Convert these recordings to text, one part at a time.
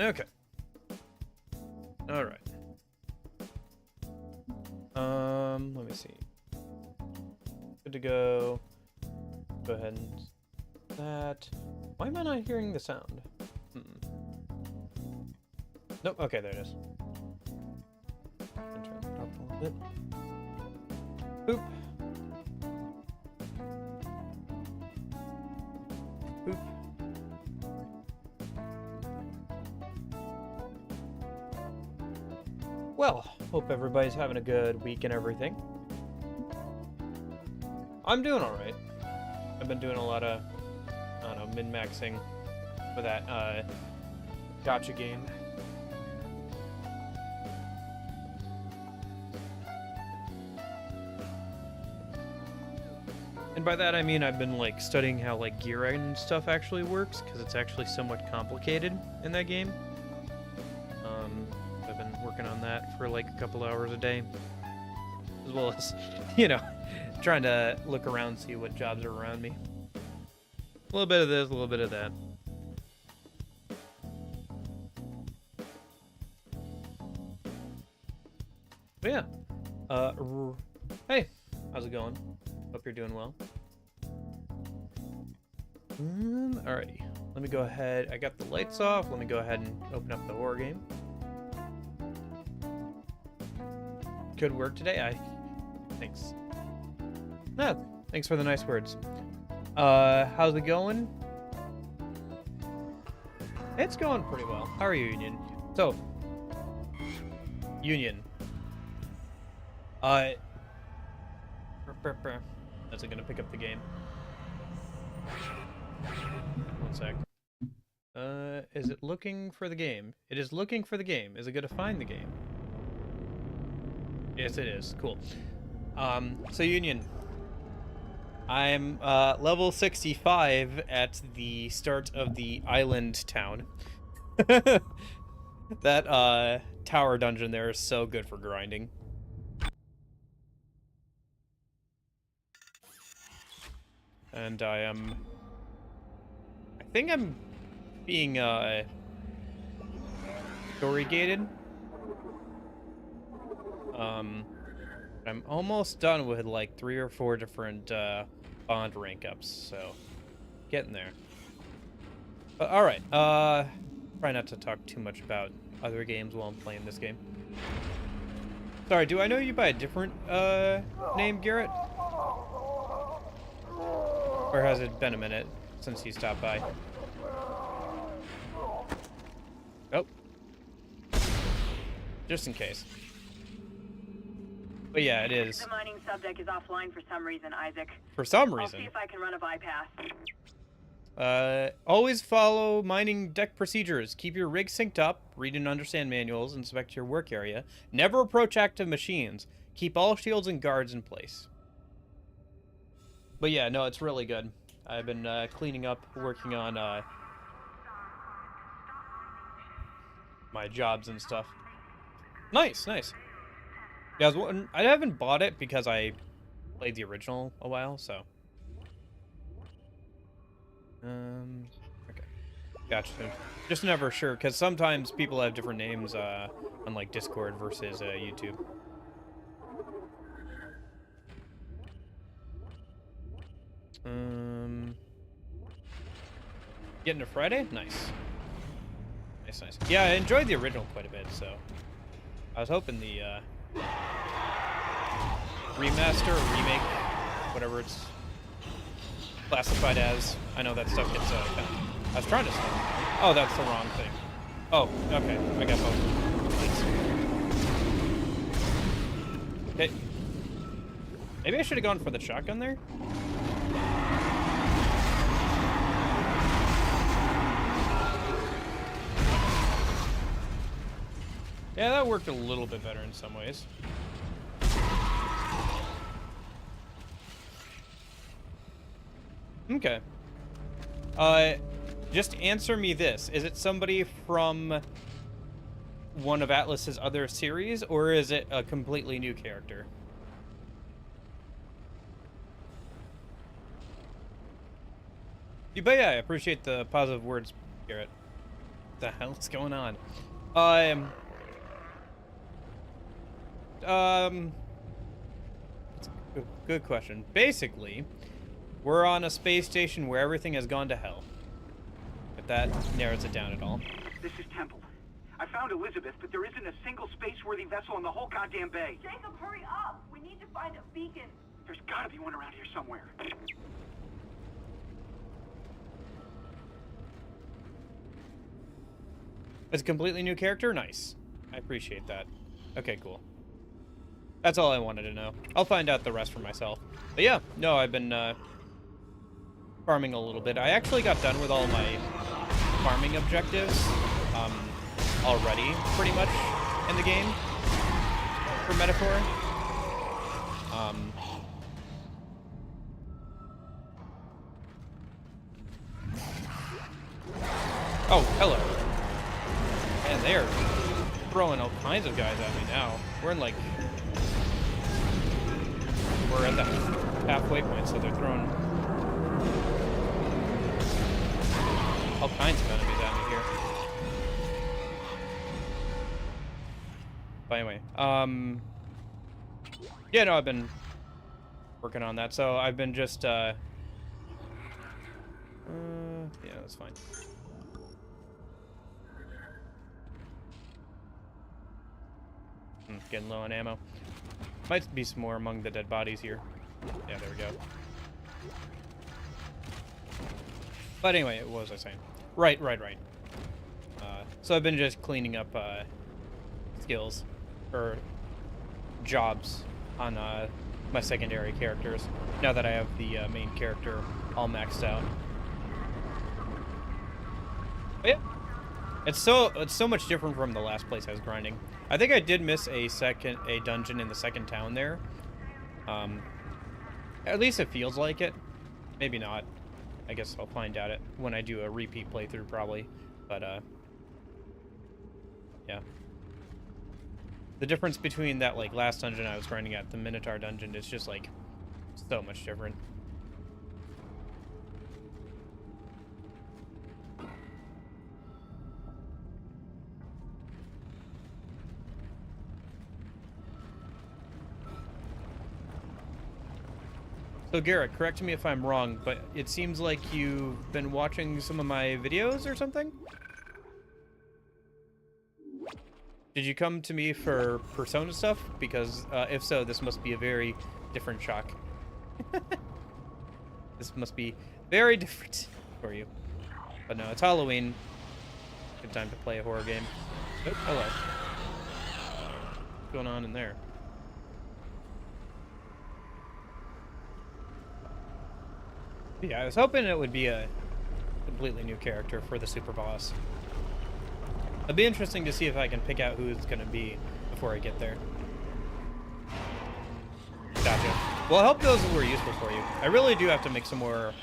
Okay. All right. Let me see. Good to go. Go ahead and that. Why am I not hearing the sound? Nope. Okay, there it is. Turn it up a little bit. Boop. Boop. Well, hope everybody's having a good week and everything. I'm doing alright. I've been doing a lot of, I don't know, min-maxing for that, gacha game. And by that I mean I've been, like, studying how, like, gear and stuff actually works, because it's actually somewhat complicated in that game. I've been working on that for, like, a couple hours a day. As well as, you know, trying to look around, see what jobs are around me. A little bit of this, a little bit of that. But yeah. Hey, how's it going? Hope you're doing well. Alrighty. Let me go ahead. I got the lights off. Let me go ahead and open up the horror game. Good work today. Thanks. Ah, thanks for the nice words. How's it going? It's going pretty well. How are you, Union? So, Union. Is it gonna pick up the game? One sec. Is it looking for the game? It is looking for the game. Is it gonna find the game? Yes, it is. Cool. So Union. I'm level 65 at the start of the island town. That tower dungeon there is so good for grinding. And I think I'm being story gated. I'm almost done with like 3 or 4 different bond rank ups, so getting there. But all right, try not to talk too much about other games while I'm playing this game. Sorry, do I know you by a different name, Garrett? Or has it been a minute since you stopped by? Oh. Just in case. But yeah, it is. The mining subdeck is offline for some reason, Isaac. For some reason? I'll see if I can run a bypass. Always follow mining deck procedures. Keep your rig synced up, read and understand manuals, inspect your work area. Never approach active machines. Keep all shields and guards in place. But yeah, no, it's really good. I've been cleaning up, working on my jobs and stuff. Nice, nice. Yeah, I haven't bought it because I played the original a while, so. Okay. Gotcha. Just never sure, because sometimes people have different names on like Discord versus YouTube. Getting to Friday? Nice. Nice, nice. Yeah, I enjoyed the original quite a bit, so I was hoping the remaster or remake, whatever it's classified as. I know that stuff gets kind of... I was trying to say... Oh, that's the wrong thing. Oh, okay. I got both. Okay. Maybe I should have gone for the shotgun there? Yeah, that worked a little bit better in some ways. Okay. Just answer me this. Is it somebody from one of Atlas's other series, or is it a completely new character? But yeah, I appreciate the positive words, Garrett. the hell is going on? That's a good question. Basically, we're on a space station where everything has gone to hell. If that narrows it down at all. This is Temple. I found Elizabeth, but there isn't a single space-worthy vessel in the whole goddamn bay. Jacob, hurry up! We need to find a beacon. There's gotta be one around here somewhere. It's a completely new character? Nice. I appreciate that. Okay, cool. That's all I wanted to know. I'll find out the rest for myself. But yeah, no, I've been farming a little bit. I actually got done with all my farming objectives already, pretty much, in the game, for Metaphor. Oh, hello. And they're throwing all kinds of guys at me now. We're in, like... We're at the halfway point, so they're throwing all kinds of enemies at me here. But anyway, yeah, no, I've been working on that, so I've been just, yeah, that's fine. Getting low on ammo. Might be some more among the dead bodies here. Yeah, there we go. But anyway, what was I saying? Right. So I've been just cleaning up skills or jobs on my secondary characters now that I have the main character all maxed out. But yeah, it's so much different from the last place I was grinding. I think I did miss a dungeon in the second town there. At least it feels like it. Maybe not. I guess I'll find out it when I do a repeat playthrough probably. But yeah. The difference between that like last dungeon I was grinding at, the Minotaur dungeon, is just like so much different. So Garrett, correct me if I'm wrong, but it seems like you've been watching some of my videos or something? Did you come to me for Persona stuff? Because if so, this must be a very different shock. This must be very different for you. But no, it's Halloween. Good time to play a horror game. Oh, hello. What's going on in there? Yeah, I was hoping it would be a completely new character for the super boss. It'll be interesting to see if I can pick out who it's going to be before I get there. Gotcha. Well, I hope those were useful for you. I really do have to make some more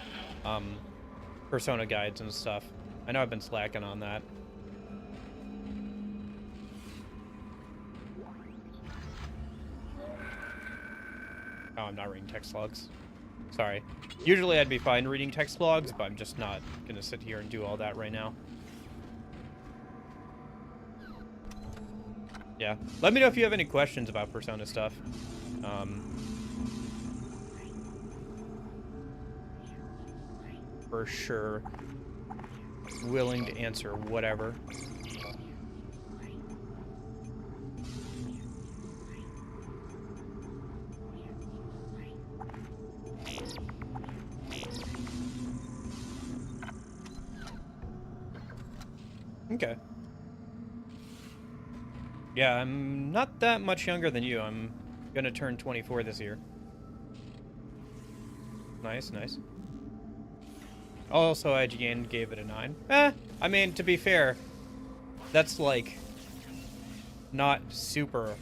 Persona guides and stuff. I know I've been slacking on that. Oh, I'm not reading text logs. Sorry. Usually I'd be fine reading text logs, but I'm just not gonna sit here and do all that right now. Yeah. Let me know if you have any questions about Persona stuff. For sure. Willing to answer whatever. Okay. Yeah, I'm not that much younger than you. I'm gonna turn 24 this year. Nice, nice. Also, IGN gave it a 9. I mean, to be fair, that's like not super.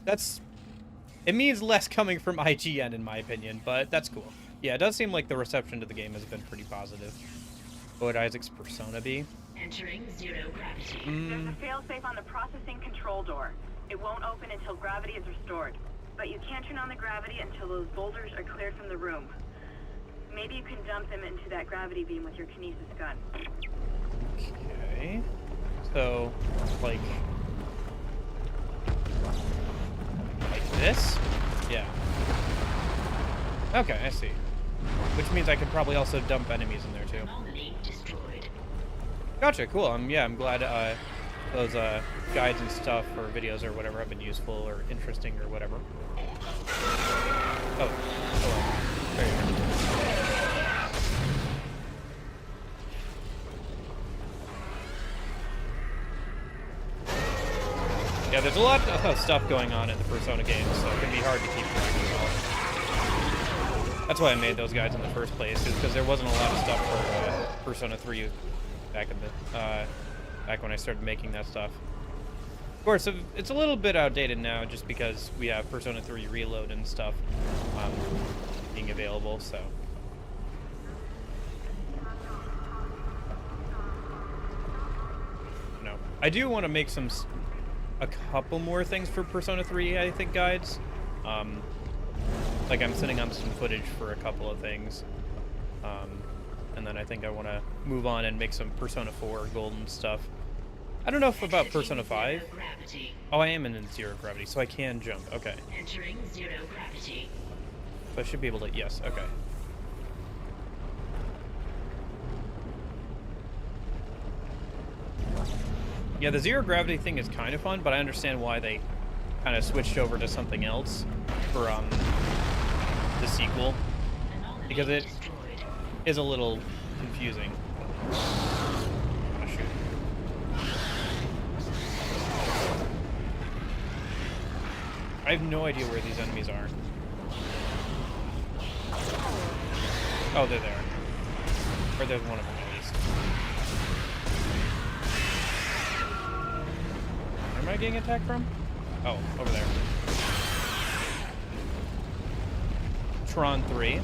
It means less coming from IGN in my opinion, but that's cool. Yeah, it does seem like the reception to the game has been pretty positive. What would Isaac's Persona be? Entering zero gravity. There's a failsafe on the processing control door. It won't open until gravity is restored. But you can't turn on the gravity until those boulders are cleared from the room. Maybe you can dump them into that gravity beam with your kinesis gun. Okay. So, like this? Yeah. Okay, I see. Which means I could probably also dump enemies in there too. Gotcha, cool. Yeah, I'm glad those guides and stuff or videos or whatever have been useful or interesting or whatever. Oh, hello. There you go. Yeah, there's a lot of stuff going on in the Persona games, so it can be hard to keep track of it all. That's why I made those guides in the first place, is because there wasn't a lot of stuff for Persona 3 back in the back when I started making that stuff. Of course, it's a little bit outdated now, just because we have Persona 3 Reload and stuff being available. So. No, I do want to make a couple more things for Persona 3, I think, guides. Like I'm sitting on some footage for a couple of things. And then I think I want to move on and make some Persona 4 golden stuff. I don't know if about Persona 5. Oh, I am in zero gravity, so I can jump. Okay. Entering zero gravity. So I should be able to, yes, okay. Yeah, the zero gravity thing is kind of fun, but I understand why they kind of switched over to something else for the sequel, because it is a little confusing. Oh, shoot. I have no idea where these enemies are. Oh, they're there. Or there's one of them at least. Where am I getting attacked from? Oh, over there. Tron 3.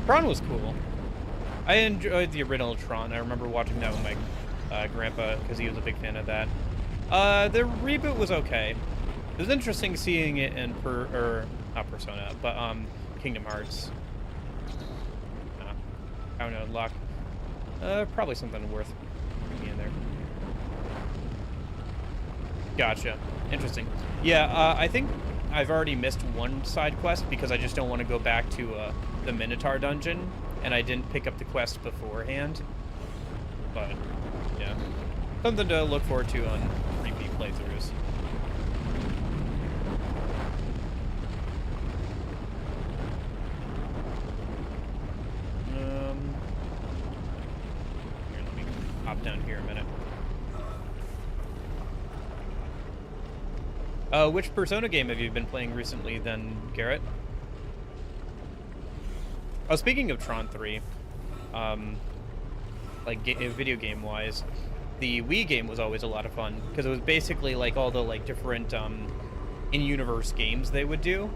Tron was cool. I enjoyed the original Tron. I remember watching that with my grandpa because he was a big fan of that. The reboot was okay. It was interesting seeing it in not Persona, but Kingdom Hearts. I don't know, unlock. Probably something worth being in there. Gotcha. Interesting. Yeah, I think I've already missed one side quest because I just don't want to go back to the Minotaur dungeon, and I didn't pick up the quest beforehand. But, yeah. Something to look forward to on repeat playthroughs. Here, let me hop down here a minute. Which Persona game have you been playing recently then, Garrett? Oh, speaking of Tron 3, like video game wise, the Wii game was always a lot of fun because it was basically like all the like different in-universe games they would do,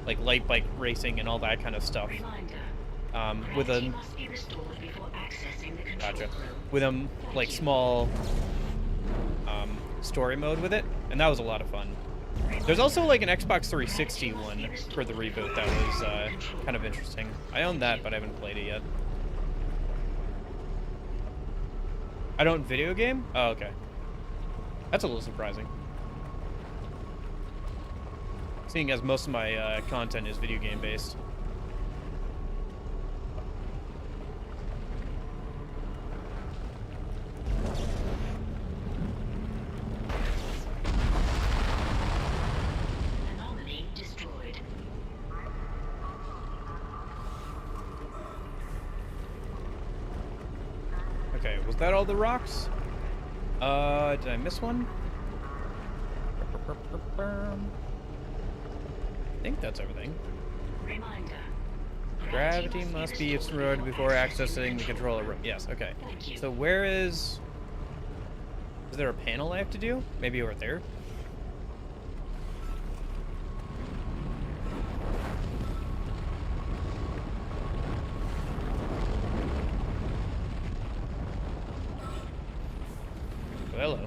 like light bike racing and all that kind of stuff. With a with a like small story mode with it, and that was a lot of fun. There's also like an Xbox 360 one for the reboot that was kind of interesting. I own that, but I haven't played it yet. I don't video game? Oh, okay. That's a little surprising. Seeing as most of my content is video game based. Okay, was that all the rocks? Did I miss one? I think that's everything. Reminder. Gravity must be destroyed before accessing the controller room. Yes, okay. So where is there a panel I have to do? Maybe over there? Hello.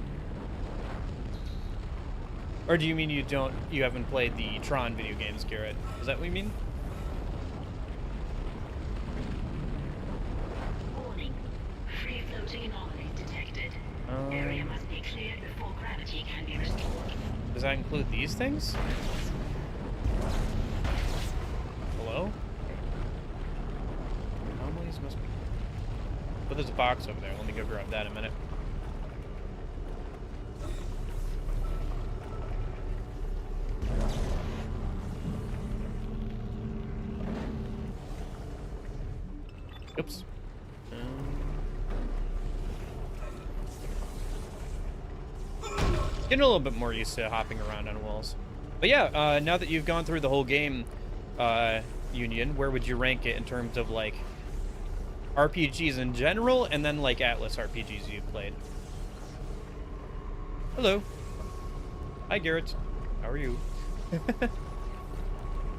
Or do you mean you haven't played the Tron video games, Garrett? Is that what you mean? Warning. Free floating before gravity can be restored. Does that include these things? Hello? Anomalies must be... But there's a box over there. Let me go grab that in a minute. Oops. Getting a little bit more used to hopping around on walls. But yeah, now that you've gone through the whole game, Union, where would you rank it in terms of, like, RPGs in general, and then, like, Atlas RPGs you've played? Hello. Hi, Garrett. How are you?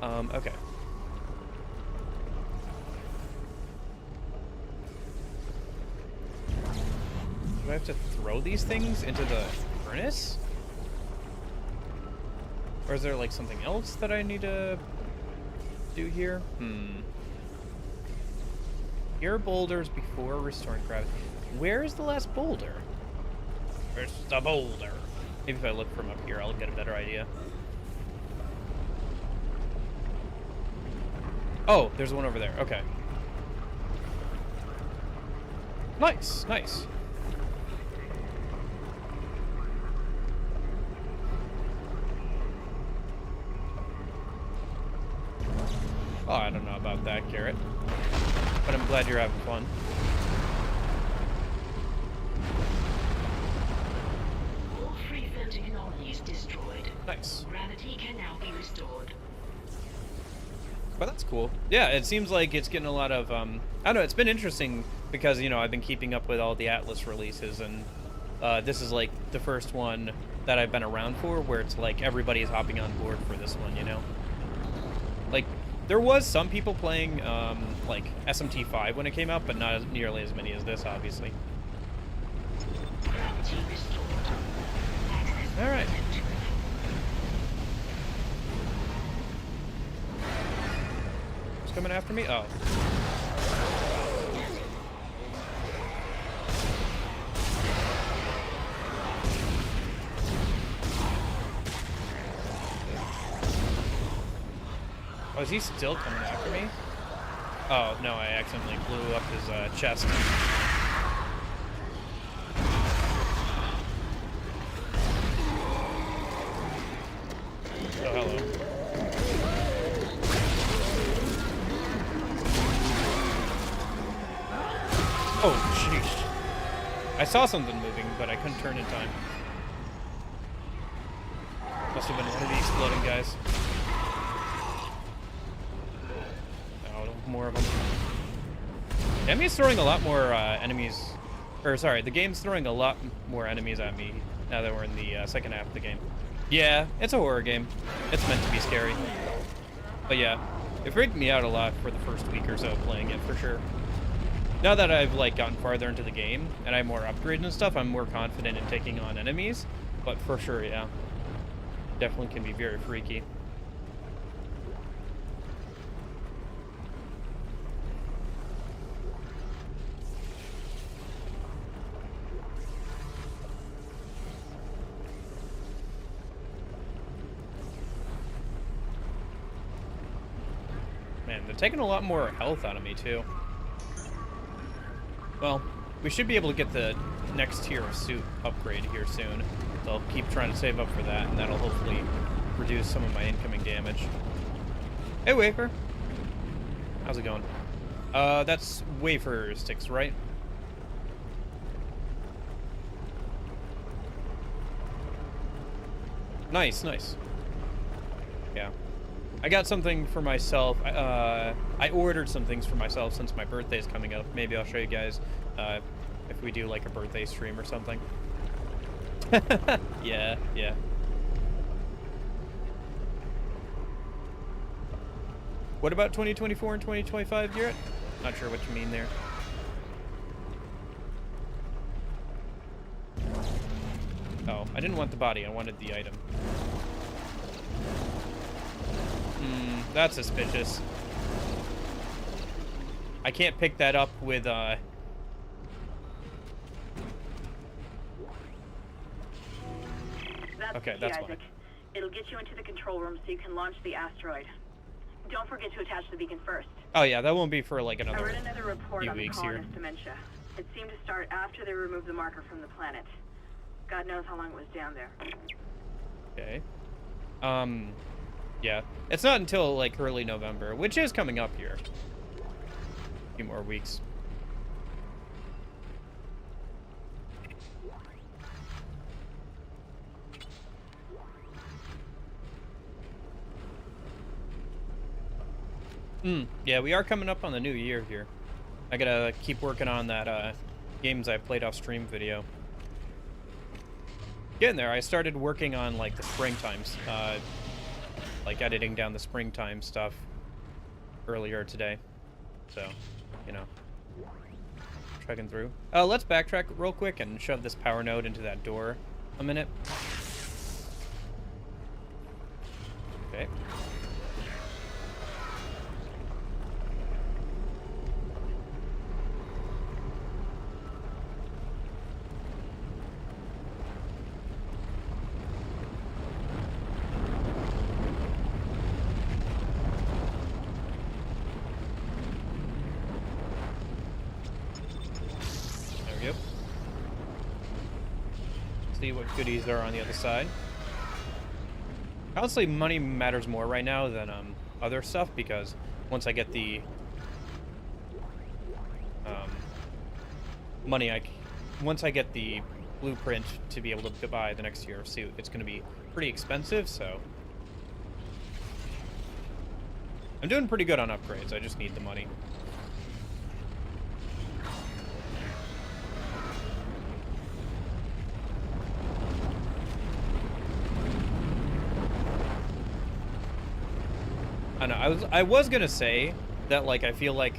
Okay. Do I have to throw these things into the furnace? Or is there, like, something else that I need to do here? Here boulders before restoring gravity. Where is the last boulder? Where's the boulder? Maybe if I look from up here, I'll get a better idea. Oh, there's one over there. Okay. Nice, nice. Oh, I don't know about that, Garrett. But I'm glad you're having fun. All free floating anomalies destroyed. Nice. Gravity can now be restored. Well, that's cool. Yeah, it seems like it's getting a lot of, I don't know, it's been interesting because, you know, I've been keeping up with all the Atlas releases, and this is, like, the first one that I've been around for where it's like everybody's hopping on board for this one, you know? Like, there was some people playing, like, SMT5 when it came out, but not as nearly as many as this, obviously. Gravity restored. Access All right. granted. Who's coming after me? Oh. Oh, is he still coming after me? Oh, no, I accidentally blew up his chest. Oh, hello. Oh, jeez. I saw something moving, but I couldn't turn in time. Must have been one of the exploding guys. More of them. The enemy's throwing a lot more enemies, or sorry, the game's throwing a lot more enemies at me now that we're in the second half of the game. Yeah, it's a horror game. It's meant to be scary. But yeah, it freaked me out a lot for the first week or so playing it, for sure. Now that I've, like, gotten farther into the game and I have more upgrades and stuff, I'm more confident in taking on enemies. But for sure, yeah, definitely can be very freaky. They're taking a lot more health out of me, too. Well, we should be able to get the next tier of suit upgrade here soon. So I'll keep trying to save up for that, and that'll hopefully reduce some of my incoming damage. Hey, Wafer. How's it going? That's wafer sticks, right? Nice, nice. Yeah. I got something for myself. I ordered some things for myself since my birthday's coming up. Maybe I'll show you guys if we do like a birthday stream or something. Yeah, yeah. What about 2024 and 2025, Garrett? Not sure what you mean there. Oh, I didn't want the body. I wanted the item. That's suspicious. I can't pick that up with, Okay, the key, that's fine. Isaac. It'll get you into the control room so you can launch the asteroid. Don't forget to attach the beacon first. Oh yeah, that won't be for like I another read another report few on the weeks here. colonist dementia. It seemed to start after they removed the marker from the planet. God knows how long it was down there. Okay. Yeah. It's not until like early November, which is coming up here. A few more weeks. Yeah, we are coming up on the new year here. I gotta keep working on that games I played off stream video. Getting there. I started working on like the springtimes, like editing down the springtime stuff earlier today. So, you know, trucking through. Let's backtrack real quick and shove this power node into that door a minute. Okay. See what goodies are on the other side. Honestly, money matters more right now than other stuff, because once I get the once I get the blueprint to be able to buy the next year suit, it's going to be pretty expensive. So I'm doing pretty good on upgrades. I just need the money. I know. I was gonna say that, like, I feel like,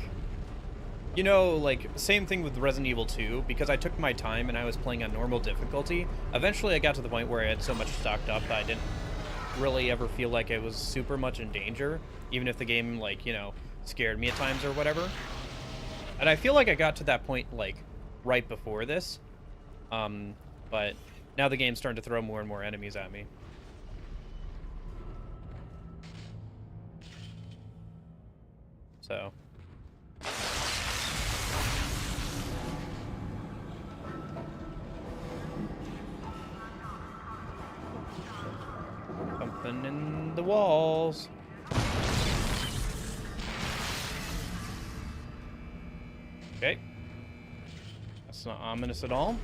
you know, like, same thing with Resident Evil 2, because I took my time and I was playing on normal difficulty. Eventually I got to the point where I had so much stocked up that I didn't really ever feel like I was super much in danger, even if the game, like, you know, scared me at times or whatever. And I feel like I got to that point, like, right before this. But now the game's starting to throw more and more enemies at me. So something in the walls. Okay. That's not ominous at all.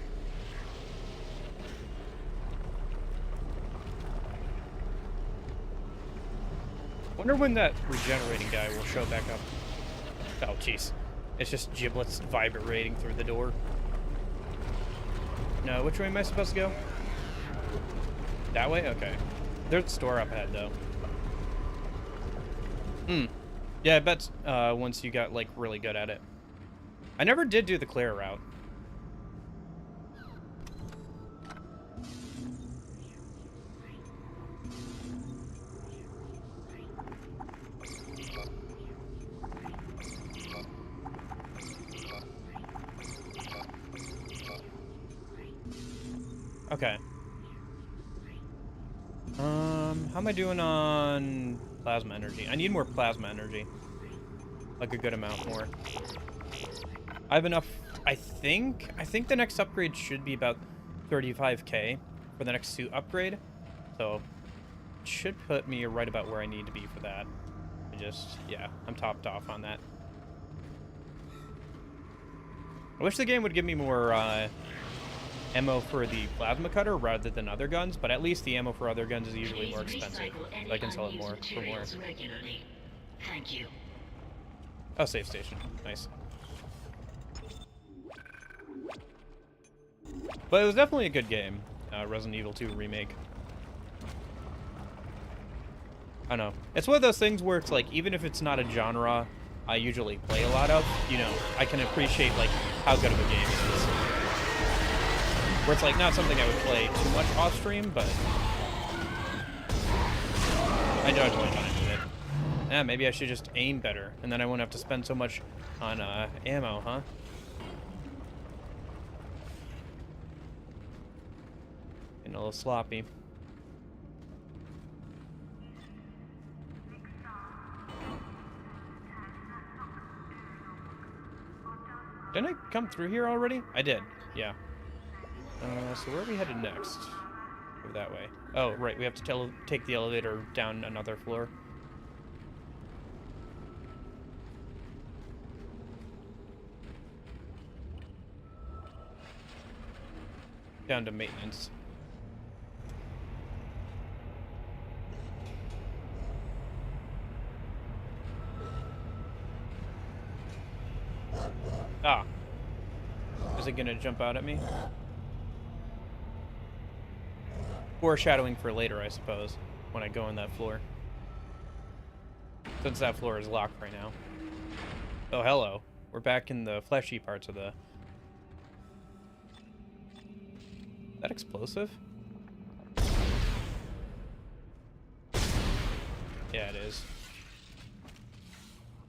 Wonder when that regenerating guy will show back up. Oh, jeez. It's just giblets vibrating through the door. No, which way am I supposed to go? That way? Okay. There's a store up ahead, though. Yeah, I bet once you got, like, really good at it. I never did do the clear route. Okay. How am I doing on plasma energy? I need more plasma energy. Like a good amount more. I have enough, I think the next upgrade should be about 35k for the next suit upgrade. So it should put me right about where I need to be for that. Yeah, I'm topped off on that. I wish the game would give me more ammo for the plasma cutter rather than other guns, but at least the ammo for other guns is usually more expensive. So I can sell it more for more. Regularly. Thank you. Oh, safe station. Nice. But it was definitely a good game, Resident Evil 2 Remake. I don't know. It's one of those things where it's like, even if it's not a genre I usually play a lot of, you know, I can appreciate, like, how good of a game it is. Where it's, like, not something I would play too much off stream, but I enjoyed my time with it. Yeah, maybe I should just aim better, and then I won't have to spend so much on ammo, huh? Getting a little sloppy. come through here already? I did. Yeah. So where are we headed next? Go that way. Oh, right. We have to take the elevator down another floor. Down to maintenance. Ah. Is it gonna jump out at me? Foreshadowing for later, I suppose, when I go on that floor. Since that floor is locked right now. Oh, hello. We're back in the fleshy parts of the... Is that explosive? Yeah, it is.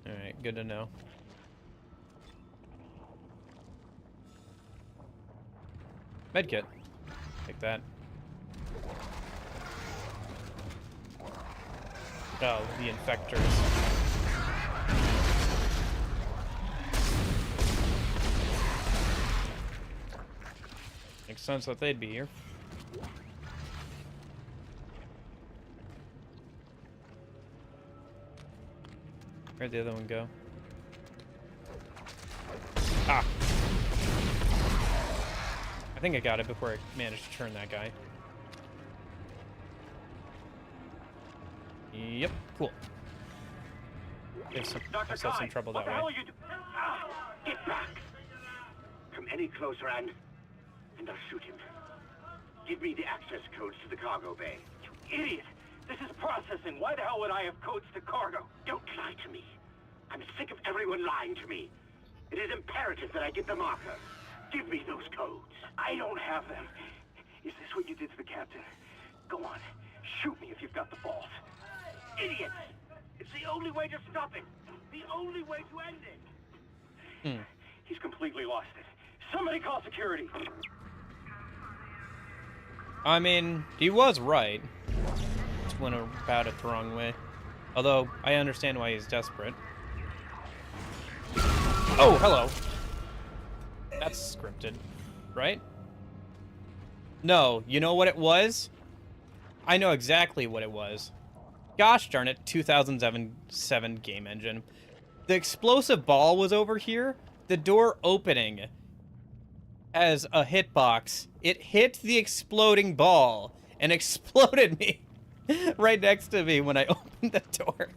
Alright, good to know. Medkit. Take that. Oh, the infectors. Makes sense that they'd be here. Where'd the other one go? Ah! I think I got it before I managed to turn that guy. Yep, cool. Dr. Myself some Kai, trouble what that the way. hell are you doing? Get back! Come any closer and I'll shoot him. Give me the access codes to the cargo bay. You idiot! This is processing. Why the hell would I have codes to cargo? Don't lie to me. I'm sick of everyone lying to me. It is imperative that I get the marker. Give me those codes. I don't have them. Is this what you did to the captain? Go on. Shoot me if you've got the balls. Idiots! It's the only way to stop it. The only way to end it. He's completely lost it. Somebody call security. I mean, he was right. Just went about it the wrong way. Although, I understand why he's desperate. Oh, hello. That's scripted, right? No, you know what it was? I know exactly what it was. Gosh darn it, 2007 game engine. The explosive ball was over here. The door opening as a hitbox. It hit the exploding ball and exploded me right next to me when I opened the door.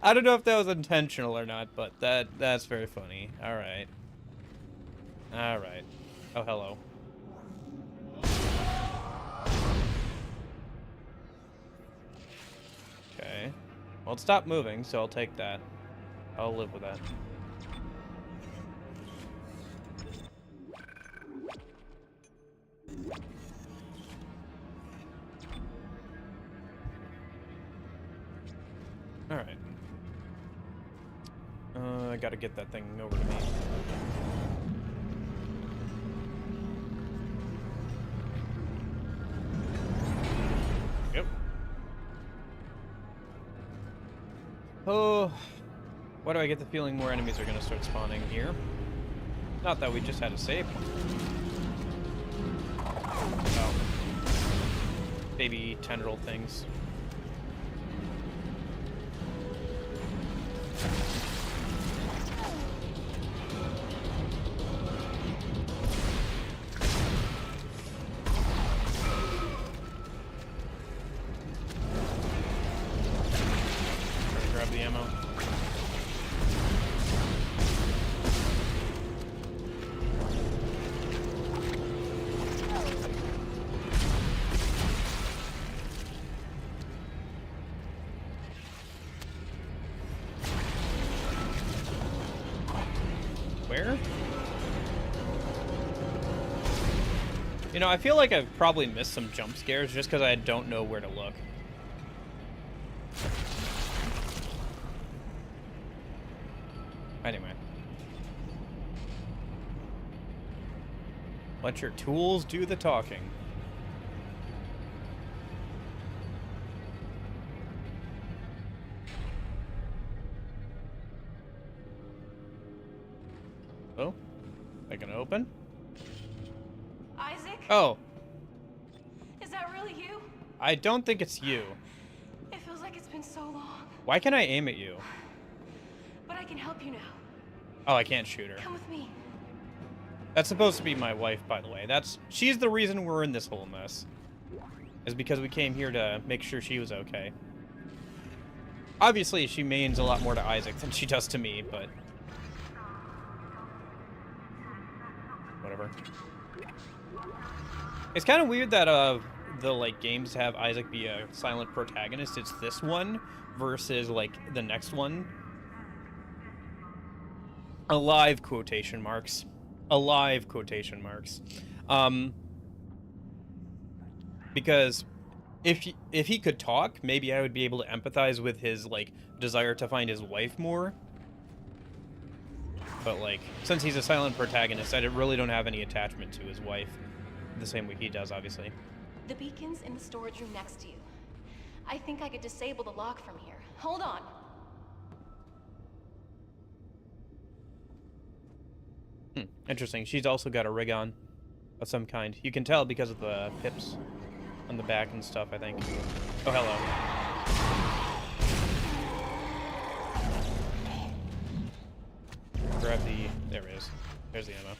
I don't know if that was intentional or not, but that's very funny. All right. All right. Oh, hello. Okay. Well, it stopped moving, so I'll take that. I'll live with that. All right. I gotta get that thing over to me. Yep. Oh, why do I get the feeling more enemies are gonna start spawning here? Not that we just had a save point. Oh. Baby tendril things. Grab the ammo. Where? You know, I feel like I've probably missed some jump scares just because I don't know where to look. Anyway. Let your tools do the talking. Oh? open? Isaac? Oh, Is that really you? I don't think it's you. It feels like it's been so long. Why can I aim at you? But I can help you now. Oh, I can't shoot her. Come with me. That's supposed to be my wife, by the way. She's the reason we're in this whole mess. Is because we came here to make sure she was okay. Obviously, she means a lot more to Isaac than she does to me, but... whatever. It's kind of weird that, the, like, games have Isaac be a silent protagonist. It's this one versus, like, the next one. Alive quotation marks. Alive quotation marks. Because if he could talk, maybe I would be able to empathize with his, like, desire to find his wife more. But, like, since he's a silent protagonist, I really don't have any attachment to his wife. The same way he does, obviously. The beacon's in the storage room next to you. I think I could disable the lock from here. Hold on. Interesting. She's also got a rig on of some kind. You can tell because of the pips on the back and stuff, I think. Oh, hello. Grab the... there it is. There's the ammo.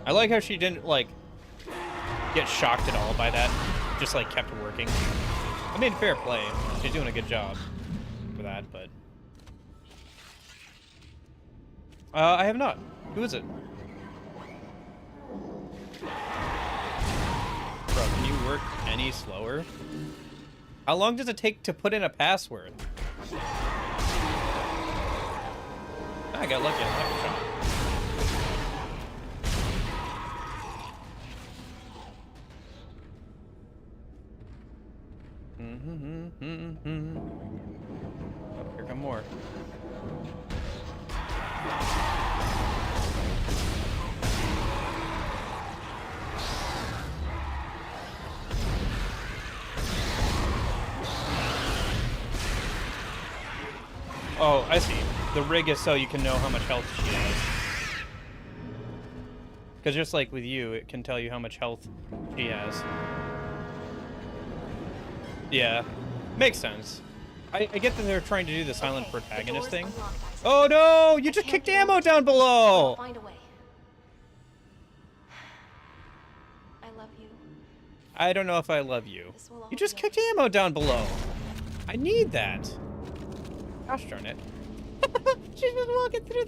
I like how she didn't, like, get shocked at all by that. Just, like, kept working. I mean, fair play. She's doing a good job for that, but... I have not. Who is it? Bro, can you work any slower? How long does it take to put in a password? I got lucky on that shot. Oh, here come more. Oh, I see. The rig is so you can know how much health she has. Because just like with you, it can tell you how much health she has. Yeah, makes sense. I get that they're trying to do the silent protagonist thing. Oh no! You just kicked ammo down below! Find a way. I love you. I don't know if I love you. You just kicked ammo down below. I need that. Gosh darn it. She's just walking through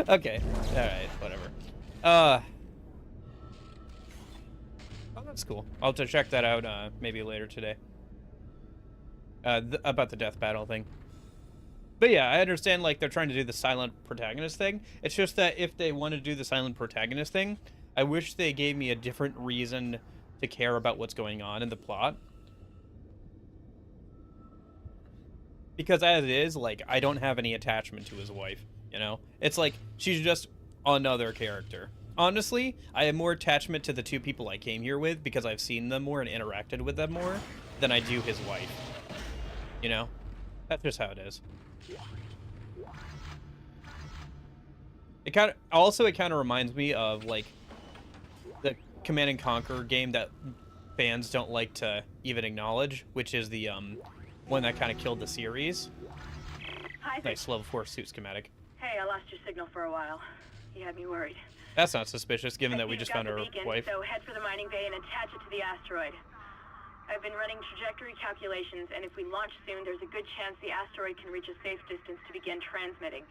okay. Alright, whatever. Oh, that's cool. I'll have to check that out maybe later today. About the death battle thing. But yeah, I understand, like, they're trying to do the silent protagonist thing. It's just that if they want to do the silent protagonist thing, I wish they gave me a different reason to care about what's going on in the plot. Because as it is, like, I don't have any attachment to his wife, you know? It's like, she's just another character. Honestly, I have more attachment to the two people I came here with because I've seen them more and interacted with them more than I do his wife. You know? That's just how it is. It kind of reminds me of, like, the Command and Conquer game that fans don't like to even acknowledge, which is the one that kind of killed the series. Hi. Nice level 4 suit schematic. Hey, I lost your signal for a while. You had me worried. That's not suspicious, given that we just found our beacon, wife. So head for the mining bay and attach it to the asteroid. I've been running trajectory calculations, and if we launch soon, there's a good chance the asteroid can reach a safe distance to begin transmitting.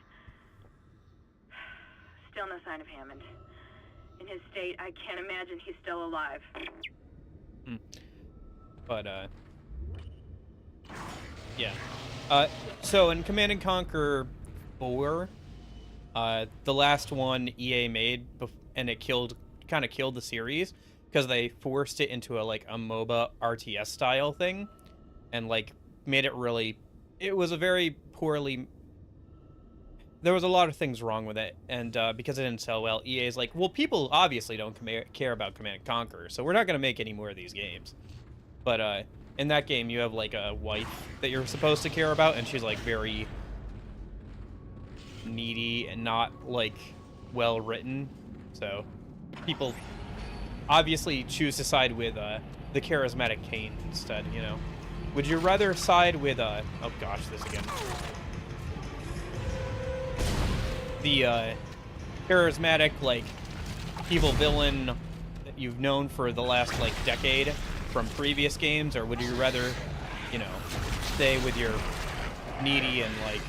Still no sign of Hammond. In his state, I can't imagine he's still alive. But, yeah. So in Command and Conquer 4, the last one EA made, and it kind of killed the series, because they forced it into a MOBA RTS style thing, and, like, made it really... It was a very poorly... There was a lot of things wrong with it, and because it didn't sell well, EA's like, well, people obviously don't care about Command & Conquer, so we're not going to make any more of these games. But in that game, you have, like, a wife that you're supposed to care about, and she's, like, very needy and not, like, well written, so people obviously choose to side with the charismatic Kane instead, you know. Would you rather side with oh gosh, this again. The charismatic, like, evil villain that you've known for the last, like, decade from previous games, or would you rather, you know, stay with your needy and, like,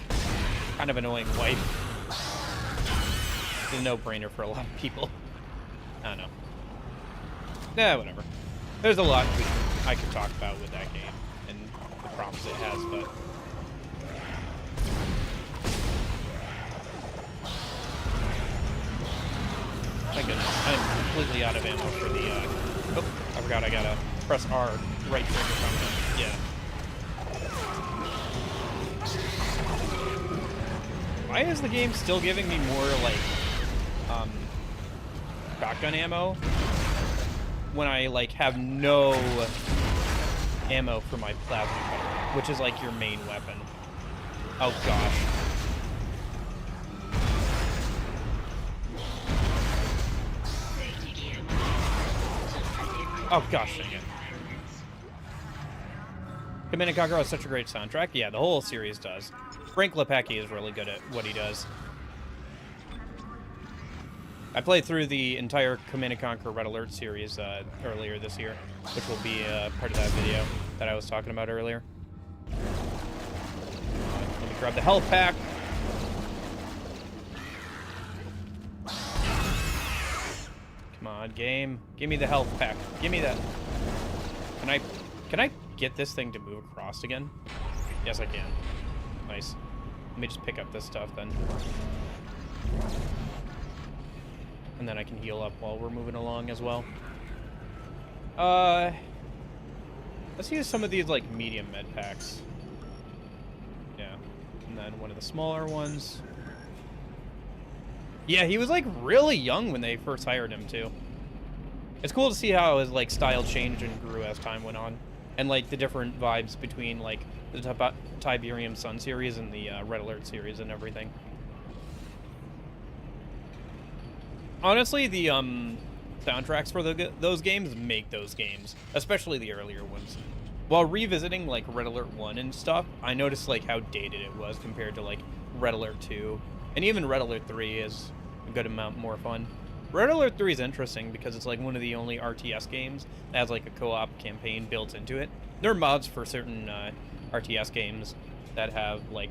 kind of annoying wife? It's a no-brainer for a lot of people. I don't know. Nah, whatever. There's a lot I could talk about with that game and the problems it has, but... My goodness, I'm completely out of ammo for the, oh, I forgot I gotta press R, right trigger from yeah. Why is the game still giving me more, like, shotgun ammo when I, like, have no ammo for my plasma cutter, which is, like, your main weapon? Oh, gosh. Oh, gosh dang it. Command & Conquer has such a great soundtrack. Yeah, the whole series does. Frank Lepecki is really good at what he does. I played through the entire Command & Conquer Red Alert series earlier this year, which will be part of that video that I was talking about earlier. Let me grab the health pack. Come on, game. Give me the health pack. Give me that. Can I get this thing to move across again? Yes, I can. Nice. Let me just pick up this stuff then. And then I can heal up while we're moving along as well. Let's use some of these, like, medium med packs. Yeah. And then one of the smaller ones. Yeah, he was, like, really young when they first hired him, too. It's cool to see how his, like, style changed and grew as time went on. And, like, the different vibes between, like, the Tiberium Sun series and the Red Alert series and everything. Honestly, the soundtracks for those games make those games, especially the earlier ones. While revisiting, like, Red Alert 1 and stuff, I noticed, like, how dated it was compared to, like, Red Alert 2. And even Red Alert 3 is a good amount more fun. Red Alert 3 is interesting because it's, like, one of the only RTS games that has, like, a co-op campaign built into it. There are mods for certain RTS games that have, like,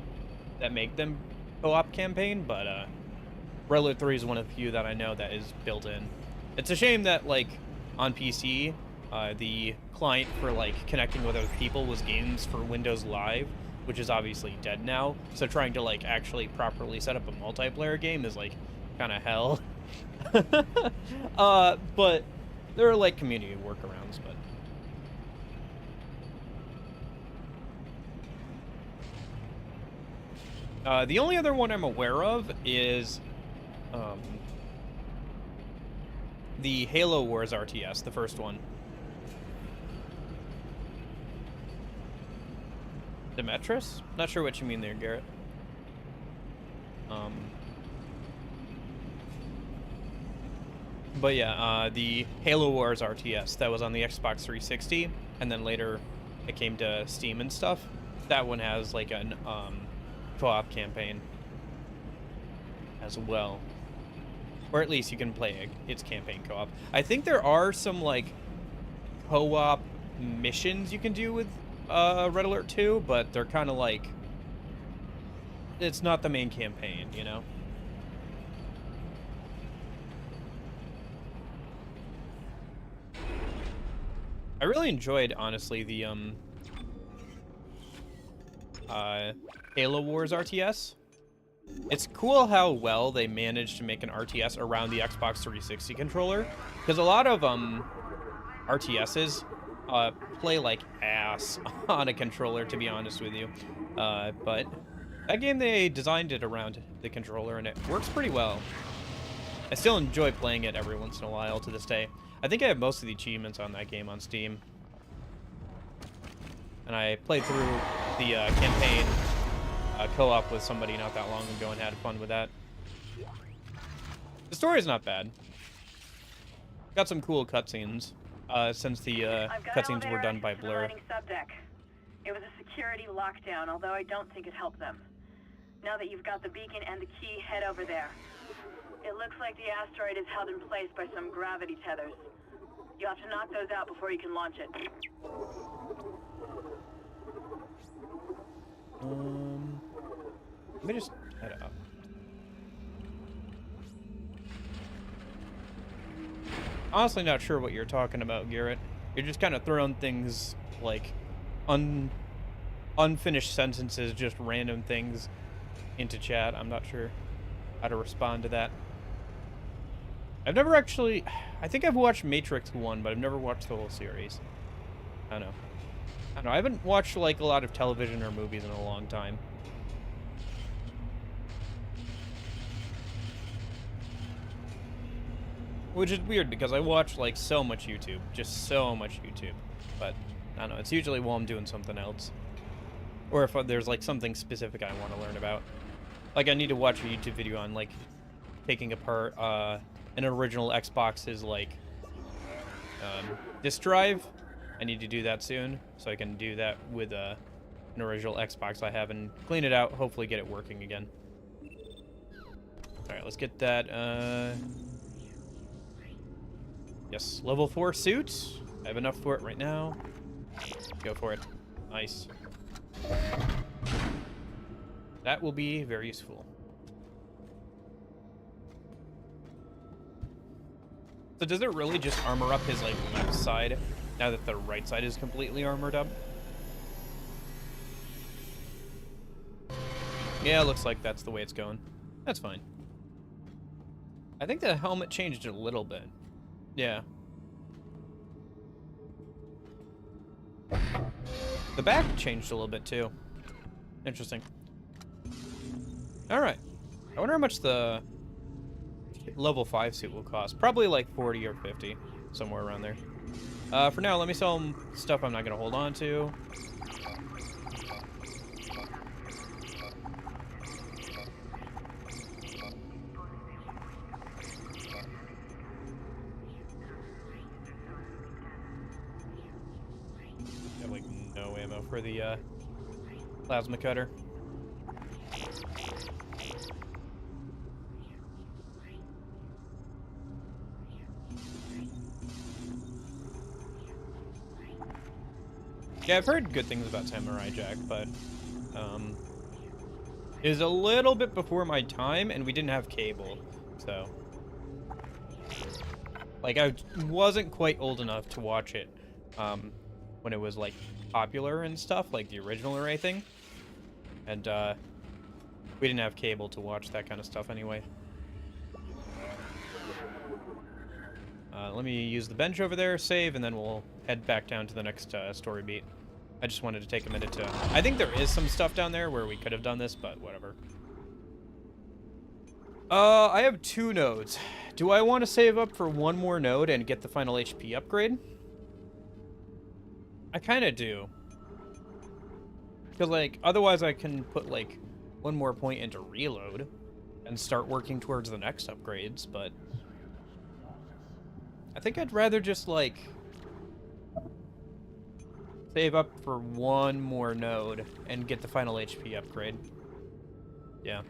that make them co-op campaign, but Red Alert 3 is one of the few that I know that is built in. It's a shame that, like, on PC, the client for, like, connecting with other people was Games for Windows Live, which is obviously dead now. So trying to, like, actually properly set up a multiplayer game is, like, kind of hell. But there are, like, community workarounds, but the only other one I'm aware of is the Halo Wars RTS, the first one. Demetrius? Not sure what you mean there, Garrett. But yeah, the Halo Wars RTS that was on the Xbox 360, and then later it came to Steam and stuff. That one has, like, an co-op campaign as well, or at least you can play its campaign co-op. I think there are some, like, co-op missions you can do with Red Alert 2, but they're kind of like, it's not the main campaign, you know? I really enjoyed, honestly, the Halo Wars RTS. It's cool how well they managed to make an RTS around the Xbox 360 controller, because a lot of RTSs play like ass on a controller, to be honest with you. But that game, they designed it around the controller, and it works pretty well. I still enjoy playing it every once in a while to this day. I think I have most of the achievements on that game on Steam. And I played through the campaign co-op with somebody not that long ago and had fun with that. The story's not bad. Got some cool cutscenes, since the I've got cutscenes were elevator done by access to the Blur. mining subdeck. It was a security lockdown, although I don't think it helped them. Now that you've got the beacon and the key, head over there. It looks like the asteroid is held in place by some gravity tethers. You'll have to knock those out before you can launch it. Let me just head up. Honestly, not sure what you're talking about, Garrett. You're just kind of throwing things like unfinished sentences, just random things into chat. I'm not sure how to respond to that. I've never actually... I think I've watched Matrix 1, but I've never watched the whole series. I don't know. I haven't watched, like, a lot of television or movies in a long time. Which is weird, because I watch, like, so much YouTube. Just so much YouTube. But, I don't know. It's usually while I'm doing something else. Or if there's, like, something specific I want to learn about. Like, I need to watch a YouTube video on, like, taking apart, an original Xbox's, like, disk drive. I need to do that soon, so I can do that with, an original Xbox I have and clean it out, hopefully get it working again. Alright, let's get that, yes, level 4 suit. I have enough for it right now. Go for it. Nice. That will be very useful. So does it really just armor up his, like, left side now that the right side is completely armored up? Yeah, looks like that's the way it's going. That's fine. I think the helmet changed a little bit. Yeah. The back changed a little bit too. Interesting. Alright. I wonder how much the level 5 suit will cost. Probably like 40 or 50. Somewhere around there. For now, let me sell them stuff I'm not going to hold on to. I have like no ammo for the plasma cutter. Yeah, I've heard good things about Samurai Jack, but it was a little bit before my time, and we didn't have cable, so like I wasn't quite old enough to watch it when it was like popular and stuff, like the original or anything, and we didn't have cable to watch that kind of stuff anyway. Let me use the bench over there, save, and then we'll head back down to the next story beat. I just wanted to take a minute to... I think there is some stuff down there where we could have done this, but whatever. I have 2 nodes. Do I want to save up for 1 more node and get the final HP upgrade? I kind of do. Because, like, otherwise I can put, like, 1 more point into reload and start working towards the next upgrades, but... I think I'd rather just, like... save up for 1 more node and get the final HP upgrade. Yeah.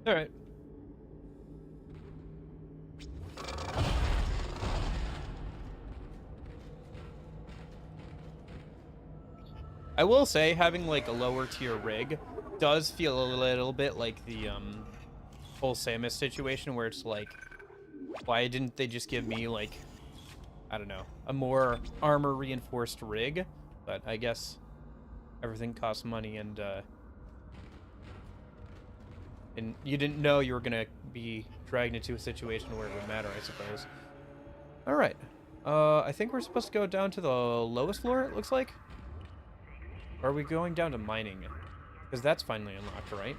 Alright. I will say, having like a lower tier rig does feel a little bit like the whole Samus situation where it's like, why didn't they just give me like, I don't know, a more armor reinforced rig? But I guess everything costs money, and you didn't know you were gonna be dragged into a situation where it would matter, I suppose. All right, I think we're supposed to go down to the lowest floor. It looks like. Or are we going down to mining? Because that's finally unlocked, right?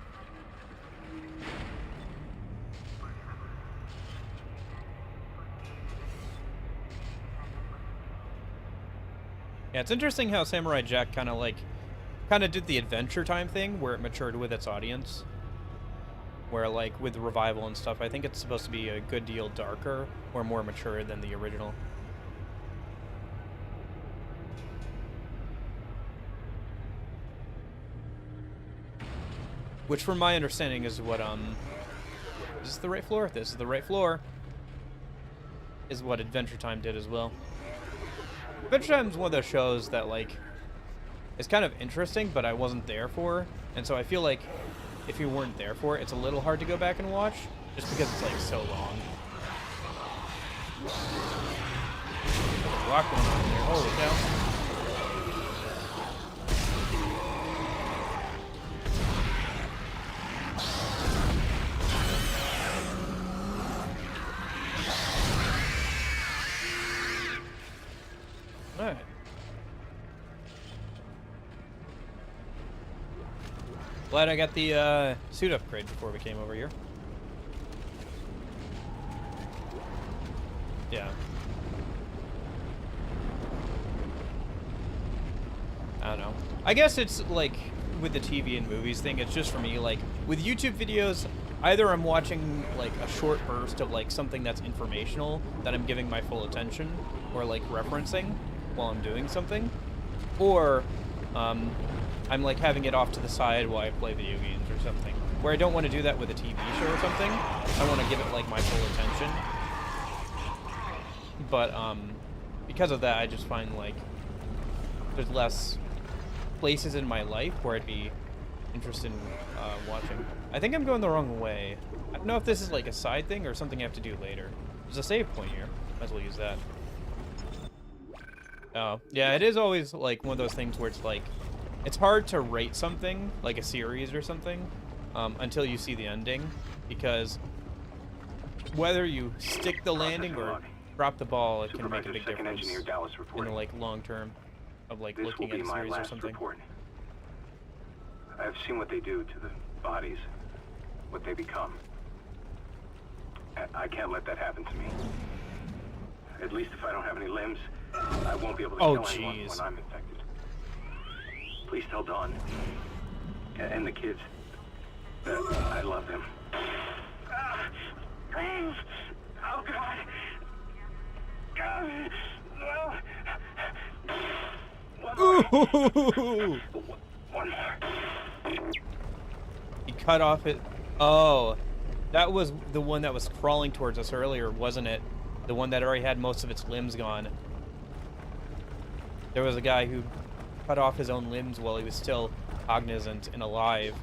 Yeah, it's interesting how Samurai Jack kind of did the Adventure Time thing where it matured with its audience. Where, like, with Revival and stuff, I think it's supposed to be a good deal darker or more mature than the original. Which, from my understanding, is what, is this the right floor? This is the right floor. Is what Adventure Time did as well. Adventure Time is one of those shows that, like, is kind of interesting, but I wasn't there for. And so I feel like if you weren't there for it, it's a little hard to go back and watch, just because it's, like, so long. There's a rock going on in there. Holy cow. Alright. Glad I got the suit upgrade before we came over here. Yeah. I don't know. I guess it's like with the TV and movies thing, it's just for me, like with YouTube videos, either I'm watching like a short burst of like something that's informational that I'm giving my full attention or like referencing while I'm doing something, or I'm like having it off to the side while I play video games or something, where I don't want to do that with a TV show or something. I want to give it like my full attention. But because of that, I just find like there's less places in my life where I'd be interested in watching. I think I'm going the wrong way. I don't know if this is like a side thing or something I have to do later. There's a save point here. Might as well use that. Oh, yeah, it is always like one of those things where it's like, it's hard to rate something, like a series or something, until you see the ending, because whether you stick the landing or drop the ball, it can make a big difference in the like long term of like looking at a series or something. I've seen what they do to the bodies, what they become. I can't let that happen to me. At least if I don't have any limbs, I won't be able to kill anyone when I'm infected. Please tell Dawn and the kids that I love them. Please! Oh God! Ooh! One more. He cut off it. Oh, that was the one that was crawling towards us earlier, wasn't it? The one that already had most of its limbs gone. There was a guy who cut off his own limbs while he was still cognizant and alive,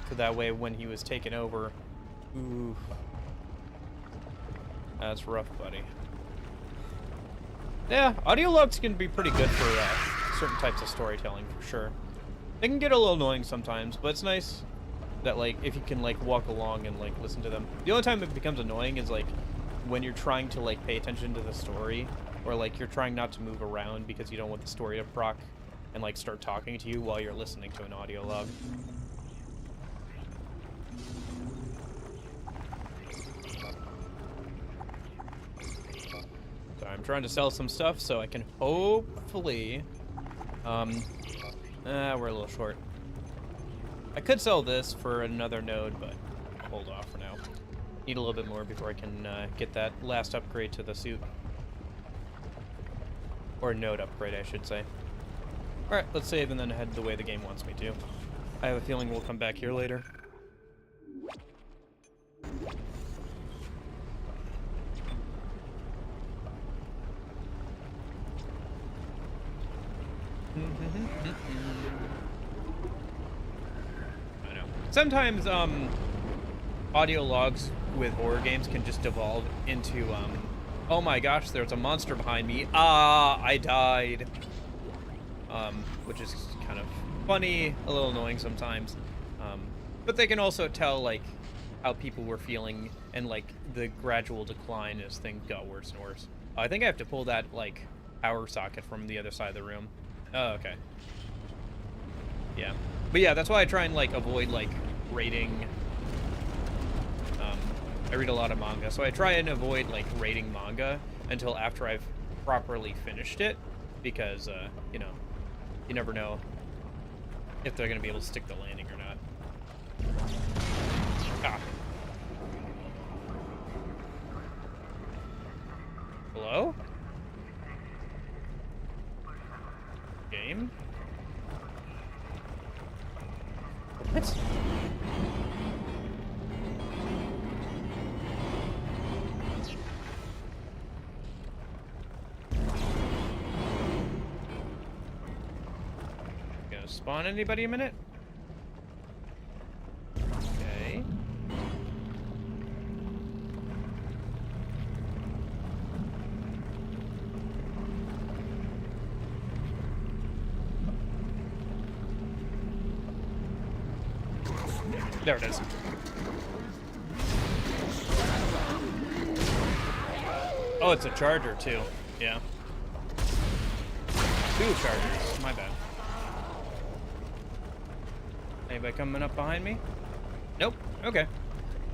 so that way when he was taken over, ooh, that's rough, buddy. Yeah, audio logs can be pretty good for certain types of storytelling, for sure. They can get a little annoying sometimes, but it's nice that, like, if you can, like, walk along and, like, listen to them. The only time it becomes annoying is, like, when you're trying to, like, pay attention to the story, or, like, you're trying not to move around because you don't want the story to proc and, like, start talking to you while you're listening to an audio log. So I'm trying to sell some stuff so I can hopefully, we're a little short. I could sell this for another node, but I'll hold off for now. Need a little bit more before I can get that last upgrade to the suit. Or node upgrade, I should say. Alright, let's save and then head the way the game wants me to. I have a feeling we'll come back here later. I know. Sometimes, audio logs with horror games can just devolve into, oh my gosh, there's a monster behind me. Ah, I died. Which is kind of funny, a little annoying sometimes. But they can also tell, like, how people were feeling and, like, the gradual decline as things got worse and worse. I think I have to pull that, like, power socket from the other side of the room. Oh, okay. Yeah. But yeah, that's why I try and, like, avoid, like, rating. I read a lot of manga, so I try and avoid, like, rating manga until after I've properly finished it, because, you know, you never know if they're going to be able to stick the landing or not. Ah. Hello? Game? What? Gonna spawn anybody a minute? Okay. There it is. Oh, it's a charger too. Yeah. 2 chargers. My bad. Anybody coming up behind me? Nope. Okay.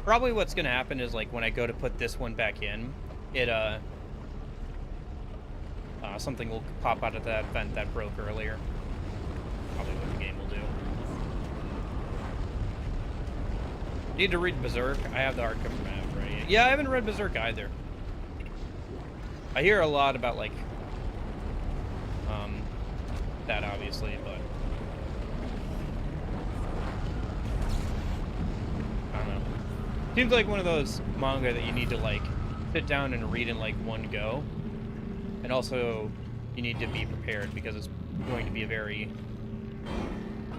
Probably what's gonna happen is like when I go to put this one back in, it something will pop out of that vent that broke earlier. Probably what the game will do. Need to read Berserk. I have the hardcover map right. Yeah, I haven't read Berserk either. I hear a lot about like that obviously, but I don't know. Seems like one of those manga that you need to like sit down and read in like one go. And also you need to be prepared because it's going to be a very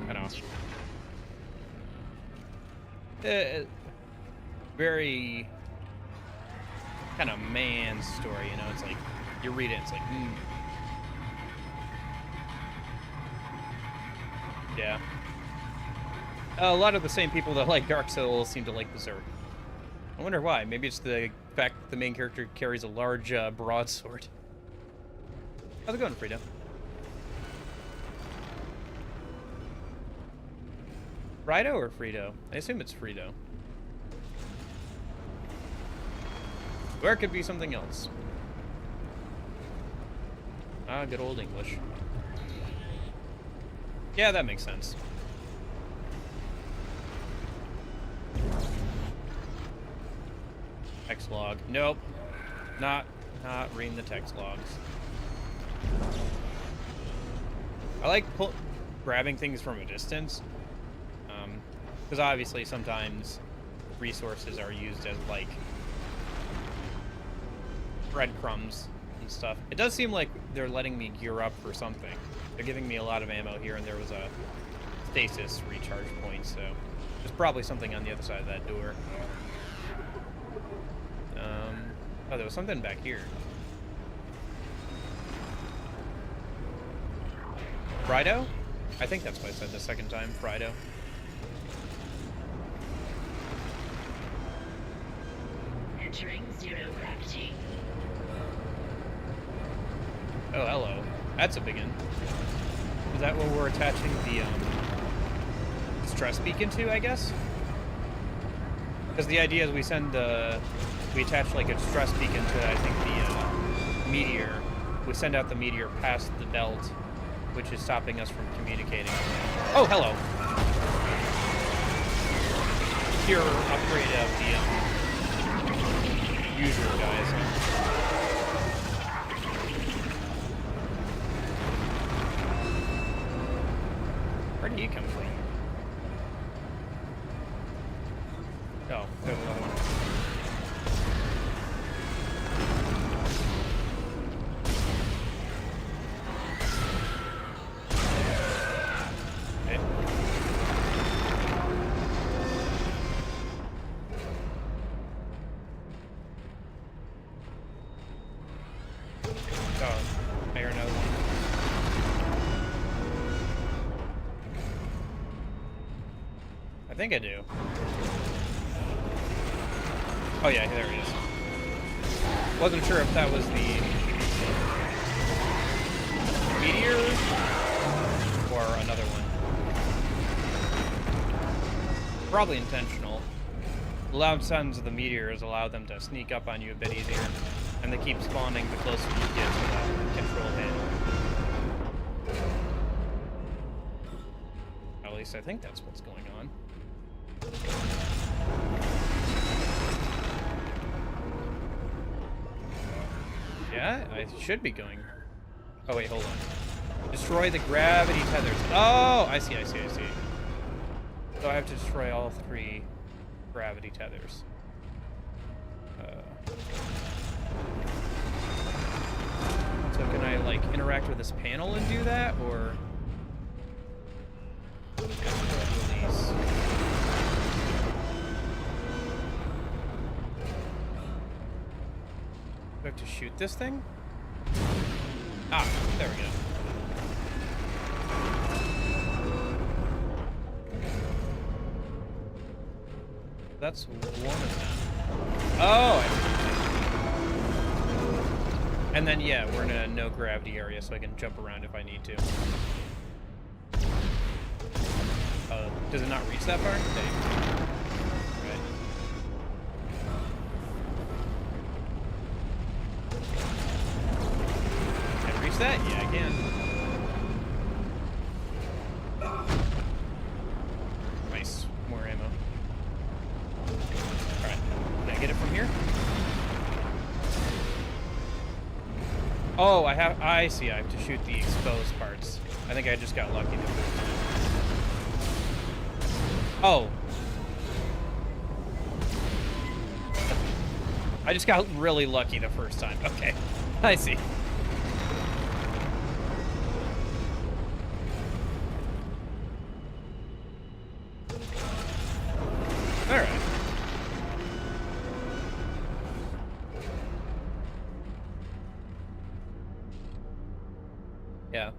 I don't know. Very kind of man story, you know. It's like you read it, it's like, yeah. A lot of the same people that like Dark Souls seem to like Berserk. I wonder why. Maybe it's the fact that the main character carries a large broadsword. How's it going, Frida? Frido or Frito? I assume it's Frito. Or it could be something else. Ah, good old English. Yeah, that makes sense. Text log. Nope. Not reading the text logs. I like grabbing things from a distance. Because obviously sometimes resources are used as like breadcrumbs and stuff. It does seem like they're letting me gear up for something. They're giving me a lot of ammo here, and there was a stasis recharge point, so there's probably something on the other side of that door. Oh, there was something back here. Frido? I think that's what I said the second time, Frido. Entering 0 gravity. Oh, hello. That's a big one. Is that what we're attaching the stress beacon to, I guess? Because the idea is we attach like a stress beacon to, I think, the meteor. We send out the meteor past the belt, which is stopping us from communicating. Oh, hello. Pure upgrade of the usual guys. Where did you come from? Oh, there's another one. Okay. Oh, I hear another one. I think I do. Oh yeah, there he is. Wasn't sure if that was the meteor or another one. Probably intentional. The loud sounds of the meteors allow them to sneak up on you a bit easier, and they keep spawning the closer you get to the control panel. At least I think that's what's going on. Yeah, I should be going. Oh, wait, hold on. Destroy the gravity tethers. Oh, I see. So I have to destroy all 3 gravity tethers. So can I, like, interact with this panel and do that, or... Asteroid release. Do I have to shoot this thing? Ah, there we go. That's one of them. Oh, I see. And then, yeah, we're in a no-gravity area, so I can jump around if I need to. Does it not reach that far? Dang. Right. Can I reach that? Yeah, I can. Nice. More ammo. Alright. Can I get it from here? Oh, I see. I have to shoot the exposed parts. I think I just got lucky. Oh. I just got really lucky the first time. Okay. I see. All right. Yeah.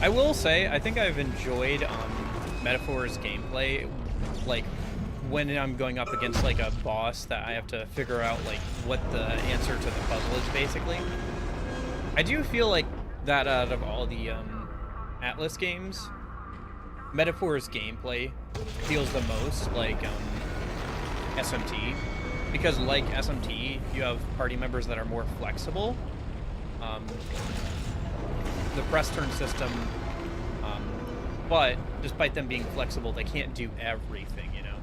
I will say, I think I've enjoyed Metaphor's gameplay, like, when I'm going up against, like, a boss that I have to figure out, like, what the answer to the puzzle is, basically. I do feel like that out of all the Atlas games, Metaphor's gameplay feels the most like SMT, because like SMT, you have party members that are more flexible. The press turn system, but despite them being flexible, they can't do everything, you know?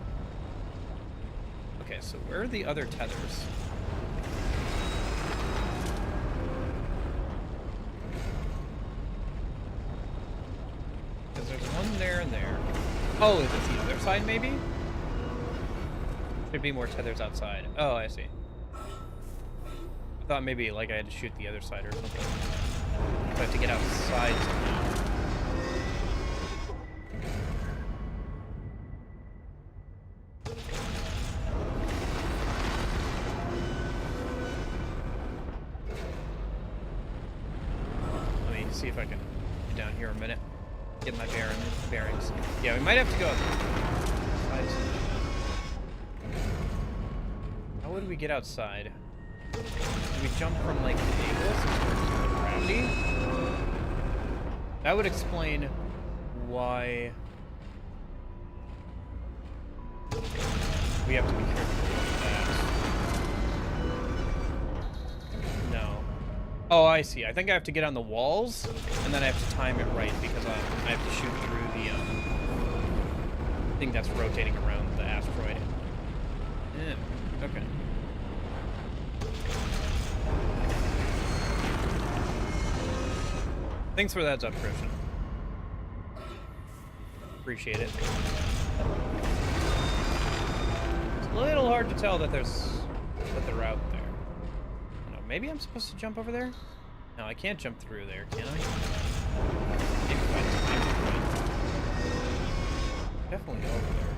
Okay, so where are the other tethers? Because there's one there and there. Oh, is it the other side, maybe? There'd be more tethers outside. Oh, I see. I thought maybe, like, I had to shoot the other side or something. I have to get outside somehow. Let me see if I can get down here a minute. Get my bearings. Yeah, we might have to go outside somehow. How would we get outside? Do we jump from, like, the angle since we're in gravity? That would explain why we have to be careful with that. No. Oh, I see. I think I have to get on the walls, and then I have to time it right because I have to shoot through the thing that's rotating around the asteroid. Yeah. Okay. Thanks for that heads up, Christian. Appreciate it. It's a little hard to tell that they're out there. I don't know, maybe I'm supposed to jump over there? No, I can't jump through there, can I? Maybe if I time it right. Definitely over there.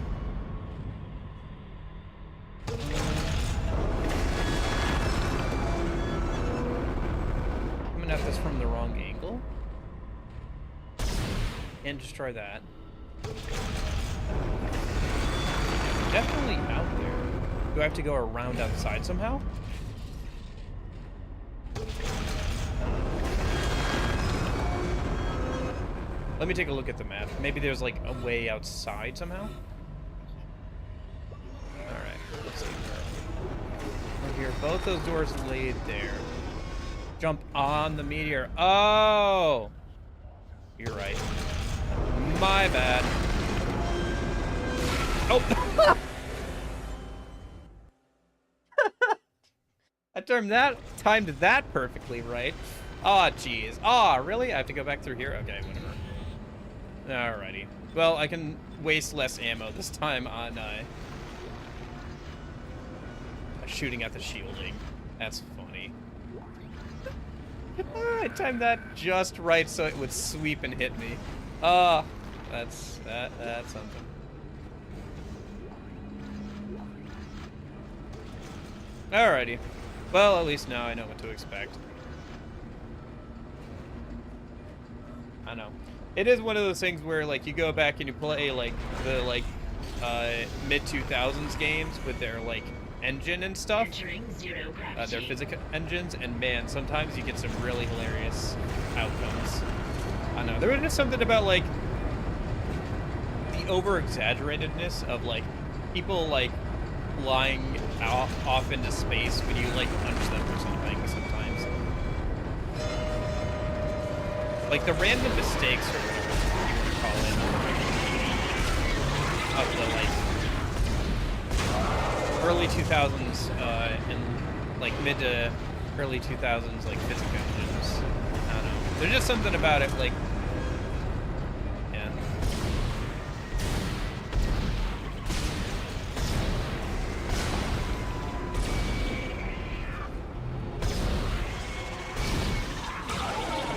Coming at this from the wrong angle. And destroy that. Definitely out there. Do I have to go around outside somehow? Let me take a look at the map. Maybe there's like a way outside somehow? Alright, let's see. We're here. Both those doors laid there. Jump on the meteor. Oh! You're right. My bad. Oh! I timed that perfectly right. Aw, jeez. Aw, really? I have to go back through here? Okay, whatever. Alrighty. Well, I can waste less ammo this time on shooting at the shielding. That's funny. I timed that just right so it would sweep and hit me. That's something. Alrighty. Well, at least now I know what to expect. I know. It is one of those things where, like, you go back and you play, like, the, like, mid-2000s games with their, like, engine and stuff. Their physics engines, and man, sometimes you get some really hilarious outcomes. I know. There was just something about, like, the over-exaggeratedness of, like, people, like, flying off into space when you, like, punch them or something sometimes. Like, the random mistakes or whatever you want to call it of the, like, early 2000s and, like, mid to early 2000s, like, physics engines. I don't know. There's just something about it, like, yeah.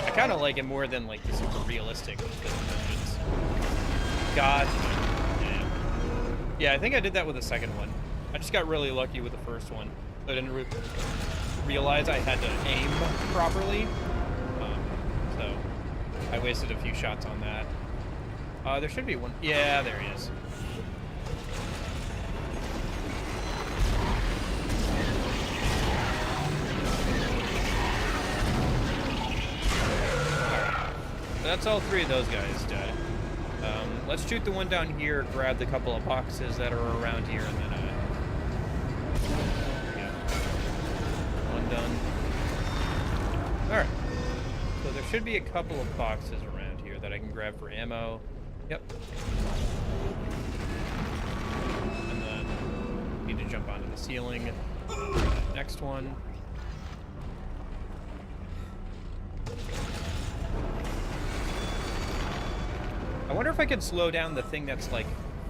I kind of like it more than, like, the super realistic engines. God. Yeah, I think I did that with the second one. I just got really lucky with the first one. I didn't realize I had to aim properly. So I wasted a few shots on that. There should be one. Yeah, there he is. That's all three of those guys dead. Let's shoot the one down here, grab the couple of boxes that are around here, and then, yeah. One done. Alright. So there should be a couple of boxes around here that I can grab for ammo. Yep. And then, need to jump onto the ceiling. Next one. I wonder if I could slow down the thing that's, like,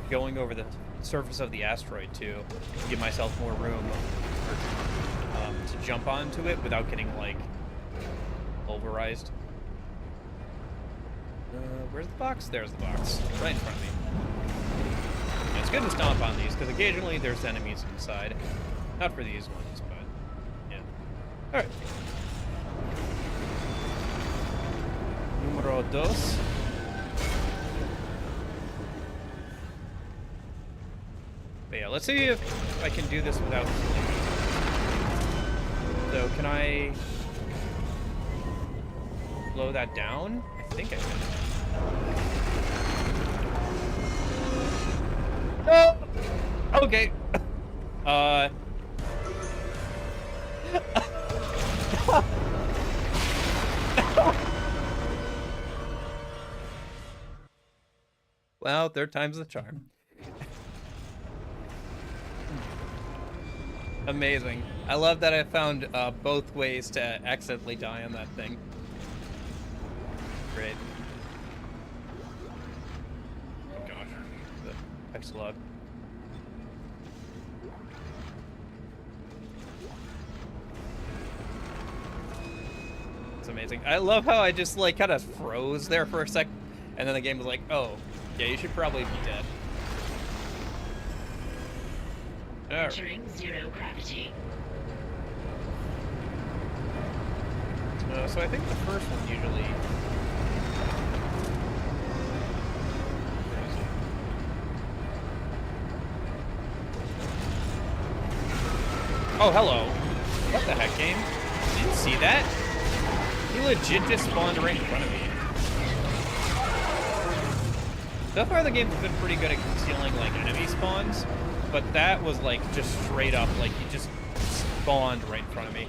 going over the surface of the asteroid, too. To give myself more room to jump onto it without getting, like, pulverized. Where's the box? There's the box. Right in front of me. And it's good to stomp on these, because occasionally there's enemies inside. Not for these ones, but, yeah. Alright. Numero dos. But yeah, let's see if I can do this without killing. So, can I slow that down? I think I can. No! Okay. Well, third time's the charm. Amazing. I love that I found both ways to accidentally die on that thing. Great. Oh gosh. The text log. It's amazing. I love how I just, like, kind of froze there for a sec, and then the game was like, oh, yeah, you should probably be dead. Entering zero gravity. So I think the first one usually... Oh, hello. What the heck, game? Didn't see that? He legit just spawned right in front of me. So far the game's been pretty good at concealing, like, enemy spawns. But that was, like, just straight up, like, he just spawned right in front of me.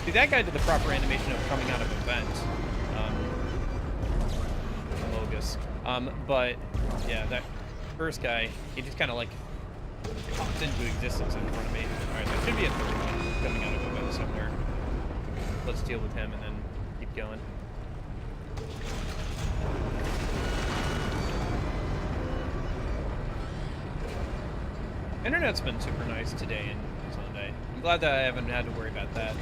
See, that guy did the proper animation of coming out of a vent. Mogus. But, yeah, that first guy, he just kind of, like, popped into existence in front of me. Alright, there should be a third one. coming out of a vent somewhere. Let's deal with him and then keep going. Internet's been super nice today and Sunday. I'm glad that I haven't had to worry about that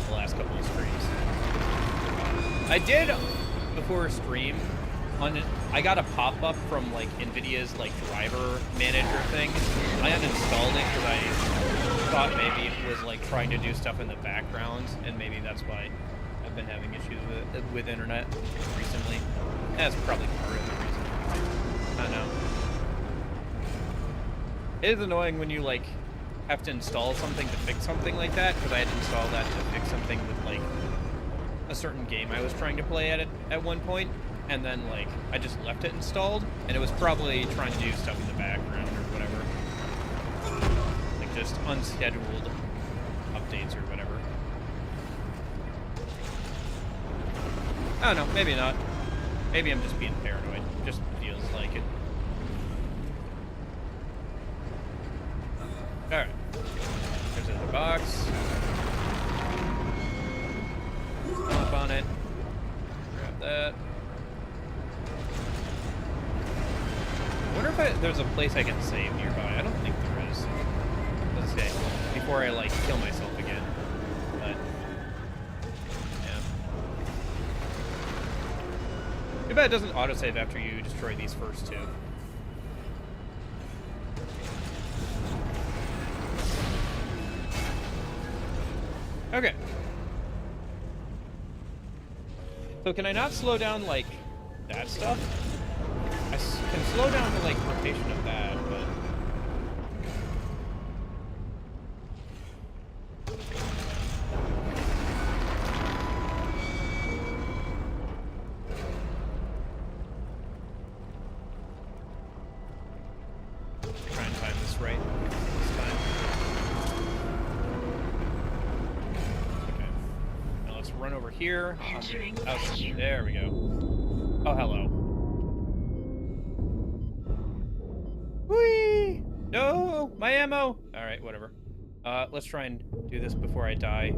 the last couple of streams. I did, before a stream, I got a pop-up from like NVIDIA's like driver manager thing. I uninstalled it because I thought maybe it was like trying to do stuff in the background, and maybe that's why I've been having issues with internet recently. That's probably part of the reason. I don't know. It is annoying when you like have to install something to fix something like that, because I had to install that to fix something with like a certain game I was trying to play at one point, and then like I just left it installed, and it was probably trying to do stuff in the background or whatever, like just unscheduled updates or whatever. I don't know, maybe not. Maybe I'm just being paranoid. It just feels like it. Alright. There's another box. Hop on it. Grab that. I wonder if there's a place I can save nearby. I don't think there is. Let's say, before I like kill myself again. But yeah. Too bad it doesn't autosave after you destroy these first two. Okay. So can I not slow down, like, that stuff? I can slow down the, like, rotation of that, but... Try and time this right this time. Okay. Now let's run over here. There we go. Oh, hello. Whee! No! My ammo! Alright, whatever. Let's try and do this before I die.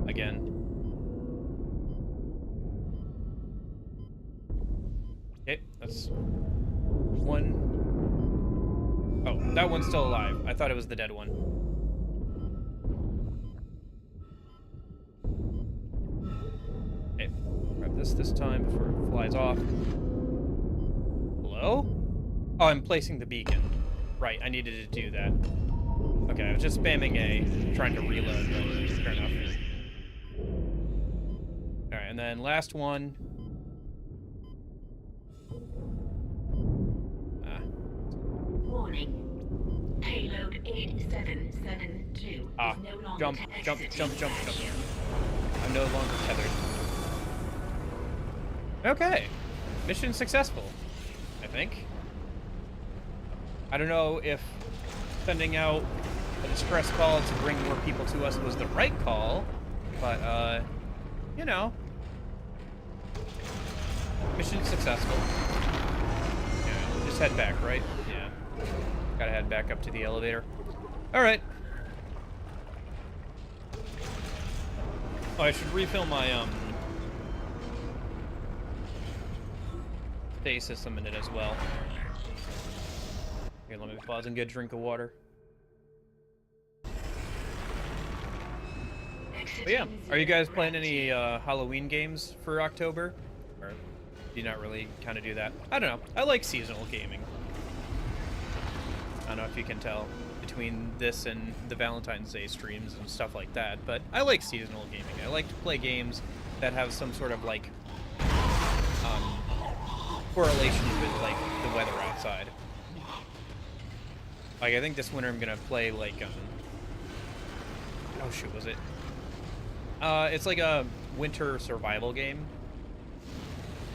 Again. Okay, that's one. Oh, that one's still alive. I thought it was the dead one. Okay, grab this time before it flies off. Hello? Oh, I'm placing the beacon. Right, I needed to do that. Okay, I was just spamming A, trying to reload, but fair enough. Alright, and then last one. Warning. Payload 8772 is no longer Jump. I'm no longer tethered. Okay. Mission successful, I think. I don't know if sending out a distress call to bring more people to us was the right call, but, you know. Mission successful. Yeah, just head back, right? Yeah. Gotta head back up to the elevator. Alright. Oh, I should refill my, save system in it as well. Here, let me pause and get a drink of water. But yeah, are you guys playing any Halloween games for October? Or do you not really kind of do that? I don't know. I like seasonal gaming. I don't know if you can tell between this and the Valentine's Day streams and stuff like that, but I like seasonal gaming. I like to play games that have some sort of like correlation with like the weather outside. Like I think this winter I'm gonna play like oh shoot, was it? It's like a winter survival game.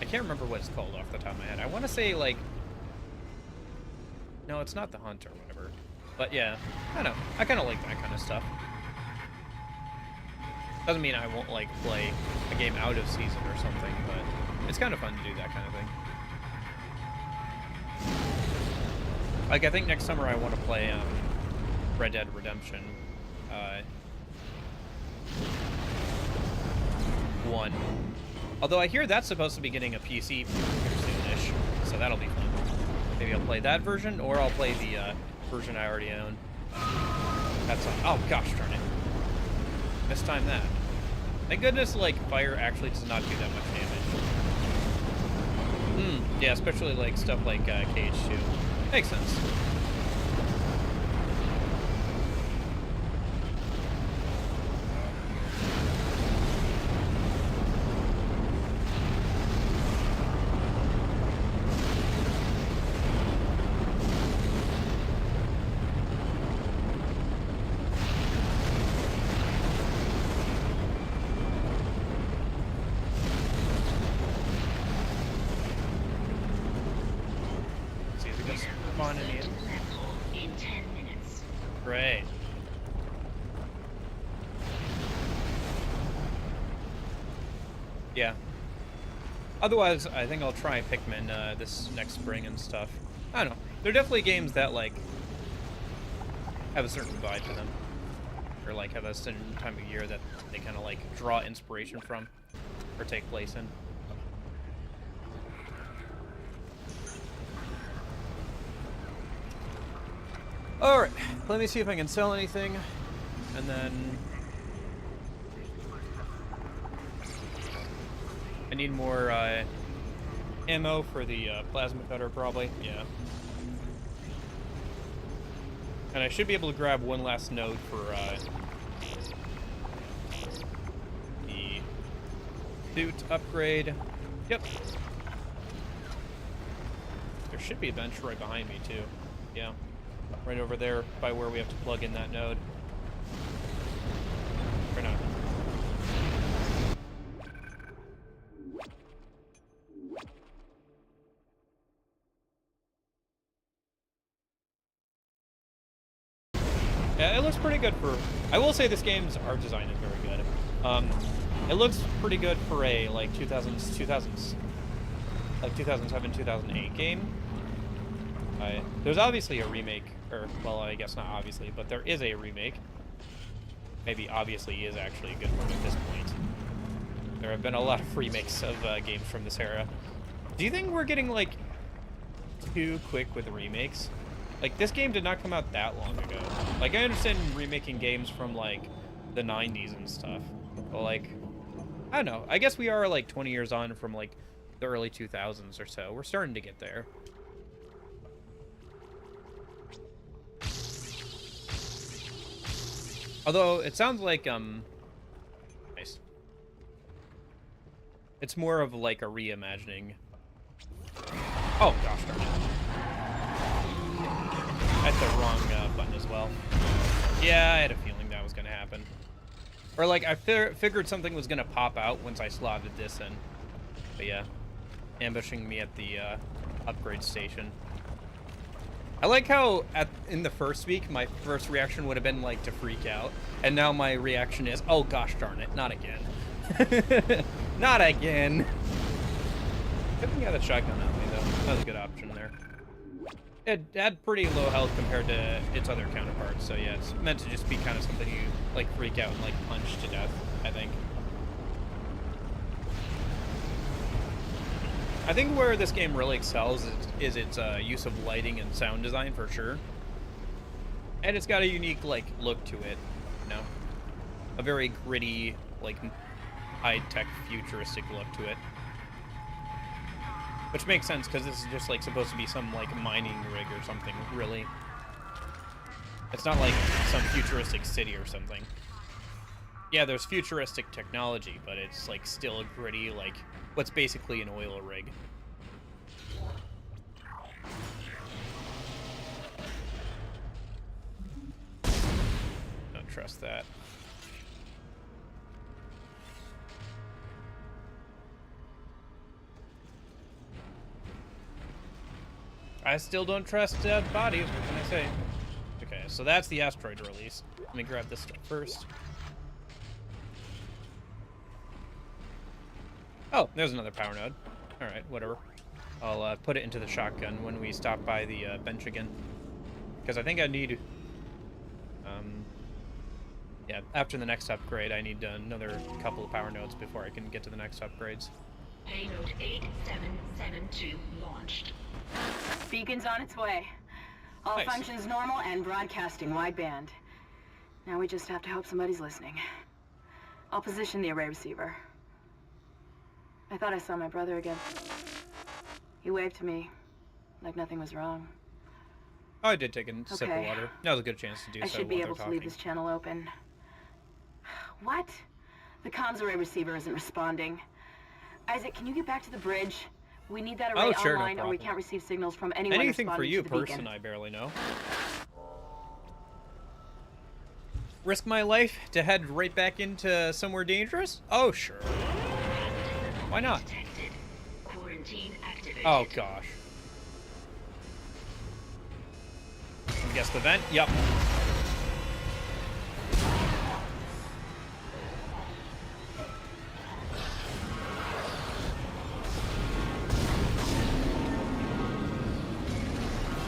I can't remember what it's called off the top of my head. I want to say like, no, it's not The Hunt or whatever. But yeah, I don't know. I kind of like that kind of stuff. Doesn't mean I won't like play a game out of season or something, but it's kind of fun to do that kind of thing. Like I think next summer I want to play Red Dead Redemption one. Although I hear that's supposed to be getting a PC soonish, so that'll be fun. Maybe I'll play that version, or I'll play the version I already own. That's oh gosh darn it! Mistime that. Thank goodness, like fire actually does not do that much damage. Yeah, especially like stuff like Cage 2. Makes sense. In 10 minutes. Great. Yeah. Otherwise, I think I'll try Pikmin this next spring and stuff. I don't know. They're definitely games that, like, have a certain vibe to them. Or, like, have a certain time of year that they kind of, like, draw inspiration from or take place in. Alright, let me see if I can sell anything, and then I need more ammo for the plasma cutter, probably, yeah. And I should be able to grab one last node for the suit upgrade. Yep. There should be a bench right behind me, too. Yeah. Right over there by where we have to plug in that node. Or not. Yeah, it looks pretty good for... I will say this game's art design is very good. It looks pretty good for a, like, 2000s, like, 2007, 2008 game. There's obviously a remake, or, well, I guess not obviously, but there is a remake. Maybe obviously is actually a good one at this point. There have been a lot of remakes of games from this era. Do you think we're getting, like, too quick with remakes? Like, this game did not come out that long ago. Like, I understand remaking games from, like, the 90s and stuff. But, like, I don't know. I guess we are, like, 20 years on from, like, the early 2000s or so. We're starting to get there. Although, it sounds like, nice. It's more of, like, a reimagining. Oh, gosh darn it. I hit the wrong button as well. Yeah, I had a feeling that was going to happen. Or, like, I figured something was going to pop out once I slotted this in. But, yeah. Ambushing me at the upgrade station. I like how in the first week, my first reaction would have been, like, to freak out. And now my reaction is, oh, gosh darn it, not again. Not again. Good thing I had a shotgun on me, though. That was a good option there. It had pretty low health compared to its other counterparts, so yeah, it's meant to just be kind of something you, like, freak out and, like, punch to death, I think. I think where this game really excels is its use of lighting and sound design, for sure. And it's got a unique, like, look to it, you know? A very gritty, like, high-tech, futuristic look to it. Which makes sense, because this is just, like, supposed to be some, like, mining rig or something, really. It's not like some futuristic city or something. Yeah, there's futuristic technology, but it's, like, still a gritty, like, what's basically an oil rig. Don't trust that. I still don't trust bodies, what can I say? Okay, so that's the asteroid release. Let me grab this stuff first. Oh, there's another power node. Alright, whatever. I'll put it into the shotgun when we stop by the bench again. Because I think I need... Yeah, after the next upgrade, I need another couple of power nodes before I can get to the next upgrades. Payload 8772 launched. Beacon's on its way. All Nice. functions normal and broadcasting wideband. Now we just have to hope somebody's listening. I'll position the array receiver. I thought I saw my brother again. He waved to me, like nothing was wrong. Oh, I did take a sip of Okay. water. That was a good chance to do I so should be while able they're to leave talking. this channel open. What? The comms array receiver isn't responding. Isaac, can you get back to the bridge? We need that array Oh, sure, no online, or we problem. can't receive signals from anyone Anything for responding you, to the person, beacon. I barely know. Risk my life to head right back into somewhere dangerous? Oh, sure. Why not? Detected. Quarantine activated. Oh, gosh. Guess the vent? Yep.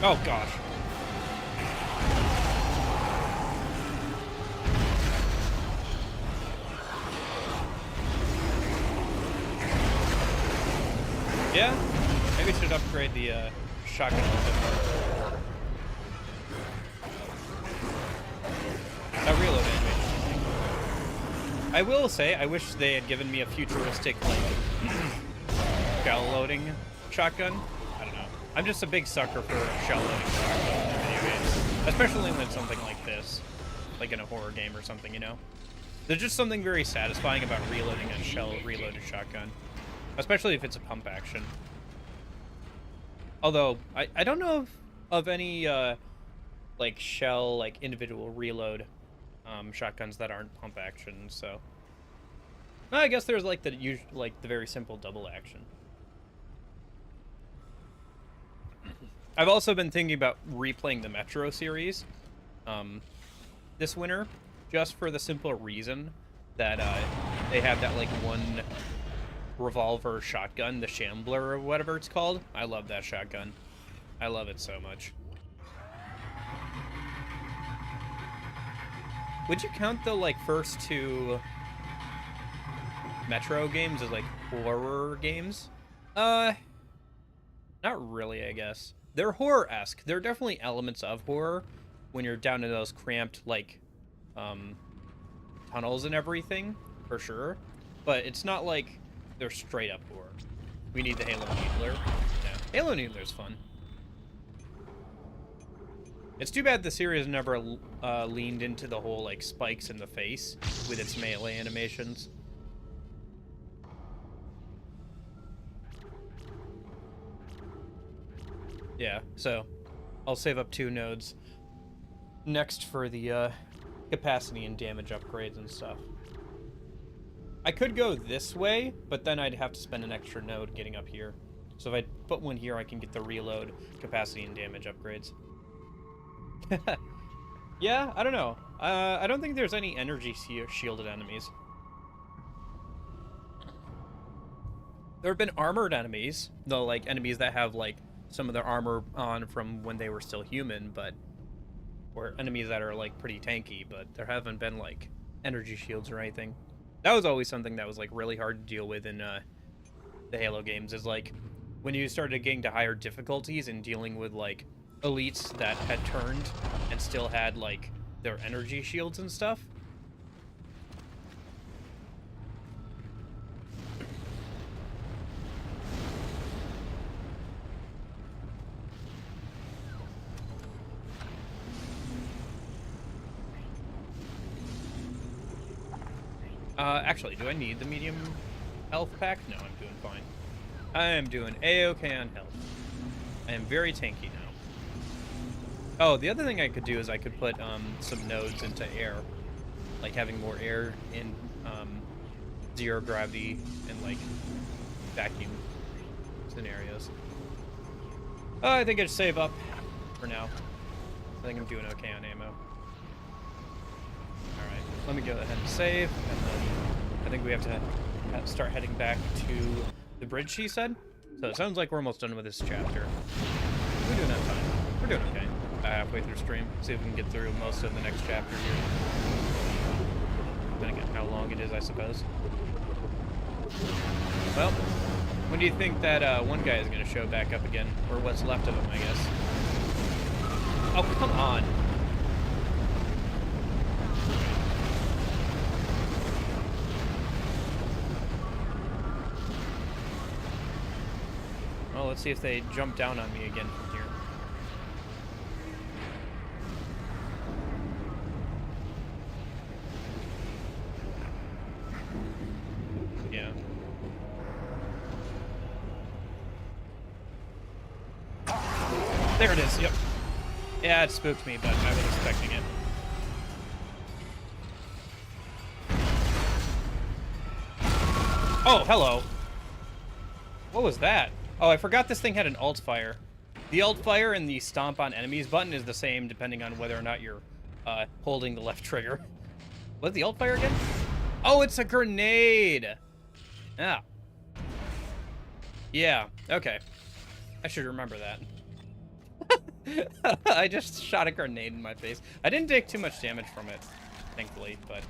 Oh, gosh. Yeah, maybe we should upgrade the shotgun a little bit more. That reload animation. I will say, I wish they had given me a futuristic, like, shell loading shotgun. I don't know. I'm just a big sucker for shell loading shotguns in video games. Especially when it's something like this. Like in a horror game or something, you know? There's just something very satisfying about reloading a shell reloaded shotgun. Especially if it's a pump action. Although, I don't know of any, like, shell, like, individual reload shotguns that aren't pump action, so... Well, I guess there's, like, the very simple double action. I've also been thinking about replaying the Metro series this winter, just for the simple reason that they have that, like, one revolver shotgun, the Shambler or whatever it's called. I love that shotgun. I love it so much. Would you count the, like, first two Metro games as, like, horror games? Not really, I guess. They're horror-esque. There are definitely elements of horror when you're down in those cramped, like, tunnels and everything, for sure. But it's not like they're straight up horror. We need the Halo Needler. Yeah, Halo Needler's fun. It's too bad the series never leaned into the whole, like, spikes in the face with its melee animations. Yeah, so I'll save up 2 nodes next for the capacity and damage upgrades and stuff. I could go this way, but then I'd have to spend an extra node getting up here. So if I put one here, I can get the reload, capacity, and damage upgrades. Yeah, I don't know. I don't think there's any energy shielded enemies. There have been armored enemies, though, like enemies that have like some of their armor on from when they were still human, but or enemies that are like pretty tanky, but there haven't been like energy shields or anything. That was always something that was like really hard to deal with in the Halo games, is like when you started getting to higher difficulties and dealing with like elites that had turned and still had like their energy shields and stuff. Actually, do I need the medium health pack? No, I'm doing fine. I am doing A-okay on health. I am very tanky now. Oh, the other thing I could do is I could put some nodes into air. Like having more air in zero gravity and like vacuum scenarios. I think I'd save up for now. I think I'm doing okay on ammo. Alright, let me go ahead and save, and then I think we have to start heading back to the bridge, she said. So it sounds like we're almost done with this chapter. We're doing that time. We're doing okay. Halfway through stream. See if we can get through most of the next chapter here. depending on how long it is, I suppose. Well, when do you think that one guy is going to show back up again? Or what's left of him, I guess. Oh, come on. Well, let's see if they jump down on me again from here. Yeah. There it is, yep. Yeah, it spooked me, but I was expecting it. Oh, hello. What was that? Oh, I forgot this thing had an alt fire. The alt fire and the stomp on enemies button is the same depending on whether or not you're holding the left trigger. What's the alt fire again? Oh, it's a grenade. Yeah. Yeah, okay. I should remember that. I just shot a grenade in my face. I didn't take too much damage from it, thankfully, but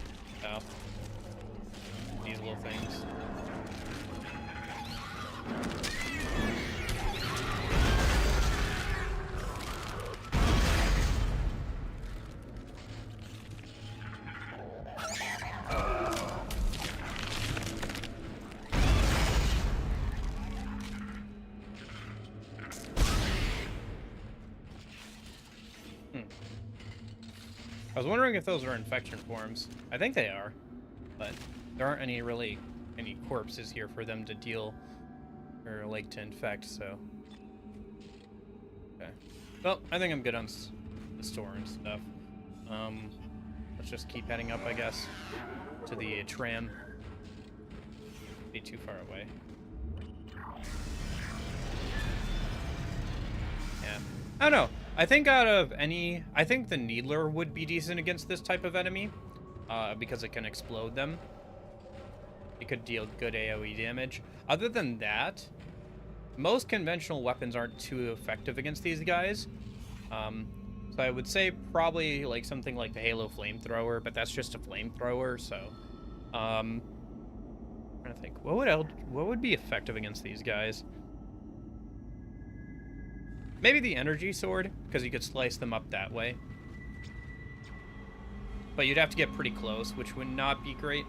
these little things. I was wondering if those are infection forms. I think they are, but there aren't any corpses here for them to deal or like to infect, so. Okay. Well, I think I'm good on the store and stuff. Let's just keep heading up, I guess, to the tram. Be too far away. Yeah. I don't know. I think I think the Needler would be decent against this type of enemy, because it can explode them. It could deal good AoE damage. Other than that, most conventional weapons aren't too effective against these guys. So I would say probably like something like the Halo flamethrower, but that's just a flamethrower, so I'm trying to think what would be effective against these guys. Maybe the energy sword, because you could slice them up that way. But you'd have to get pretty close, which would not be great.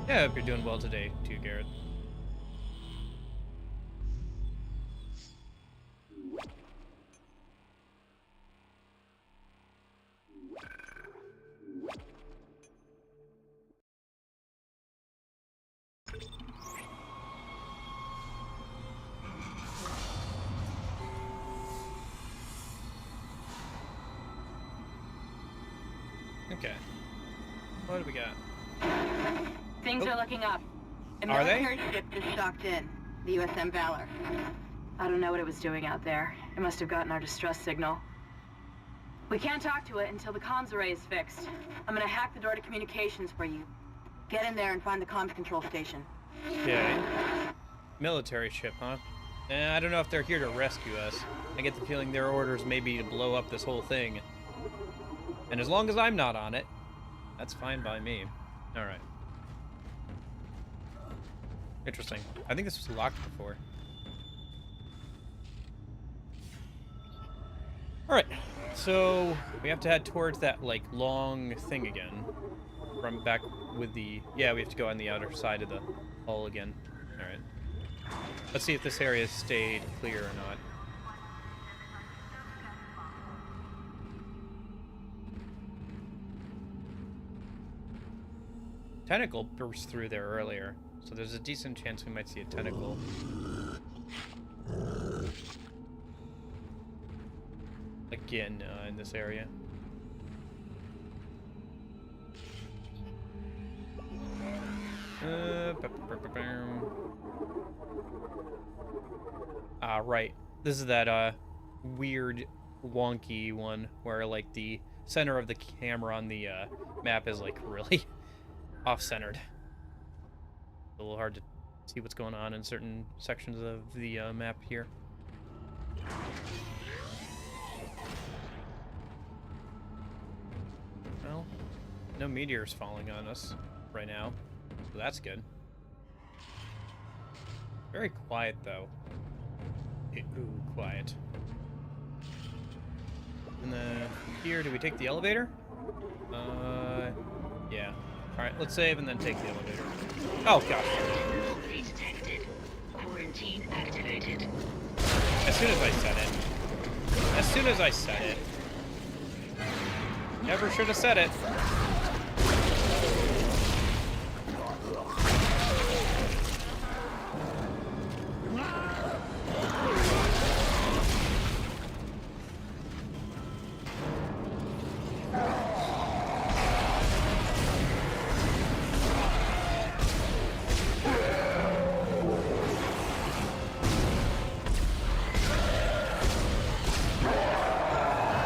Yeah, I hope you're doing well today, too, Garrett. Okay. What do we got? Things are looking up. A Are they? military ship just docked in, the USM Valor. I don't know what it was doing out there. It must have gotten our distress signal. We can't talk to it until the comms array is fixed. I'm gonna hack the door to communications for you. Get in there and find the comms control station. Okay. Military ship, huh? I don't know if they're here to rescue us. I get the feeling their orders may be to blow up this whole thing. And as long as I'm not on it, that's fine by me. Alright. Interesting. I think this was locked before. Alright. So, we have to head towards that, like, long thing again. From back with the... Yeah, we have to go on the outer side of the hull again. Alright. Let's see if this area stayed clear or not. Tentacle burst through there earlier, so there's a decent chance we might see a tentacle. Again, in this area. Right. This is that, weird, wonky one where, like, the center of the camera on the, map is, like, really off-centered. A little hard to see what's going on in certain sections of the, map here. no meteors falling on us right now. So that's good. Very quiet, though. Ooh, quiet. And then here, do we take the elevator? Yeah. Alright, let's save and then take the elevator. Oh, gosh. Detected. Quarantine activated. As soon as I said it. As soon as I said it. Never should have said it.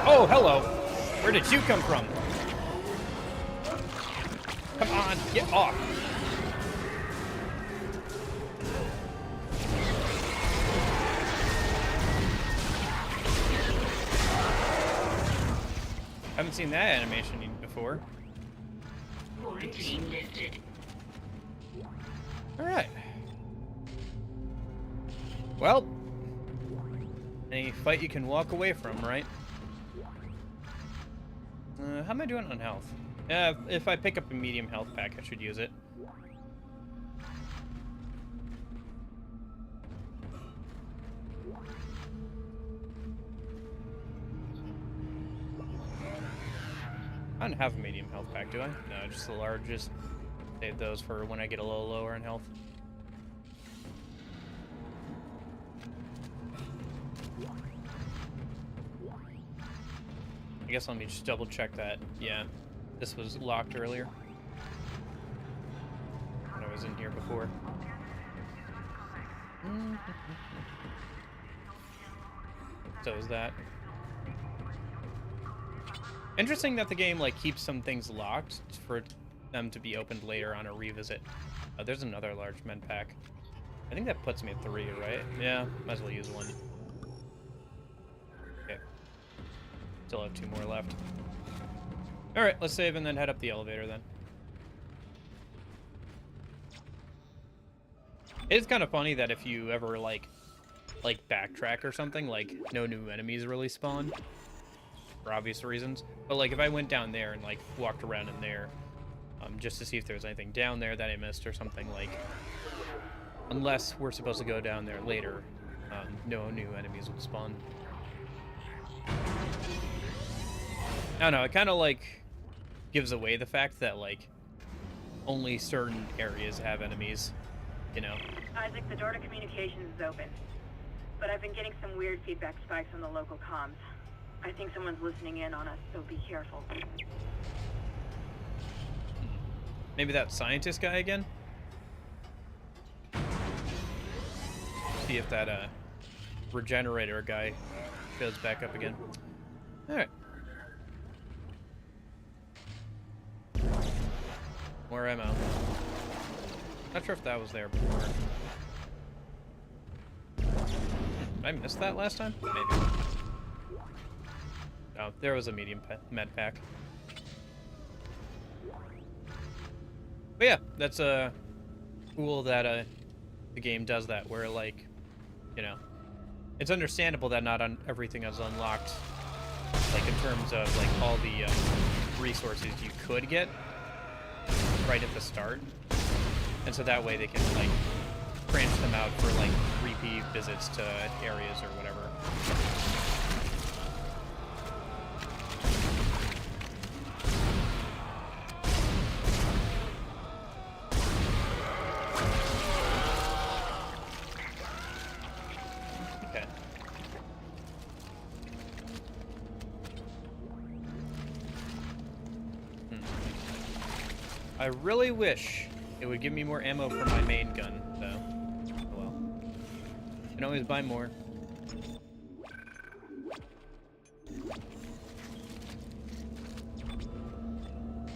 Oh, hello. Where did you come from? Come on, get off. Haven't seen that animation before. Quarantine lifted. All right. Well, any fight you can walk away from, right? How am I doing on health? If I pick up a medium health pack, I should use it. I don't have a medium health pack, do I? No, just the largest. Save those for when I get a little lower in health. I guess let me just double check that. Yeah, this was locked earlier. When I was in here before. So is that. Interesting that the game like keeps some things locked for them to be opened later on a revisit. There's another large med pack. I think that puts me at 3, right? Yeah, might as well use one. Okay. Still have 2 more left. Alright, let's save and then head up the elevator then. It's kind of funny that if you ever like backtrack or something, like no new enemies really spawn. For obvious reasons. But like if I went down there and like walked around in there just to see if there was anything down there that I missed or something, like unless we're supposed to go down there later, no new enemies would spawn. I don't know, it kind of like gives away the fact that like only certain areas have enemies, you know. Isaac, the door to communications is open, but I've been getting some weird feedback spikes on the local comms. I think someone's listening in on us, so be careful. Maybe that scientist guy again? See if that regenerator guy shows back up again. Alright. More ammo. Not sure if that was there before. Did I miss that last time? Maybe. Oh, there was a medium med pack. But yeah, that's cool that the game does that, where like, you know, it's understandable that not everything is unlocked, like in terms of like all the resources you could get right at the start, and so that way they can like branch them out for like repeat visits to areas or whatever. I really wish it would give me more ammo for my main gun, though. Oh well. You can always buy more.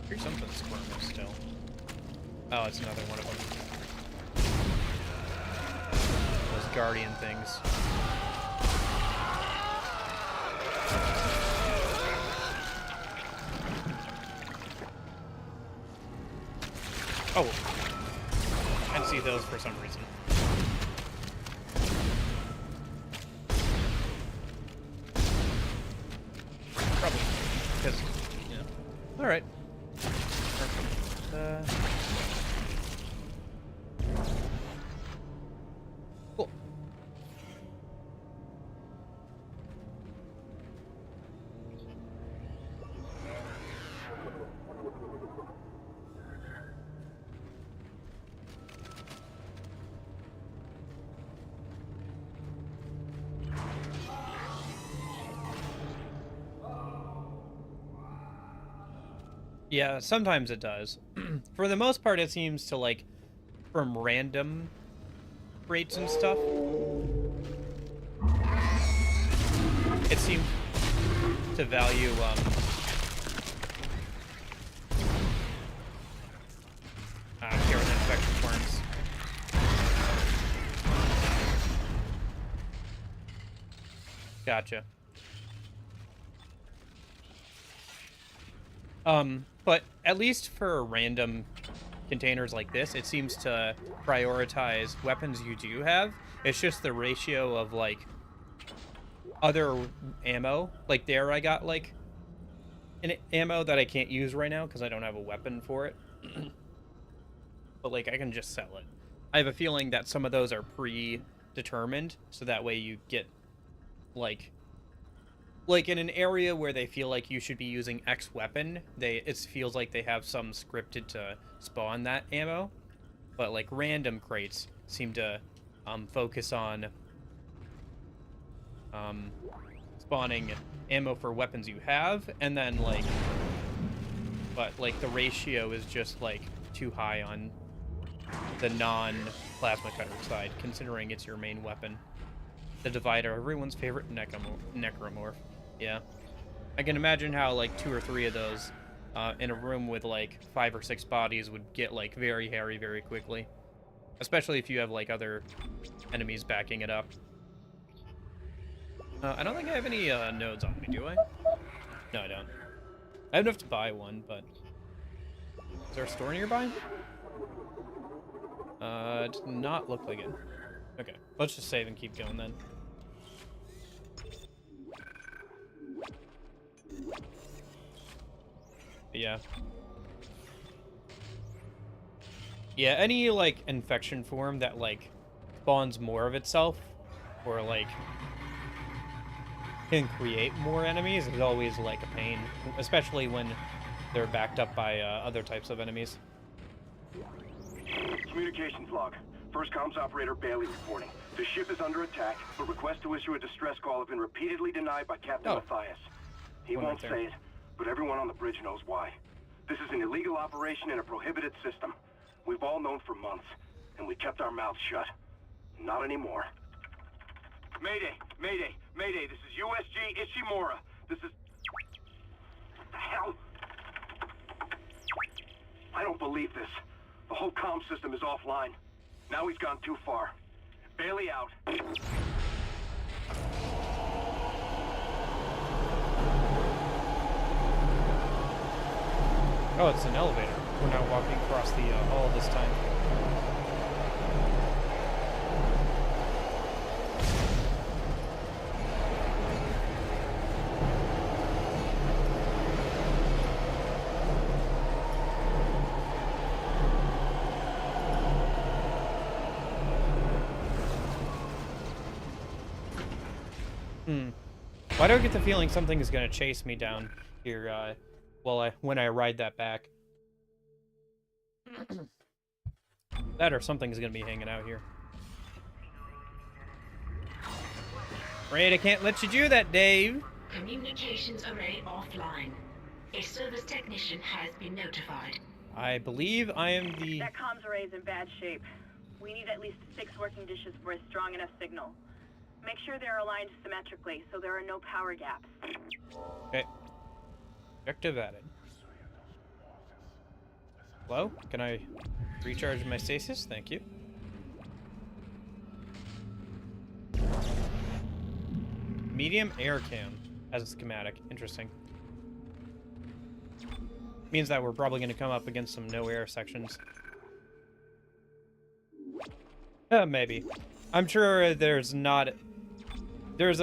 Here's something squirming still. Oh, it's another one of them. Those guardian things. Oh. I can see those for some reason. Probably. Because, yeah. Alright. Perfect. Cool. Yeah, sometimes it does. For the most part, it seems to, like, from random rates and stuff, it seems to value, cure and infection forms. Gotcha. But at least for random containers like this, it seems to prioritize weapons you do have. It's just the ratio of, like, other ammo. Like, there I got, like, an ammo that I can't use right now because I don't have a weapon for it. But, like, I can just sell it. I have a feeling that some of those are predetermined, so that way you get, like in an area where they feel like you should be using X weapon, it feels like they have some scripted to spawn that ammo. But, like, random crates seem to focus on spawning ammo for weapons you have, and then, like, but, like, the ratio is just, like, too high on the non-plasma cutter side, considering it's your main weapon. The Divider, everyone's favorite necromorph. Yeah. I can imagine how, like, 2 or 3 of those in a room with, like, 5 or 6 bodies would get, like, very hairy very quickly. Especially if you have, like, other enemies backing it up. I don't think I have any nodes on me, do I? No, I don't. I have enough to buy one, but... Is there a store nearby? It does not look like it. Okay, let's just save and keep going then. Yeah. Yeah, any, like, infection form that, like, spawns more of itself, or, like, can create more enemies is always, like, a pain, especially when they're backed up by other types of enemies. Communications log. First comms operator Bailey reporting. The ship is under attack, but requests to issue a distress call have been repeatedly denied by Captain Matthias. He won't say it, but everyone on the bridge knows why. This is an illegal operation in a prohibited system. We've all known for months, and we kept our mouths shut. Not anymore. Mayday! Mayday! Mayday! This is USG Ishimura. This is... What the hell? I don't believe this. The whole comm system is offline. Now he's gone too far. Bailey out. Oh, it's an elevator. We're not walking across the hall this time. Why do I get the feeling something is going to chase me down here when I ride that back? That or something's going to be hanging out here. Right, I can't let you do that, Dave. Communications array offline. A service technician has been notified. I believe I am the... That comms array is in bad shape. We need at least 6 working dishes for a strong enough signal. Make sure they're aligned symmetrically so there are no power gaps. Okay. Objective added. Hello? Can I recharge my stasis? Thank you. Medium air cam as a schematic. Interesting. Means that we're probably going to come up against some no air sections. Maybe. I'm sure there's a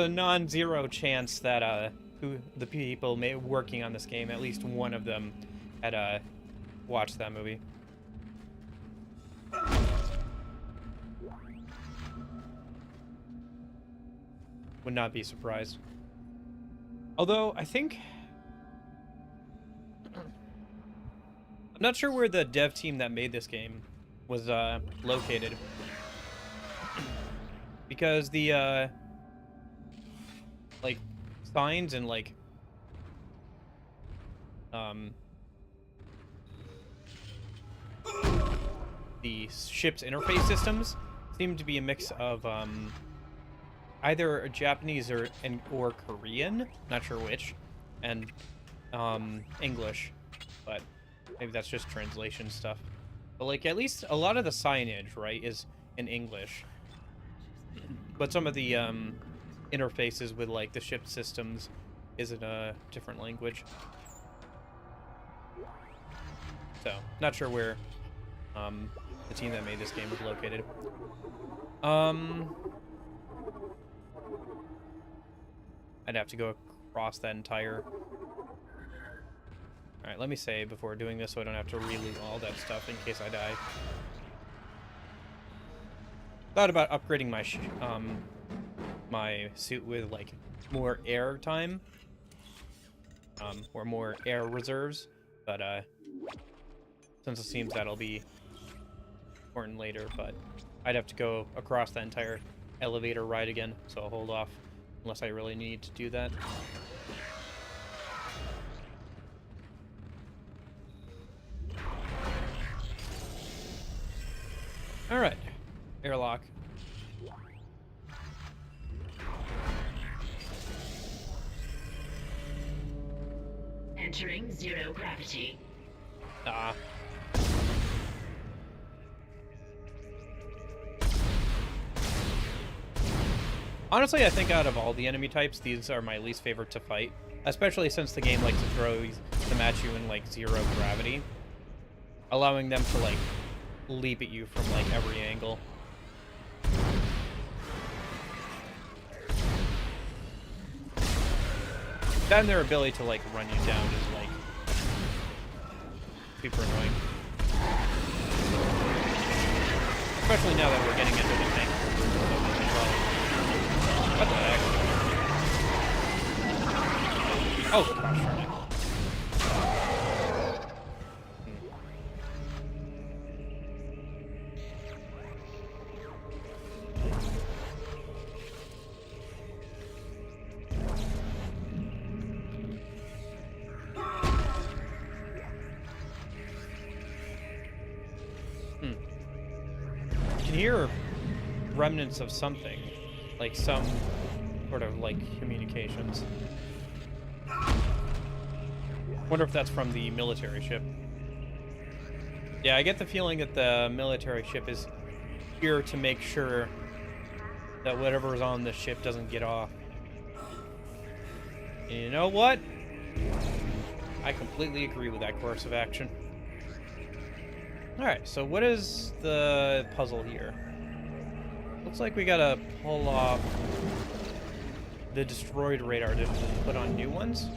non-zero chance that who the people working on this game, at least one of them, had watched that movie. Would not be surprised. Although I think I'm not sure where the dev team that made this game was located, because the like signs and like the ship's interface systems seem to be a mix of either Japanese or Korean, not sure which, and English, but maybe that's just translation stuff. But like at least a lot of the signage, right, is in English. But some of the interfaces with like the ship systems is in a different language. So, not sure where the team that made this game was located. I'd have to go across that entire... Alright, let me save before doing this so I don't have to reload all that stuff in case I die. Thought about upgrading my my suit with like more air time, or more air reserves, but since it seems that'll be important later, but I'd have to go across that entire elevator ride again, so I'll hold off unless I really need to do that. Alright, airlock. Entering zero gravity. Honestly, I think out of all the enemy types, these are my least favorite to fight. Especially since the game likes to throw them at you in, like, zero gravity. Allowing them to, like, leap at you from, like, every angle. Then their ability to, like, run you down is, like, super annoying. Especially now that we're getting into the tank. What the heck? Oh, gosh darn it. You can hear remnants of something. Like some sort of like communications. Wonder if that's from the military ship. Yeah, I get the feeling that the military ship is here to make sure that whatever's on the ship doesn't get off. And you know what? I completely agree with that course of action. Alright, so what is the puzzle here? Looks like we gotta pull off the destroyed radar dishes and put on new ones.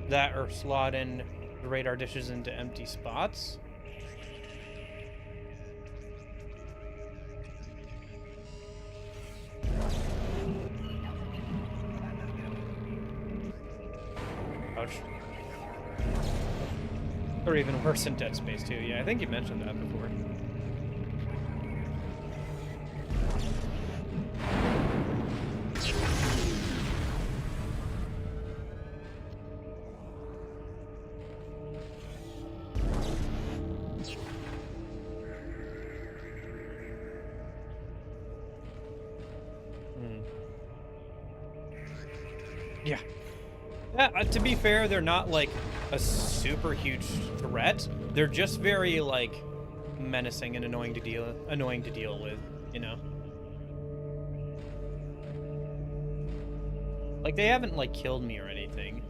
That or slot in the radar dishes into empty spots. Or even worse in Dead Space 2. Yeah, I think you mentioned that before. Yeah. To be fair, they're not like a super huge threat. They're just very like menacing and annoying to deal with, you know. Like, they haven't, like, killed me or anything.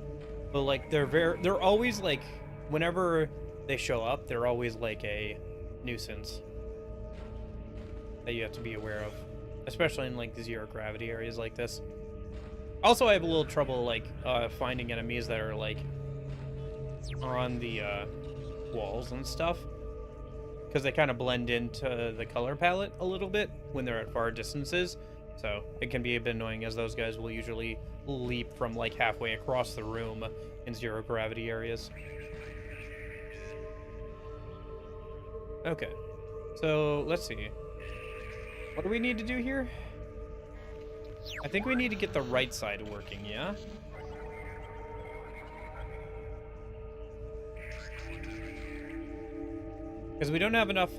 But, like, they're always, like, whenever they show up, they're always, like, a nuisance that you have to be aware of. Especially in, like, the zero-gravity areas like this. Also, I have a little trouble, like, finding enemies that are, like, on the, walls and stuff. Because they kind of blend into the color palette a little bit when they're at far distances. So it can be a bit annoying, as those guys will usually leap from like halfway across the room in zero gravity areas. Okay, so let's see. What do we need to do here? I think we need to get the right side working, yeah? Because we don't have enough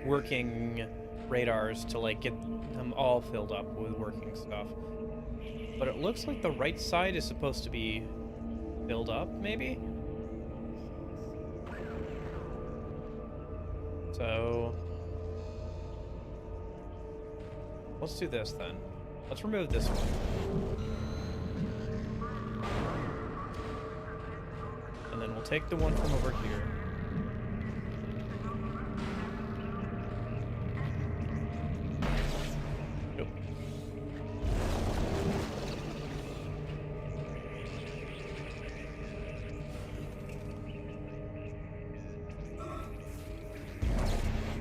working radars to like get them all filled up with working stuff. But it looks like the right side is supposed to be filled up, maybe? So let's do this then. Let's remove this one. And then we'll take the one from over here.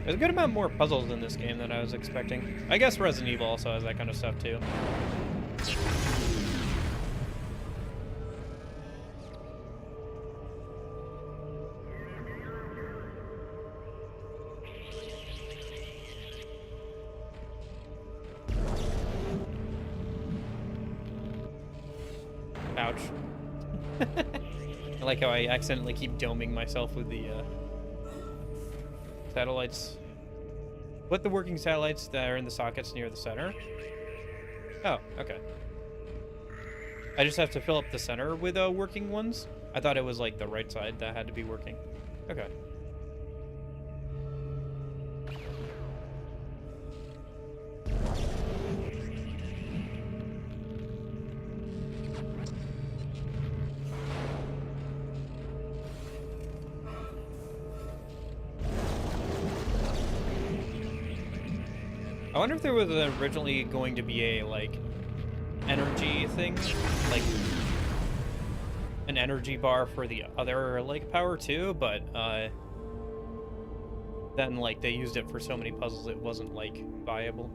There's a good amount more puzzles in this game than I was expecting. I guess Resident Evil also has that kind of stuff too. Ouch. I like how I accidentally keep doming myself with the satellites. Put the working satellites that are in the sockets near the center. Oh, okay. I just have to fill up the center with working ones? I thought it was like the right side that had to be working. Okay. I wonder if there was originally going to be a, like, energy thing, like, an energy bar for the other, like, power too, but, then, like, they used it for so many puzzles it wasn't, like, viable.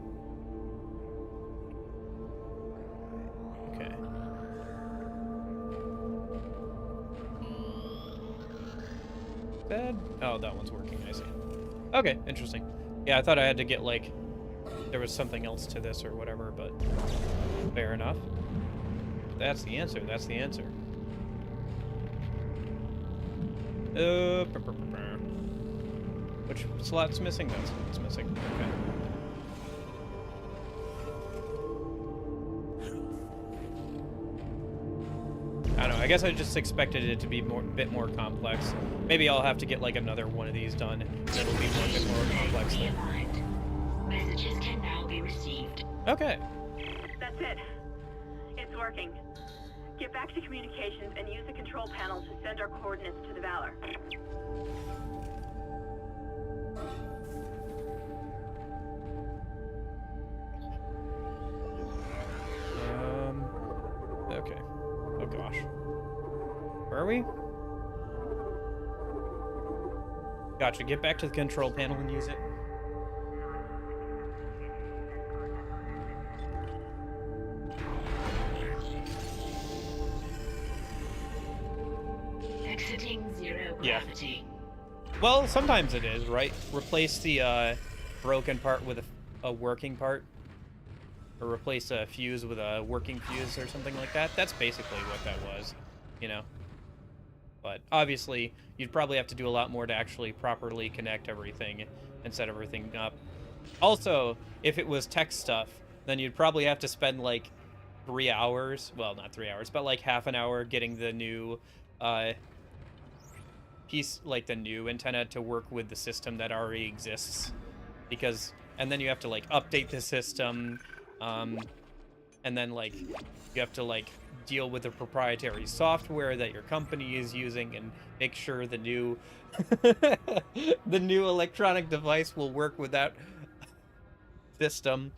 Okay. That, oh, that one's working, I see. Okay, interesting. Yeah, I thought I had to get, like, there was something else to this or whatever, but fair enough. That's the answer. That's the answer. Which slot's missing? That slot's missing. Okay. I don't know. I guess I just expected it to be a bit more complex. Maybe I'll have to get like another one of these done, and it'll be a bit more complex then. Messages can now be received. Okay. That's it. It's working. Get back to communications and use the control panel to send our coordinates to the Valor. Okay. Oh gosh. Where are we? Gotcha. Get back to the control panel and use it. Exiting zero gravity. Yeah. Well, sometimes it is, right? Replace the broken part with a working part. Or replace a fuse with a working fuse or something like that. That's basically what that was, you know? But obviously, you'd probably have to do a lot more to actually properly connect everything and set everything up. Also, if it was tech stuff, then you'd probably have to spend like 3 hours, well, not 3 hours, but like half an hour getting the new piece, like the new antenna to work with the system that already exists. Because, and then you have to like update the system, and then like you have to like deal with the proprietary software that your company is using and make sure the new the new electronic device will work with that system.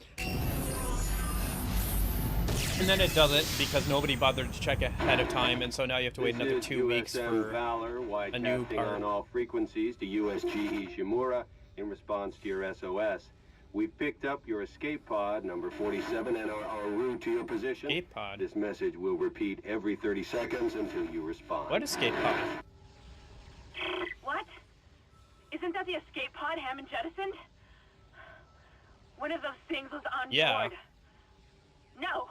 And then it doesn't because nobody bothered to check ahead of time, and so now you have to wait another 2 weeks for Valor, a new part. on all frequencies to USG Ishimura in response to your SOS. We picked up your escape pod, number 47, and are en route to your position. Escape pod? This message will repeat every 30 seconds until you respond. What escape pod? What? Isn't that the escape pod Hammond jettisoned? One of those things was on board. No.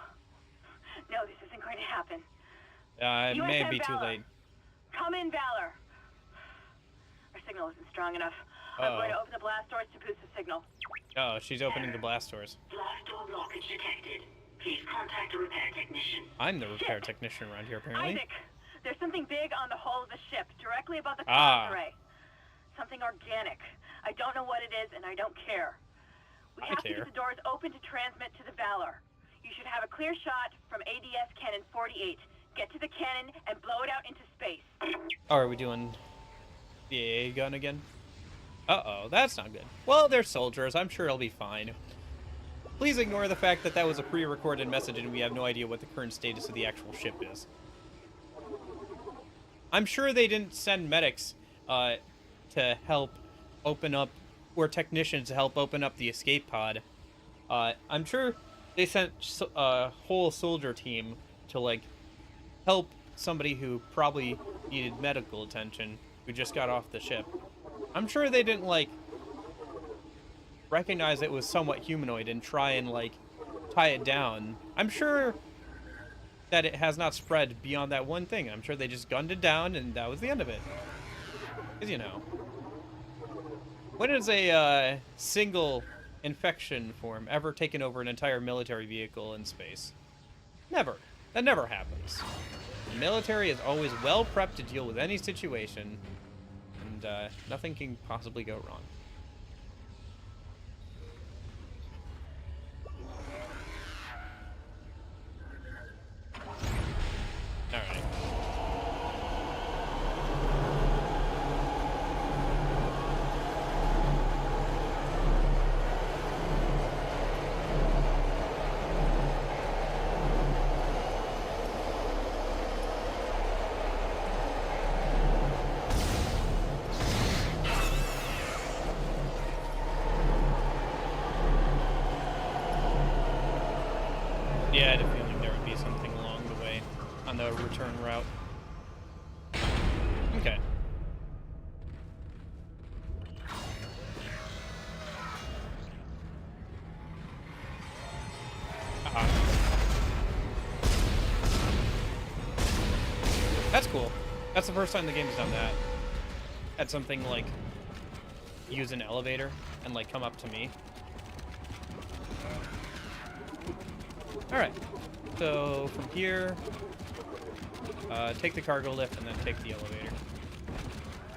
No, this isn't going to happen. It may USM be too Valor. late. Come in, Valor. Our signal isn't strong enough. I'm going to open the blast doors to boost the signal. Oh, she's opening the blast doors. Blast door blockage detected. Please contact a repair technician. I'm the repair technician around here, apparently. Isaac, there's something big on the hull of the ship, directly above the comms array. Something organic. I don't know what it is, and I don't care. We have to get the doors open to transmit to the Valor. You should have a clear shot from ADS Cannon 48. Get to the cannon and blow it out into space. Oh, are we doing the AA gun again? Uh-oh, that's not good. Well, they're soldiers. I'm sure it'll be fine. Please ignore the fact that that was a pre-recorded message and we have no idea what the current status of the actual ship is. I'm sure they didn't send medics to help open up, or technicians to help open up the escape pod. I'm sure they sent a whole soldier team to, like, help somebody who probably needed medical attention, who just got off the ship. I'm sure they didn't, like, recognize it was somewhat humanoid and try and, like, tie it down. I'm sure that it has not spread beyond that one thing. I'm sure they just gunned it down and that was the end of it. Because, you know, when has a single infection form ever taken over an entire military vehicle in space? Never. That never happens. The military is always well prepped to deal with any situation, and nothing can possibly go wrong. Alright. Yeah, I had a feeling there would be something along the way on the return route. Okay. That's cool. That's the first time the game's done that. Had something like use an elevator and like come up to me. Alright, so from here, take the cargo lift and then take the elevator.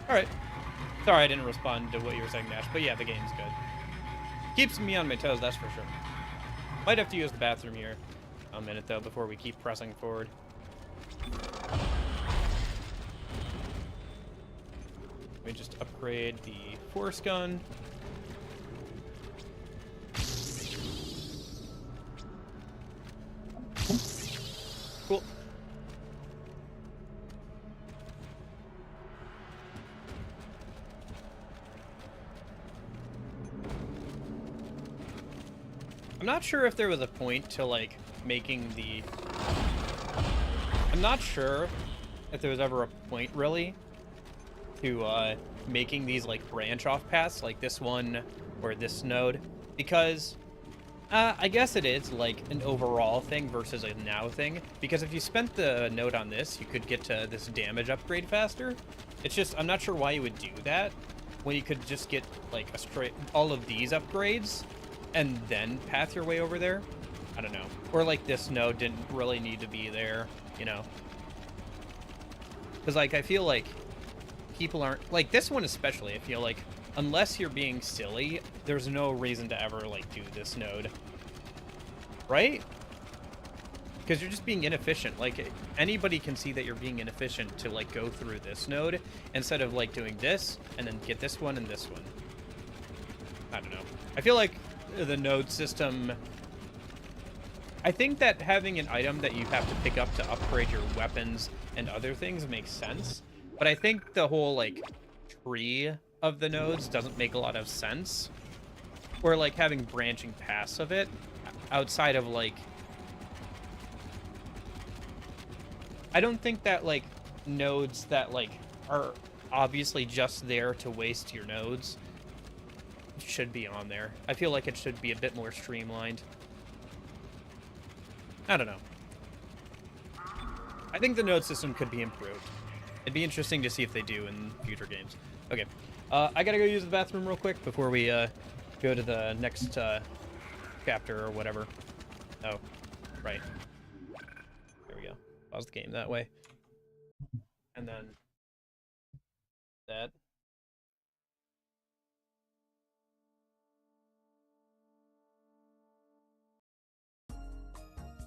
Alright. Sorry I didn't respond to what you were saying, Nash, but yeah, the game's good. Keeps me on my toes, that's for sure. Might have to use the bathroom here a minute, though, before we keep pressing forward. Let me just upgrade the force gun. Cool. I'm not sure if there was a point to, like, making the... I'm not sure if there was ever a point, really, to, making these, like, branch-off paths, like this one or this node, because... I guess it is, like, an overall thing versus a now thing, because if you spent the node on this, you could get to this damage upgrade faster. It's just, I'm not sure why you would do that, when you could just get, like, a straight, all of these upgrades, and then path your way over there. I don't know. Or, like, this node didn't really need to be there, you know? Because, like, I feel like people aren't, like, this one especially, I feel like, unless you're being silly, there's no reason to ever, like, do this node. Right? Because you're just being inefficient. Like, anybody can see that you're being inefficient to, like, go through this node instead of, like, doing this and then get this one and this one. I don't know. I feel like the node system... I think that having an item that you have to pick up to upgrade your weapons and other things makes sense. But I think the whole, like, tree of the nodes doesn't make a lot of sense. Or, like, having branching paths of it outside of, like... I don't think that, like, nodes that, like, are obviously just there to waste your nodes should be on there. I feel like it should be a bit more streamlined. I don't know. I think the node system could be improved. It'd be interesting to see if they do in future games. Okay. I gotta go use the bathroom real quick before we go to the next chapter or whatever. Oh, right. There we go. Pause the game that way. And then that.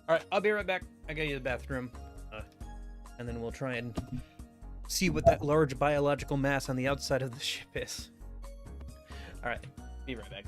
Alright, I'll be right back. I gotta use the bathroom. And then we'll try and see what that large biological mass on the outside of the ship is. Alright, be right back.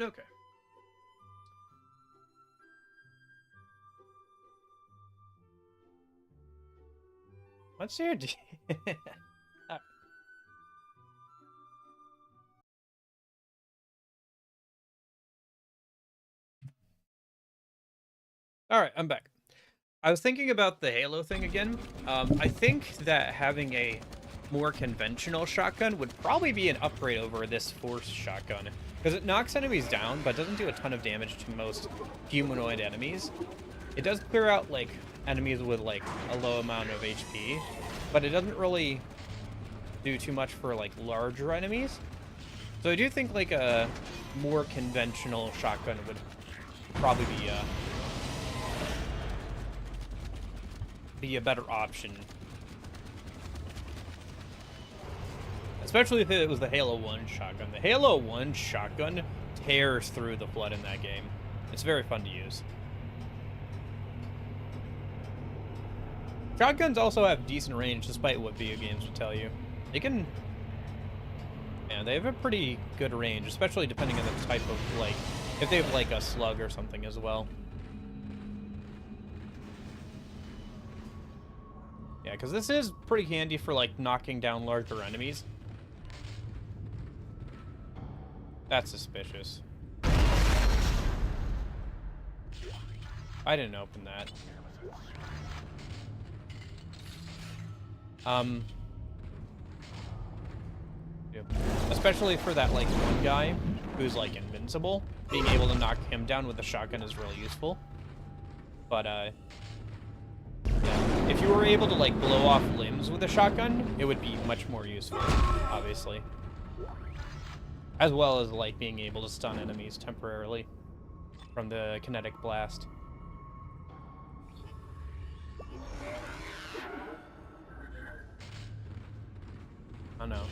Okay. What's your deal? Alright, I'm back. I was thinking about the Halo thing again. I think that having a more conventional shotgun would probably be an upgrade over this force shotgun. Because it knocks enemies down, but doesn't do a ton of damage to most humanoid enemies. It does clear out, like, enemies with, like, a low amount of HP. But it doesn't really do too much for, like, larger enemies. So I do think, like, a more conventional shotgun would probably be a better option. Especially if it was the Halo 1 shotgun. The Halo 1 shotgun tears through the Flood in that game. It's very fun to use. Shotguns also have decent range, despite what video games would tell you. They can... Yeah, they have a pretty good range, especially depending on the type of, like... If they have, like, a slug or something as well. Yeah, because this is pretty handy for, like, knocking down larger enemies. That's suspicious. I didn't open that. Yeah. Especially for that, like, one guy who's, like, invincible. being able to knock him down with the shotgun is really useful. But, yeah. If you were able to, like, blow off limbs with a shotgun, it would be much more useful, obviously. As well as, like, being able to stun enemies temporarily from the kinetic blast. Oh no.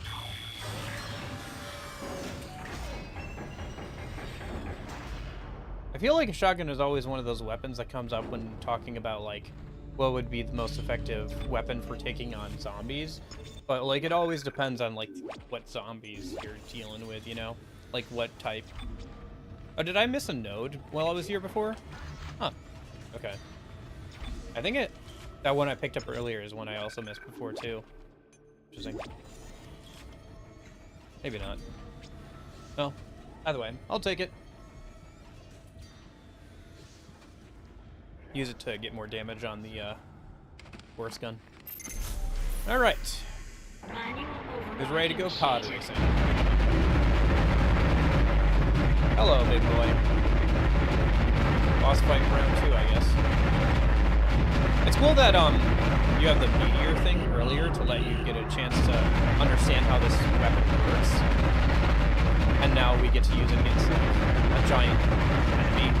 I feel like a shotgun is always one of those weapons that comes up when talking about, like, what would be the most effective weapon for taking on zombies. But, like, it always depends on, like, what zombies you're dealing with, you know? Like, what type. Oh, did I miss a node while I was here before? Huh. Okay. I think that one I picked up earlier is one I also missed before, too. Interesting. Maybe not. Well, either way, I'll take it. Use it to get more damage on the horse gun. All right. Who's ready to go pod racing? Hello, big boy. Boss fight round 2, I guess. It's cool that you have the meteor thing earlier to let you get a chance to understand how this weapon works. And now we get to use it against like, a giant enemy.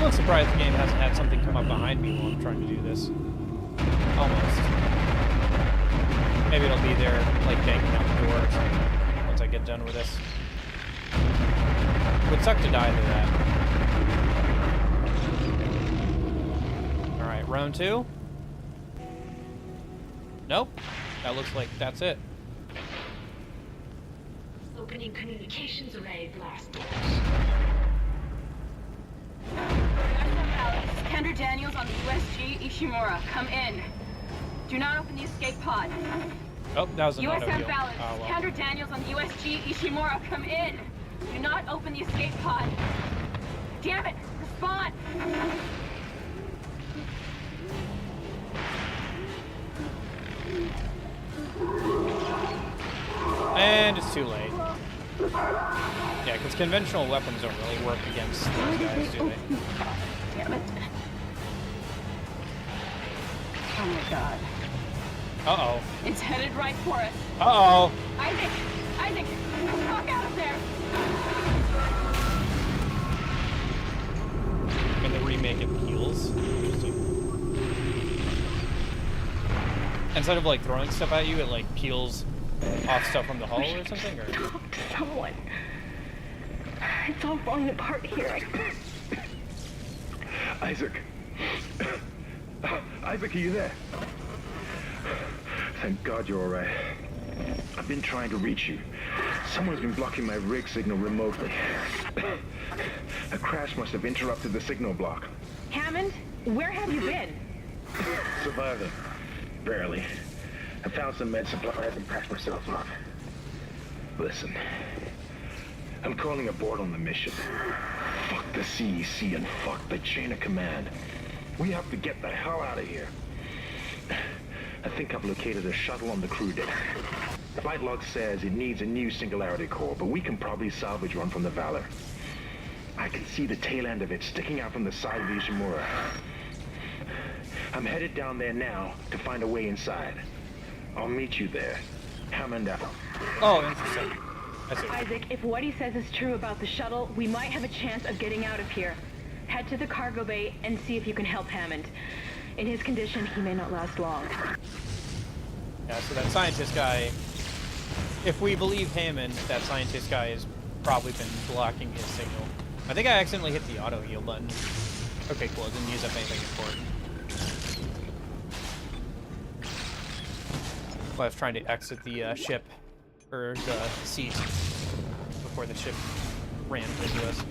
Surprised the game hasn't had something come up behind me while I'm trying to do this. Almost. Maybe it'll be there, like, banging out the door or something, once I get done with this. It would suck to die to that. Alright, round 2. Nope. That looks like that's it. Opening communications array blast doors. Kendra Daniels on the USG Ishimura, come in. Do not open the escape pod. Oh, that was an USM Balance, oh, well. Kendra Daniels on the USG Ishimura, come in. Do not open the escape pod. Damn it, respond. And it's too late. Yeah, because conventional weapons don't really work against those guys, do they? Damn it. Oh my god. Uh-oh. It's headed right for us. Uh-oh. Isaac, fuck out of there. In the remake, it peels. Interesting. Instead of, like, throwing stuff at you, it, like, peels off stuff from the hull or something, or? Talk to someone. It's all falling apart here. Isaac. Isaac, are you there? Thank God you're all right. I've been trying to reach you. Someone's been blocking my rig signal remotely. A crash must have interrupted the signal block. Hammond, where have you been? Surviving. Barely. I found some med supplies and patched myself up. Listen. I'm calling aboard on the mission. Fuck the CEC and fuck the chain of command. We have to get the hell out of here. I think I've located a shuttle on the crew deck. The flight log says it needs a new singularity core, but we can probably salvage one from the Valor. I can see the tail end of it sticking out from the side of the Ishimura. I'm headed down there now to find a way inside. I'll meet you there. Hammond out. Oh, interesting. I see. Isaac, if what he says is true about the shuttle, we might have a chance of getting out of here. Head to the cargo bay and see if you can help Hammond. In his condition, he may not last long. Yeah, so that scientist guy, if we believe Hammond, that scientist guy has probably been blocking his signal. I think I accidentally hit the auto heal button. Okay, cool. I didn't use up anything important. Well, I was trying to exit the ship, or the seat, before the ship ran into us.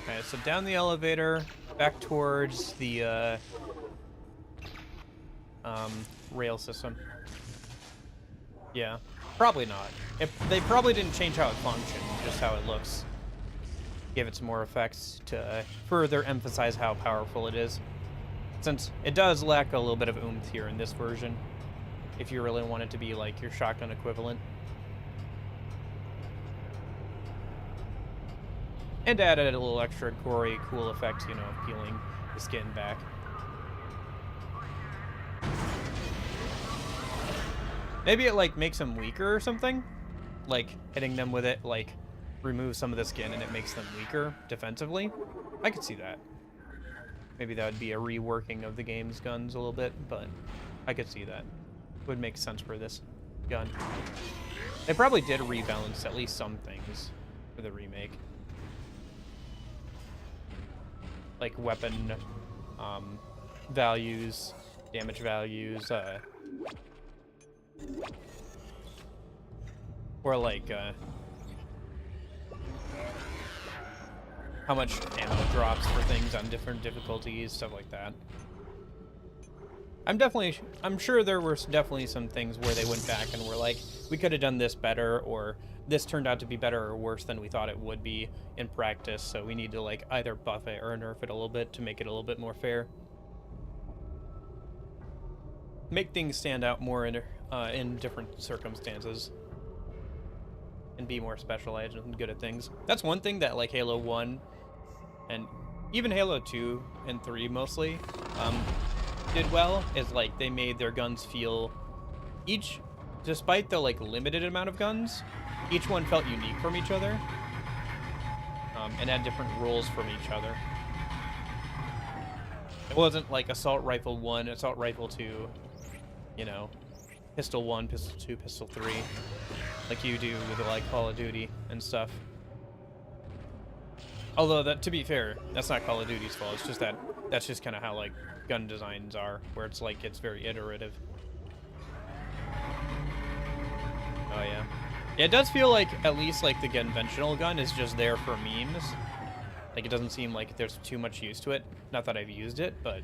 Okay, so down the elevator, back towards the rail system. Yeah, probably not. They probably didn't change how it functioned, just how it looks. Give it some more effects to further emphasize how powerful it is. Since it does lack a little bit of oomph here in this version, if you really want it to be like your shotgun equivalent. And added a little extra gory, cool effect, you know, peeling the skin back. Maybe it, like, makes them weaker or something? Like, hitting them with it, like, removes some of the skin and it makes them weaker defensively? I could see that. Maybe that would be a reworking of the game's guns a little bit, but I could see that. Would make sense for this gun. They probably did rebalance at least some things for the remake. Like weapon values, damage values, or like how much ammo drops for things on different difficulties, stuff like that. I'm sure there were definitely some things where they went back and were like, we could have done this better, or this turned out to be better or worse than we thought it would be in practice, so we need to like either buff it or nerf it a little bit to make it a little bit more fair. Make things stand out more in different circumstances. And be more specialized and good at things. That's one thing that like Halo 1 and even Halo 2 and 3 mostly did well, is like they made their guns feel each, despite the like limited amount of guns, each one felt unique from each other and had different rules from each other. It wasn't like Assault Rifle 1, Assault Rifle 2, you know, Pistol 1, Pistol 2, Pistol 3, like you do with like Call of Duty and stuff. Although, that, to be fair, that's not Call of Duty's fault. It's just that's just kind of how like gun designs are, where it's like it's very iterative. Oh yeah. Yeah, it does feel like at least like the conventional gun is just there for memes. Like it doesn't seem like there's too much use to it. Not that I've used it, but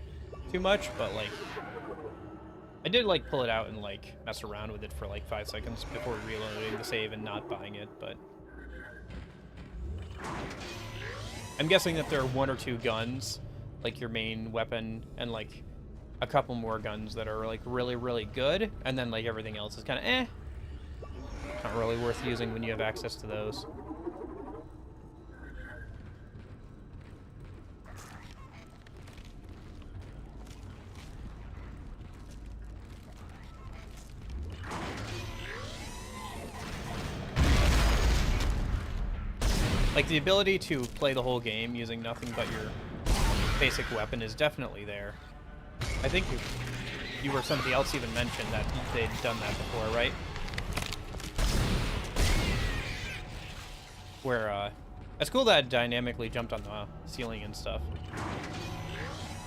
too much, but like I did like pull it out and like mess around with it for like 5 seconds before reloading the save and not buying it, but I'm guessing that there are 1 or 2 guns, like your main weapon, and like a couple more guns that are like really, really good, and then like everything else is kind of not really worth using when you have access to those. Like, the ability to play the whole game using nothing but your basic weapon is definitely there. I think you or somebody else even mentioned that they'd done that before, right? Where, it's cool that it dynamically jumped on the ceiling and stuff.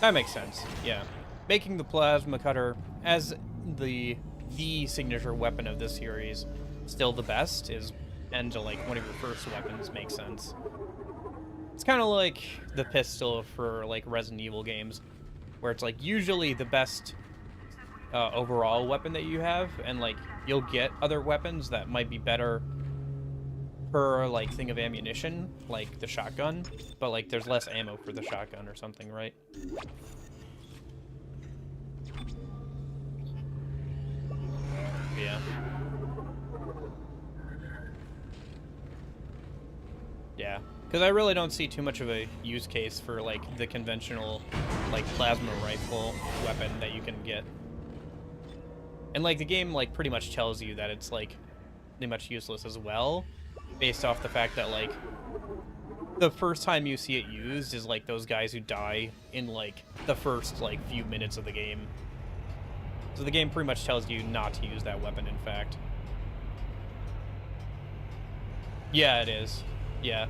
That makes sense, yeah. Making the plasma cutter as the signature weapon of this series still the best is, and to like one of your first weapons makes sense. It's kind of like the pistol for like Resident Evil games, where it's like usually the best overall weapon that you have, and like you'll get other weapons that might be better per like thing of ammunition, like the shotgun, but like there's less ammo for the shotgun or something, right? Yeah. Yeah, because I really don't see too much of a use case for like the conventional like plasma rifle weapon that you can get. And like the game like pretty much tells you that it's like pretty much useless as well, based off the fact that like the first time you see it used is like those guys who die in like the first like few minutes of the game. So the game pretty much tells you not to use that weapon, in fact. Yeah, it is. Yeah.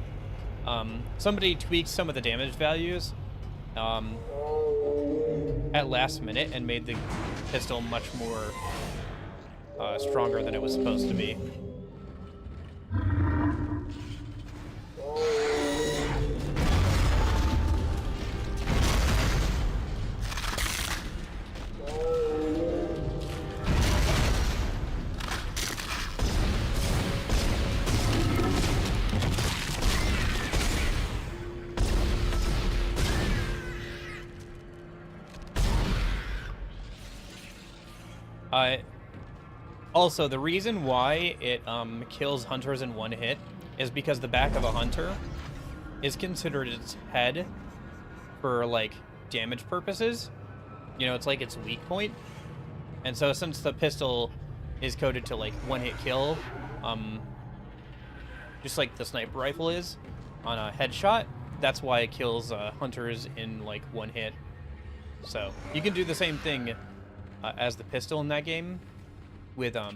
Somebody tweaked some of the damage values at last minute and made the pistol much more stronger than it was supposed to be. Also, the reason why it kills hunters in one hit is because the back of a hunter is considered its head for, like, damage purposes. You know, it's like its weak point. And so since the pistol is coded to, like, one-hit kill, just like the sniper rifle is on a headshot, that's why it kills hunters in, like, one hit. So you can do the same thing as the pistol in that game with a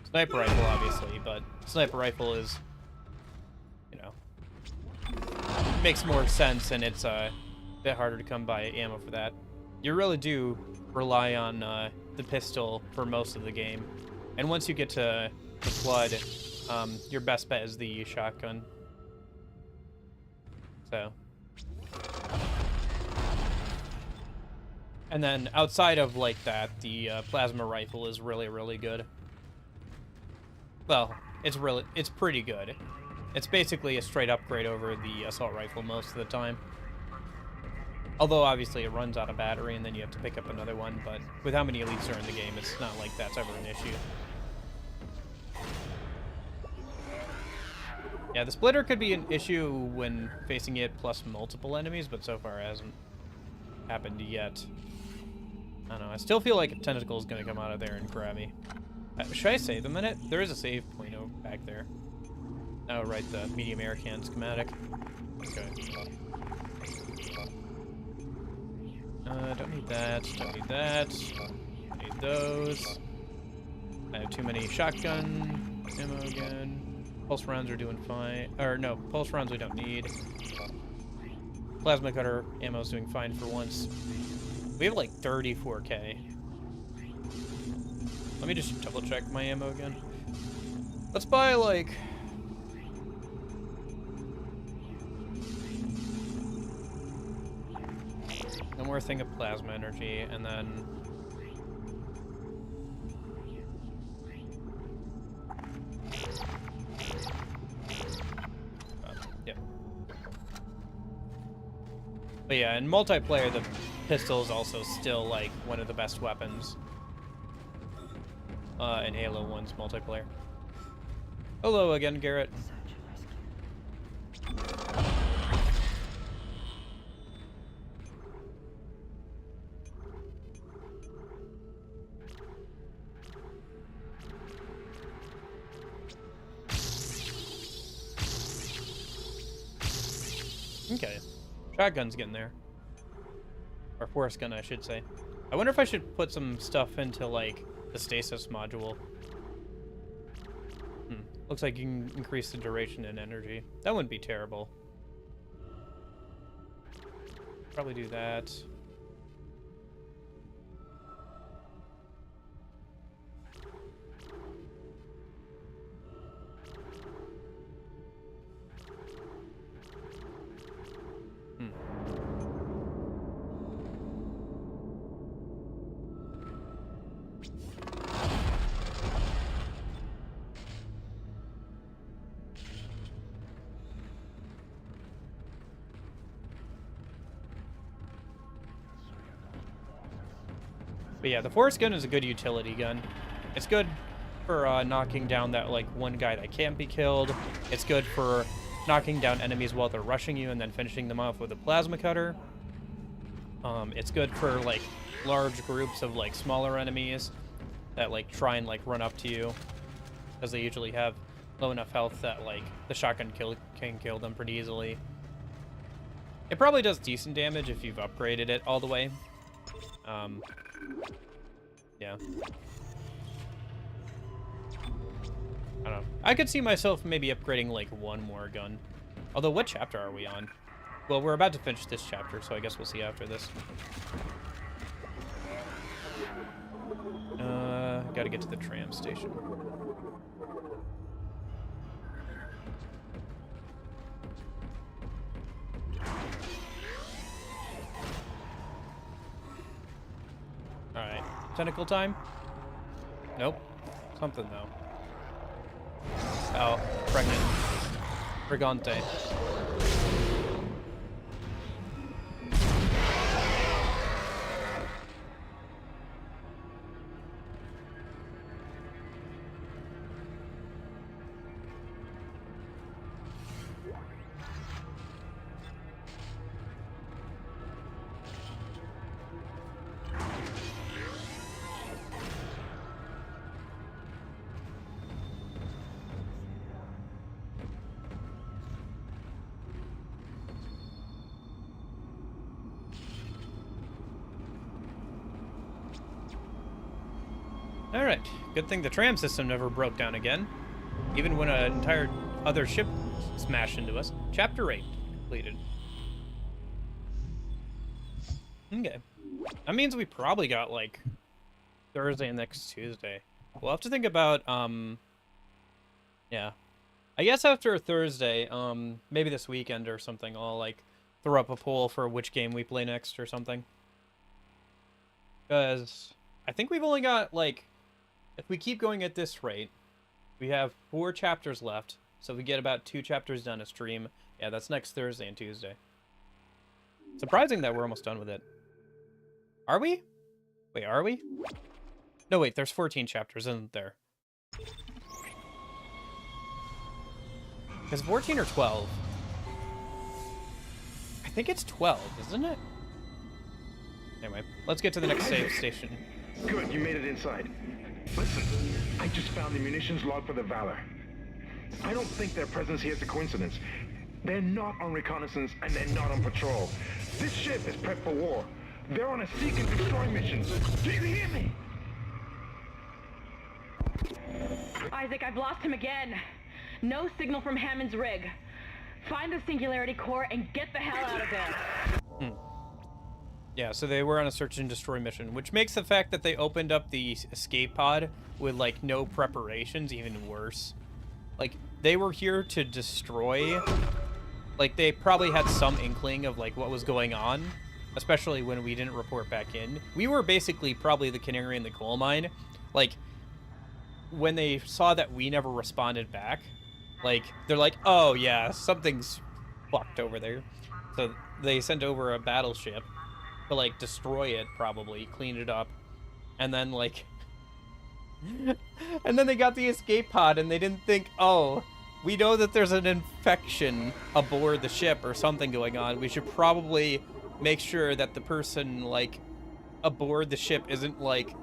sniper rifle, obviously, but sniper rifle is, you know, makes more sense, and it's a bit harder to come by ammo for that. You really do rely on the pistol for most of the game, and once you get to the flood, your best bet is the shotgun. So. And then outside of like that, the plasma rifle is really, really good. Well, it's pretty good. It's basically a straight upgrade over the assault rifle most of the time. Although obviously it runs out of battery and then you have to pick up another one, but with how many elites are in the game, it's not like that's ever an issue. Yeah, the splitter could be an issue when facing it plus multiple enemies, but so far it hasn't happened yet. I don't know, I still feel like a tentacle is going to come out of there and grab me. Should I save a minute? There is a save point over back there. Oh, right, the medium air can schematic. Okay. Don't need that, don't need that. Don't need those. I have too many shotgun ammo again. Pulse rounds are doing fine. Or no, pulse rounds we don't need. Plasma cutter ammo's doing fine for once. We have like 34k. Let me just double check my ammo again. Let's buy like... one more thing of plasma energy, and then... yeah. But yeah, in multiplayer, the pistol is also still like one of the best weapons in Halo 1's multiplayer. Hello again, Garrett. Okay. Shotgun's getting there. Or force gun, I should say. I wonder if I should put some stuff into, like, the stasis module. Looks like you can increase the duration and energy. That wouldn't be terrible. Probably do that. But yeah, the force gun is a good utility gun. It's good for knocking down that like one guy that can't be killed. It's good for knocking down enemies while they're rushing you and then finishing them off with a plasma cutter. It's good for like large groups of like smaller enemies that like try and like run up to you, because they usually have low enough health that like the shotgun can kill them pretty easily. It probably does decent damage if you've upgraded it all the way. Yeah. I don't know. I could see myself maybe upgrading like one more gun. Although, what chapter are we on? Well, we're about to finish this chapter, so I guess we'll see after this. Gotta get to the tram station. Alright. Tentacle time? Nope. Something, though. Oh, pregnant. Brigante. Alright, good thing the tram system never broke down again, even when an entire other ship smashed into us. Chapter 8 completed. Okay. That means we probably got, like, Thursday and next Tuesday. We'll have to think about, yeah. I guess after Thursday, maybe this weekend or something, I'll, like, throw up a poll for which game we play next or something. Because I think we've only got, like, if we keep going at this rate, we have 4 chapters left, so we get about 2 chapters done a stream. Yeah, that's next Thursday and Tuesday. Surprising that we're almost done with it. Are we? Wait, are we? No, wait, there's 14 chapters, isn't there? Is 14 or 12? I think it's 12, isn't it? Anyway, let's get to the next save station. Good, you made it inside. Listen, I just found the munitions log for the Valor. I don't think their presence here is a coincidence. They're not on reconnaissance and they're not on patrol. This ship is prepped for war. They're on a seek and destroy mission. Do you hear me? Isaac, I've lost him again. No signal from Hammond's rig. Find the Singularity Core and get the hell out of there. Yeah, so they were on a search and destroy mission, which makes the fact that they opened up the escape pod with, like, no preparations even worse. Like, they were here to destroy. Like, they probably had some inkling of, like, what was going on, especially when we didn't report back in. We were basically probably the canary in the coal mine. Like, when they saw that we never responded back, like, they're like, oh, yeah, something's fucked over there. So they sent over a battleship to, like, destroy it, probably, clean it up, and then, like, and then they got the escape pod, and they didn't think, oh, we know that there's an infection aboard the ship or something going on. We should probably make sure that the person, like, aboard the ship isn't, like,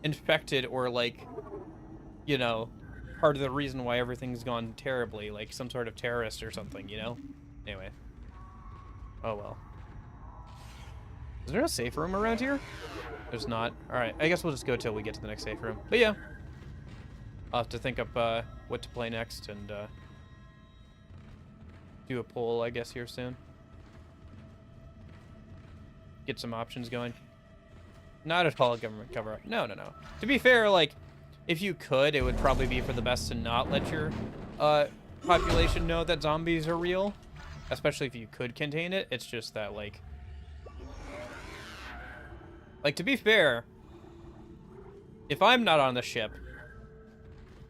infected or, like, you know, part of the reason why everything's gone terribly, like some sort of terrorist or something, you know? Anyway. Oh, well. Is there a safe room around here? There's not. Alright, I guess we'll just go till we get to the next safe room. But yeah. I'll have to think up what to play next and do a poll, I guess, here soon. Get some options going. Not at all government cover-up. No, no, no. To be fair, like, if you could, it would probably be for the best to not let your population know that zombies are real. Especially if you could contain it. It's just that, like, to be fair, if I'm not on the ship,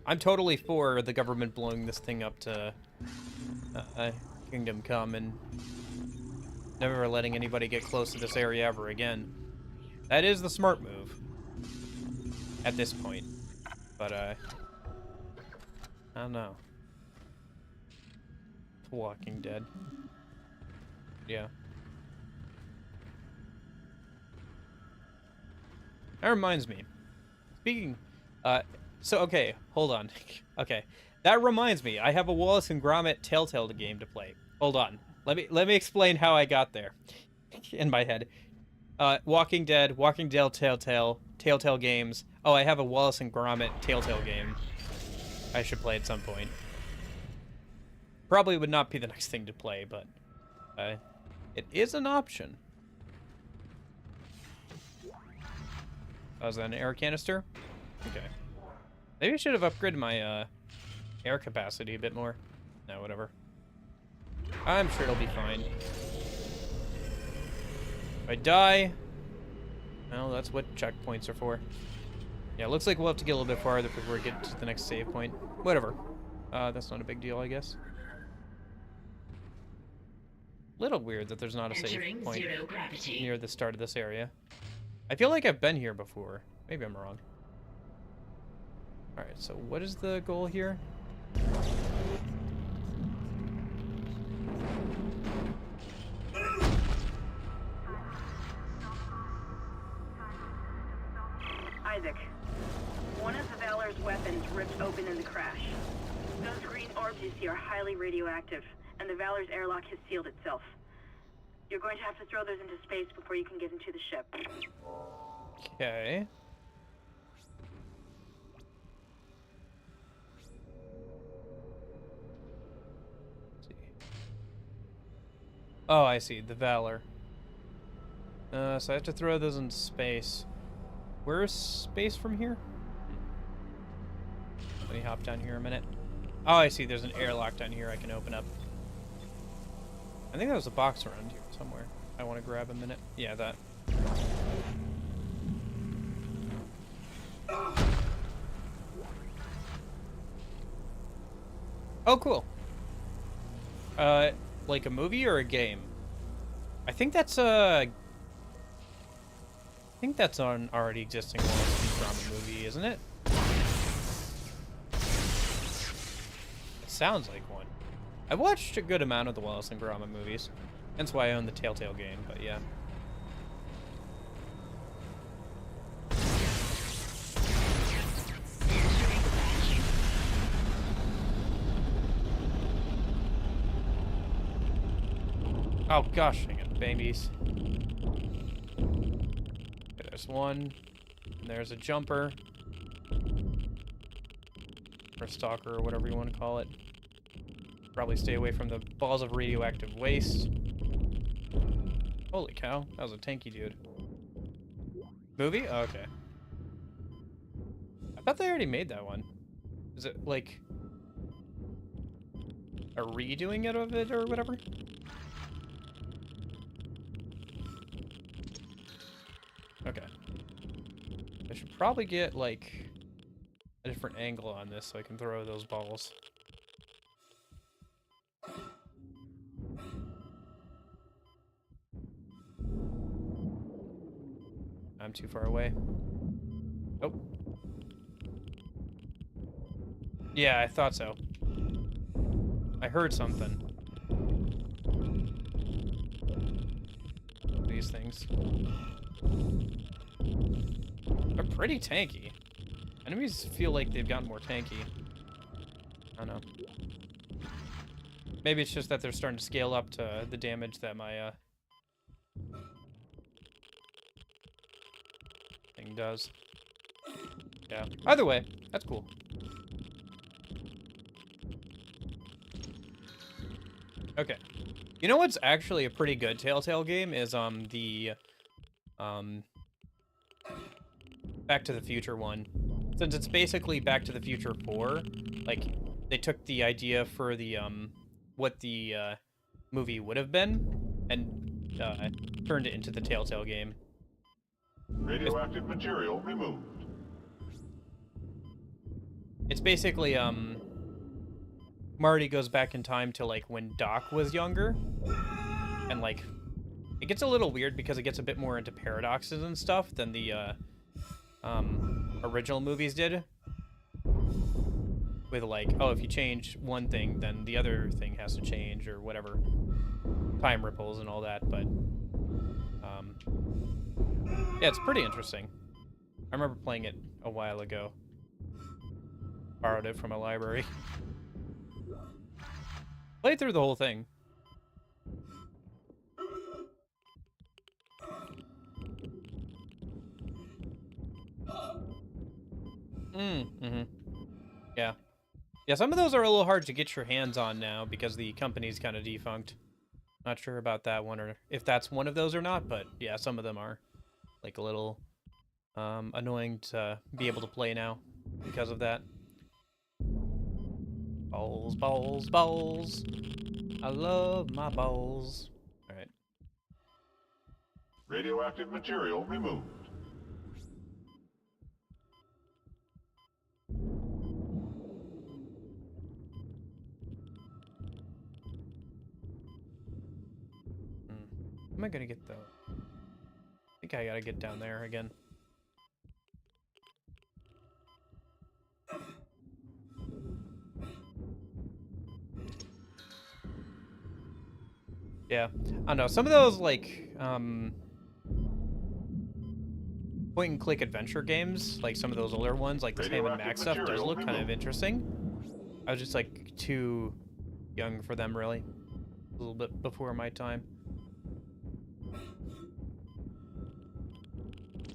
I'm totally for the government blowing this thing up to Kingdom Come and never letting anybody get close to this area ever again. That is the smart move. at this point. But, I don't know. Walking Dead. Yeah. That reminds me. Speaking, so, okay, hold on. Okay, that reminds me. I have a Wallace and Gromit Telltale game to play. Hold on. Let me explain how I got there. In my head. Walking Dead, Telltale games. Oh, I have a Wallace and Gromit Telltale game. I should play at some point. Probably would not be the next thing to play, but it is an option. Oh, is that an air canister? Okay. Maybe I should have upgraded my air capacity a bit more. No, whatever. I'm sure it'll be fine. If I die, well, that's what checkpoints are for. Yeah, it looks like we'll have to get a little bit farther before we get to the next save point. Whatever. That's not a big deal, I guess. Little weird that there's not a save point near the start of this area. I feel like I've been here before. Maybe I'm wrong. Alright, so what is the goal here? Isaac, one of the Valor's weapons ripped open in the crash. Those green orbs you see are highly radioactive, and the Valor's airlock has sealed itself. You're going to have to throw those into space before you can get into the ship. Okay. Let's see. Oh, I see. The Valor. So I have to throw those into space. Where is space from here? Let me hop down here a minute. Oh, I see. There's an airlock down here I can open up. I think there was a box around here somewhere. I want to grab a minute. Yeah, that. Oh, cool. Like a movie or a game? I think that's an already existing Wallace and Gromit movie, isn't it? It sounds like one. I've watched a good amount of the Wallace and Gromit movies. That's why I own the Telltale game, but yeah. Oh gosh, dang it, babies. Okay, there's one. And there's a jumper. Or a stalker, or whatever you want to call it. Probably stay away from the balls of radioactive waste. Holy cow, that was a tanky dude. Movie? Oh, okay. I thought they already made that one. Is it like a redoing it of it or whatever? Okay. I should probably get like a different angle on this so I can throw those balls. I'm too far away. Oh. Yeah, I thought so. I heard something. These things. They're pretty tanky. Enemies feel like they've gotten more tanky. I don't know. Maybe it's just that they're starting to scale up to the damage that my thing does. Yeah. Either way, that's cool. Okay. You know what's actually a pretty good Telltale game is the Back to the Future one. Since it's basically Back to the Future 4, like they took the idea for the what the movie would have been and turned it into the Telltale game. Radioactive material removed. It's basically Marty goes back in time to like when Doc was younger, and like it gets a little weird because it gets a bit more into paradoxes and stuff than the original movies did. With like, oh, if you change one thing, then the other thing has to change or whatever. Time ripples and all that, but yeah, it's pretty interesting. I remember playing it a while ago. Borrowed it from a library. Played through the whole thing. Yeah. Yeah, some of those are a little hard to get your hands on now because the company's kind of defunct. Not sure about that one or if that's one of those or not, but yeah, some of them are like a little annoying to be able to play now because of that. Balls, balls, balls. I love my balls. All right. Radioactive material removed. Am I gonna get the... I think I gotta get down there again. Yeah, I don't know. Some of those, like, point-and-click adventure games, like some of those older ones, like the Sam and Max stuff, does look kind of interesting. I was just, like, too young for them, really. A little bit before my time.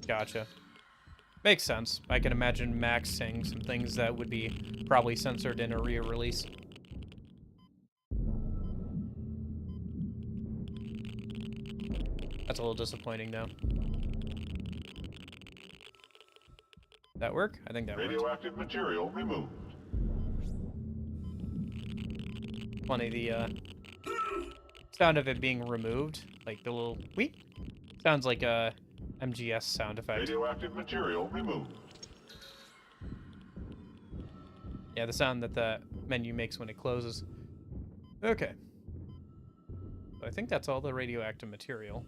Gotcha. Makes sense. I can imagine Max saying some things that would be probably censored in a re-release. That's a little disappointing, though. That work? I think that worked. Radioactive material removed. Funny, the sound of it being removed, like the little wheat, sounds like a MGS sound effect. Radioactive material removed. Yeah, the sound that the menu makes when it closes. Okay. So I think that's all the radioactive material.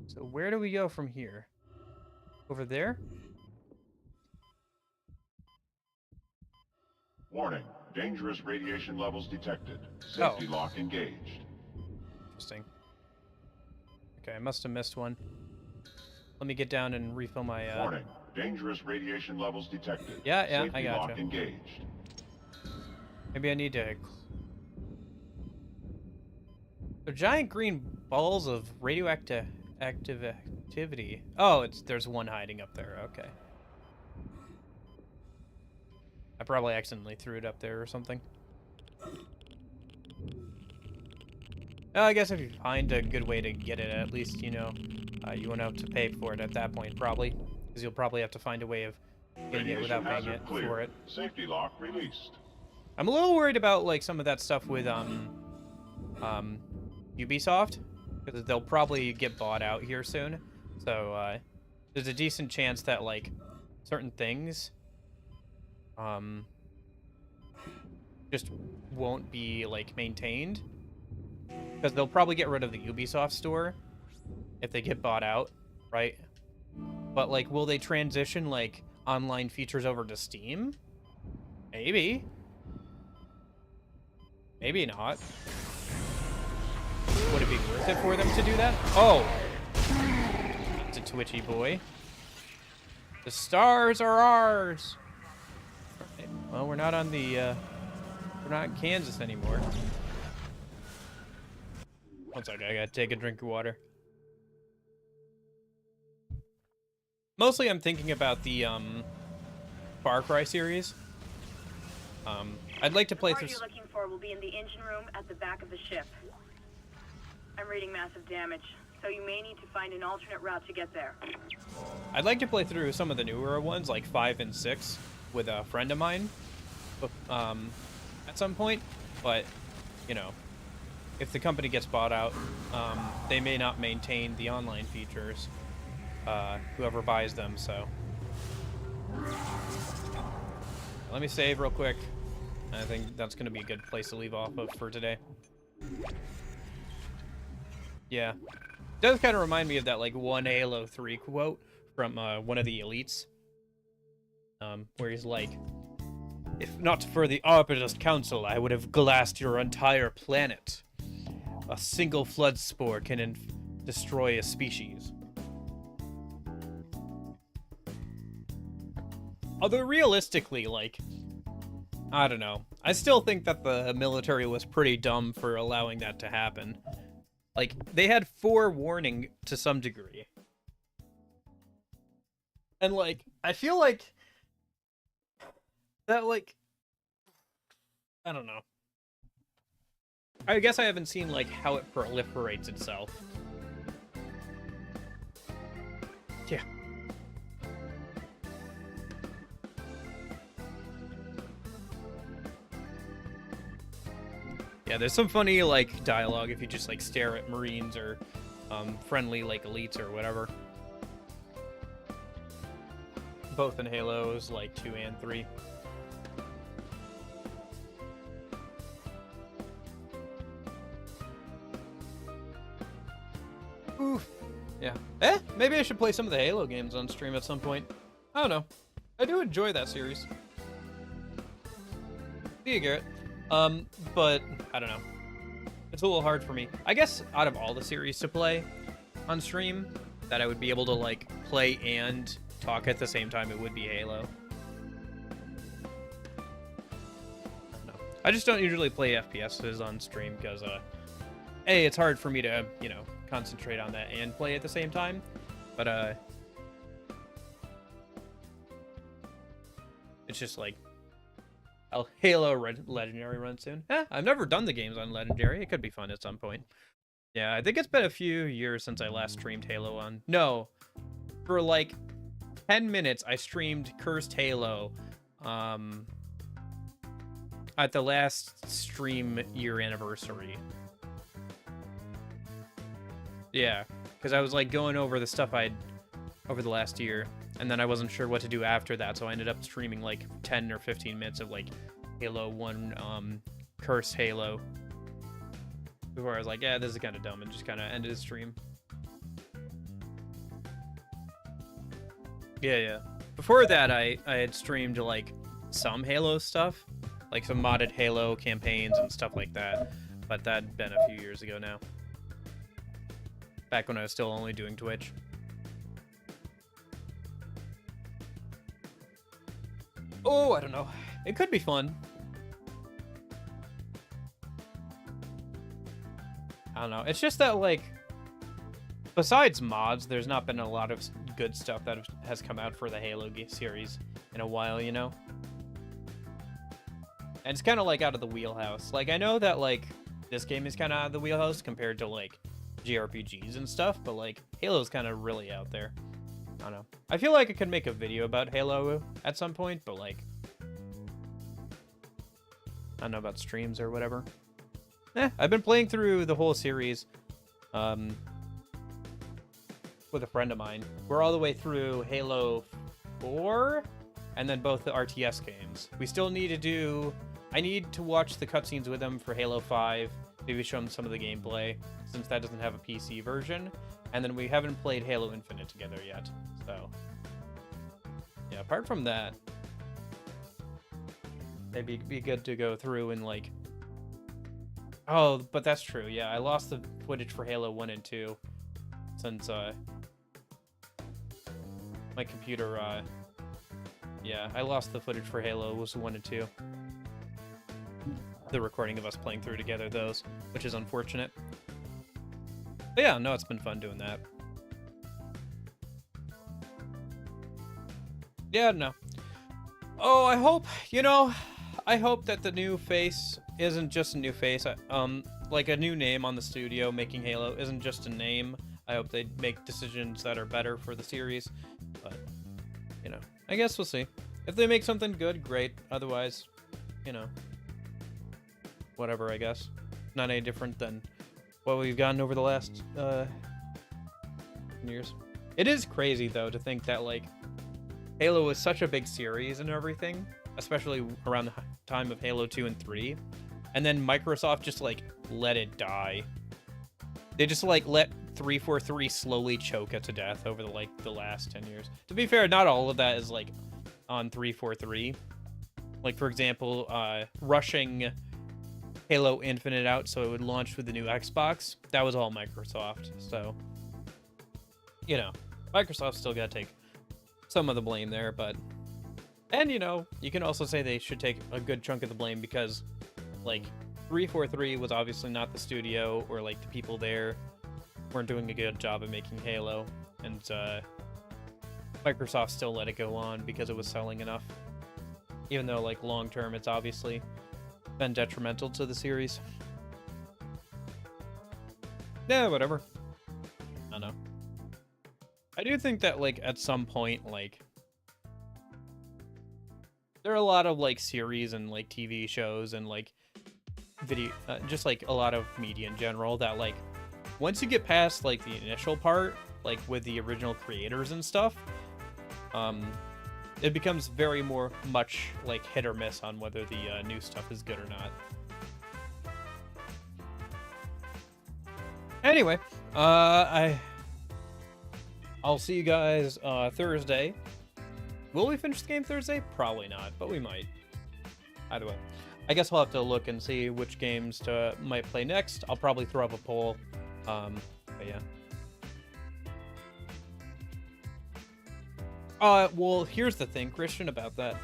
So where do we go from here? Over there? Warning. Dangerous radiation levels detected. Safety lock engaged. Interesting. Okay, I must have missed one. Let me get down and refill my, Warning. Dangerous radiation levels detected. Yeah, Safety I gotcha. lock engaged. Maybe I need to... They're giant green balls of radioactive activity. Oh, there's one hiding up there. Okay. I probably accidentally threw it up there or something. I guess if you find a good way to get it, at least, you know, you won't have to pay for it at that point, probably. Because you'll probably have to find a way of getting it without paying it for it. Safety lock released. I'm a little worried about, like, some of that stuff with, Ubisoft. Because they'll probably get bought out here soon. So, there's a decent chance that, like, certain things... just won't be, like, maintained. Because they'll probably get rid of the Ubisoft store if they get bought out, right? But, like, will they transition, like, online features over to Steam? Maybe. Maybe not. Would it be worth it for them to do that? Oh! It's a twitchy boy. The stars are ours! Right. Well, we're not on the, we're not in Kansas anymore. One second, I gotta take a drink of water. Mostly I'm thinking about the, Far Cry series. I'd like to play through... The part you're looking for will be in the engine room at the back of the ship. I'm reading massive damage, so you may need to find an alternate route to get there. I'd like to play through some of the newer ones, like 5 and 6, with a friend of mine, at some point, but, you know, if the company gets bought out, they may not maintain the online features, whoever buys them, so. Let me save real quick. I think that's going to be a good place to leave off of for today. Yeah. It does kind of remind me of that, like, one Halo 3 quote from one of the elites. Where he's like, "If not for the Arbiter's Council, I would have glassed your entire planet. A single flood spore can destroy a species." Although realistically, like, I don't know. I still think that the military was pretty dumb for allowing that to happen. Like, they had forewarning to some degree. And, like, I feel like that, like, I don't know. I guess I haven't seen, like, how it proliferates itself. Yeah. Yeah, there's some funny, like, dialogue if you just, like, stare at Marines or friendly, like, elites or whatever. Both in Halos, like, 2 and 3. Oof. Yeah. Maybe I should play some of the Halo games on stream at some point. I don't know. I do enjoy that series. See you, Garrett. But, I don't know. It's a little hard for me. I guess out of all the series to play on stream, that I would be able to, like, play and talk at the same time, it would be Halo. I don't know. I just don't usually play FPSs on stream because, A, it's hard for me to, you know, concentrate on that and play at the same time. But, it's just like, Halo Legendary run soon. I've never done the games on Legendary. It could be fun at some point. Yeah, I think it's been a few years since I last streamed Halo on... No, for like 10 minutes, I streamed Cursed Halo at the last stream year anniversary. Yeah, because I was like going over the stuff I'd over the last year, and then I wasn't sure what to do after that, so I ended up streaming like 10 or 15 minutes of like Halo 1 Cursed Halo. Before I was like, yeah, this is kind of dumb, and just kind of ended the stream. Yeah. Before that, I had streamed like some Halo stuff, like some modded Halo campaigns and stuff like that, but that'd been a few years ago now. Back when I was still only doing Twitch. Oh, I don't know. It could be fun. I don't know. It's just that, like, besides mods, there's not been a lot of good stuff that has come out for the Halo series in a while, you know? And it's kind of, like, out of the wheelhouse. Like, I know that, like, this game is kind of out of the wheelhouse compared to, like, JRPGs and stuff, but, like, Halo's kind of really out there. I don't know. I feel like I could make a video about Halo at some point, but, like, I don't know about streams or whatever. I've been playing through the whole series with a friend of mine. We're all the way through Halo 4 and then both the RTS games. We still need to do... I need to watch the cutscenes with him for Halo 5, maybe show him some of the gameplay, since that doesn't have a PC version. And then we haven't played Halo Infinite together yet, so... Yeah, apart from that, maybe it'd be good to go through and, like... Oh, but that's true, yeah. I lost the footage for Halo 1 and 2, since, my computer, yeah, I lost the footage for Halo 1 and 2. The recording of us playing through together, those, which is unfortunate. But yeah, no, it's been fun doing that. Yeah, no. Oh, I hope, you know, I hope that the new face isn't just a new face. Like a new name on the studio making Halo isn't just a name. I hope they make decisions that are better for the series. But, you know, I guess we'll see. If they make something good, great. Otherwise, you know, whatever, I guess. Not any different than what we've gotten over the last years. It is crazy, though, to think that, like, Halo is such a big series and everything, especially around time of Halo 2 and 3, and then Microsoft just like let it die. They just like let 343 slowly choke it to death over the last 10 years. To be fair, not all of that is like on 343. Like, for example, rushing Halo Infinite out so it would launch with the new Xbox, that was all Microsoft. So, you know, Microsoft still got to take some of the blame there, but... And, you know, you can also say they should take a good chunk of the blame because, like, 343 was obviously not the studio or, like, the people there weren't doing a good job of making Halo, and Microsoft still let it go on because it was selling enough. Even though, like, long-term, it's obviously been detrimental to the series. Yeah, whatever. I don't know. I do think that, like, at some point, like, there are a lot of, like, series and, like, TV shows and, like, video, just, like, a lot of media in general that, like, once you get past, like, the initial part, like, with the original creators and stuff, it becomes very much, like, hit or miss on whether the new stuff is good or not. Anyway, I'll see you guys, Thursday. Will we finish the game Thursday? Probably not, but we might. Either way. I guess I'll have to look and see which games might play next. I'll probably throw up a poll. But yeah. Well, here's the thing, Christian, about that.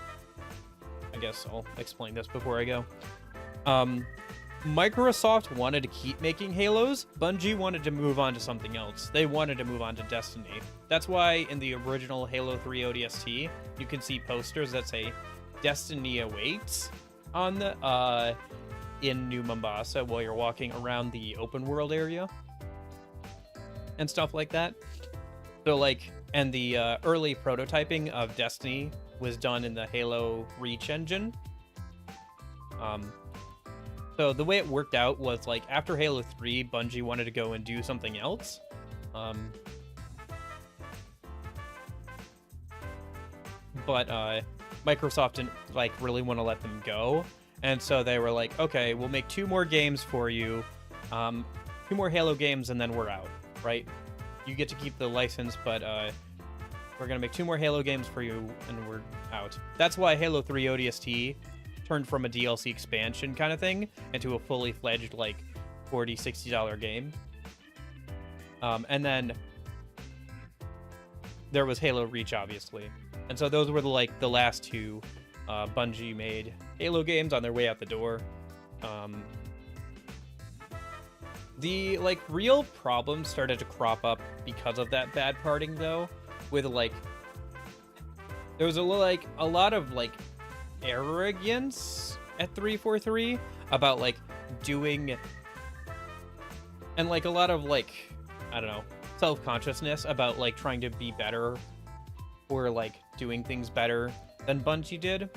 I guess I'll explain this before I go. Microsoft wanted to keep making Halos. Bungie wanted to move on to something else. They wanted to move on to Destiny. That's why in the original Halo 3 ODST, you can see posters that say Destiny awaits on the in New Mombasa while you're walking around the open world area and stuff like that. So, like, and the early prototyping of Destiny was done in the Halo Reach engine. So the way it worked out was, like, after Halo 3, Bungie wanted to go and do something else. But Microsoft didn't, like, really want to let them go. And so they were like, okay, we'll make 2 more games for you. 2 more Halo games, and then we're out, right? You get to keep the license, but we're going to make 2 more Halo games for you, and we're out. That's why Halo 3 ODST turned from a DLC expansion kind of thing into a fully fledged, like, $40, $60 game. And then there was Halo Reach, obviously. And so those were the last 2 Bungie made Halo games on their way out the door. The, like, real problems started to crop up because of that bad parting, though, with, like, there was a lot of, like, arrogance at 343 about, like, doing, and, like, a lot of, like, I don't know, self-consciousness about, like, trying to be better or, like, doing things better than Bungie did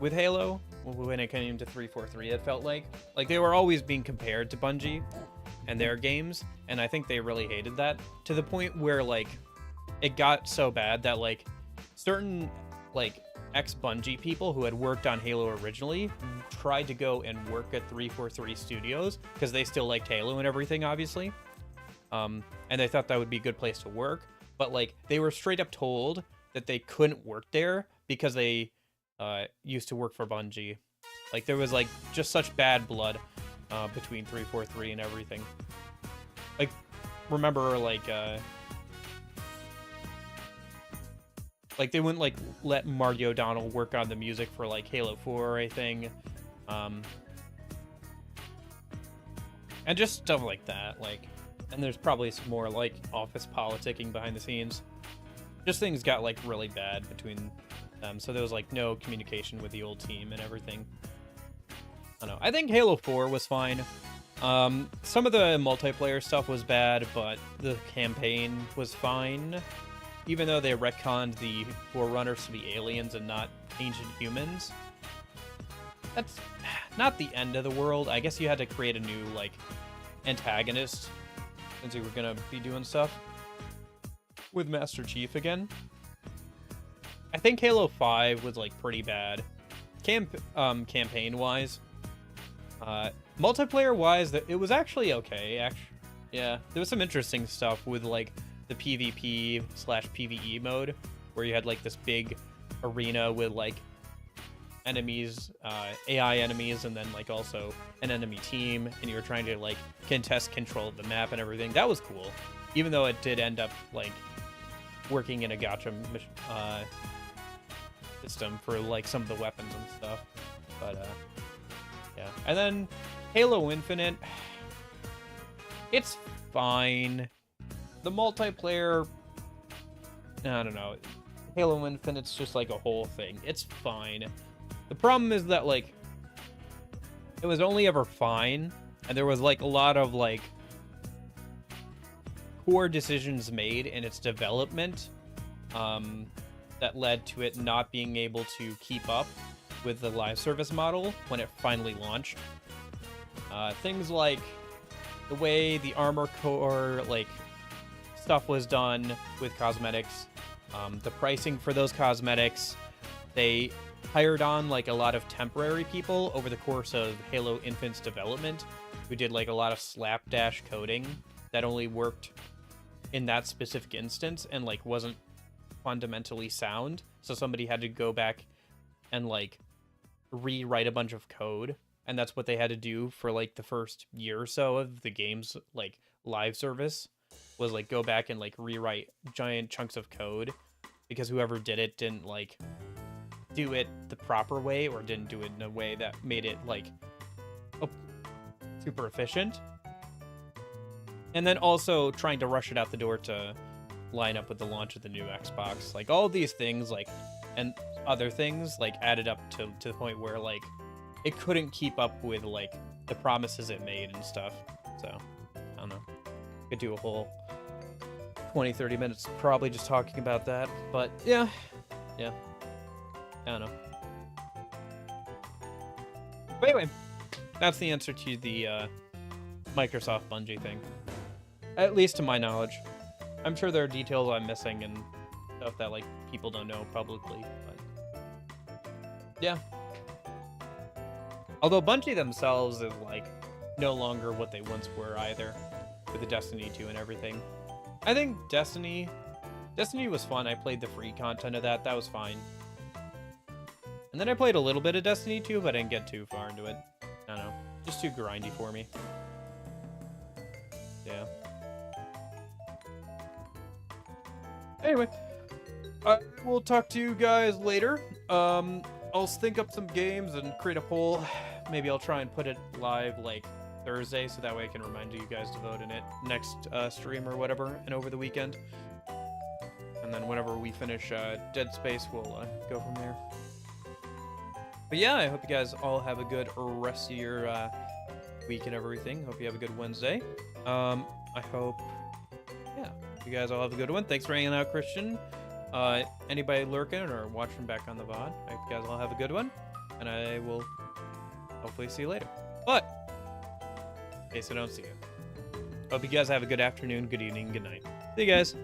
with Halo when it came to 343. It felt like they were always being compared to Bungie and their games, and I think they really hated that, to the point where, like, it got so bad that, like, certain, like, ex-Bungie people who had worked on Halo originally tried to go and work at 343 Studios because they still liked Halo and everything, obviously. And they thought that would be a good place to work, but, like, they were straight up told that they couldn't work there because they used to work for Bungie. Like, there was, like, just such bad blood between 343 and everything. Like, remember, like, they wouldn't, like, let Marty O'Donnell work on the music for, like, Halo 4 or anything. And just stuff like that, like, and there's probably some more, like, office politicking behind the scenes. Just things got, like, really bad between them, so there was, like, no communication with the old team and everything. I don't know. I think Halo 4 was fine. Some of the multiplayer stuff was bad, but the campaign was fine. Even though they retconned the Forerunners to be aliens and not ancient humans. That's not the end of the world. I guess you had to create a new, like, antagonist, since you were gonna be doing stuff with Master Chief again. I think Halo 5 was, like, pretty bad. campaign-wise, multiplayer-wise, it was actually okay. Yeah, there was some interesting stuff with like the PvP/PvE mode, where you had like this big arena with like enemies, AI enemies, and then like also an enemy team, and you were trying to like contest control of the map and everything. That was cool, even though it did end up like working in a gacha system for like some of the weapons and stuff. But yeah, and then Halo Infinite, it's fine. The multiplayer, I don't know. Halo Infinite's just like a whole thing. It's fine. The problem is that like it was only ever fine, and there was like a lot of like poor decisions made in its development that led to it not being able to keep up with the live service model when it finally launched. Things like the way the armor core like stuff was done with cosmetics, the pricing for those cosmetics. They hired on like a lot of temporary people over the course of Halo Infinite's development who did like a lot of slapdash coding that only worked in that specific instance and like wasn't fundamentally sound. So somebody had to go back and like rewrite a bunch of code, and that's what they had to do for like the first year or so of the game's like live service, was like go back and like rewrite giant chunks of code, because whoever did it didn't like do it the proper way, or didn't do it in a way that made it like super efficient. And then also trying to rush it out the door to line up with the launch of the new Xbox. Like all these things, like, and other things like added up to the point where like it couldn't keep up with like the promises it made and stuff. So I don't know, could do a whole 20-30 minutes probably just talking about that, but yeah, I don't know. But anyway, that's the answer to the Microsoft Bungie thing, at least to my knowledge. I'm sure there are details I'm missing and stuff that like people don't know publicly, but yeah. Although Bungie themselves is like no longer what they once were either, with the Destiny 2 and everything. I think Destiny was fun. I played the free content of that. That was fine. And then I played a little bit of Destiny 2, but I didn't get too far into it. I don't know. Just too grindy for me. Yeah. Anyway, I will talk to you guys later. I'll think up some games and create a poll. Maybe I'll try and put it live like Thursday, so that way I can remind you guys to vote in it next stream or whatever, and over the weekend. And then whenever we finish Dead Space, we'll go from there. But yeah, I hope you guys all have a good rest of your week and everything. Hope you have a good Wednesday. I hope, yeah, you guys all have a good one. Thanks for hanging out, Christian. Anybody lurking or watching back on the VOD, I hope you guys all have a good one. And I will hopefully see you later. But in case I don't see you, hope you guys have a good afternoon, good evening, good night. See you guys.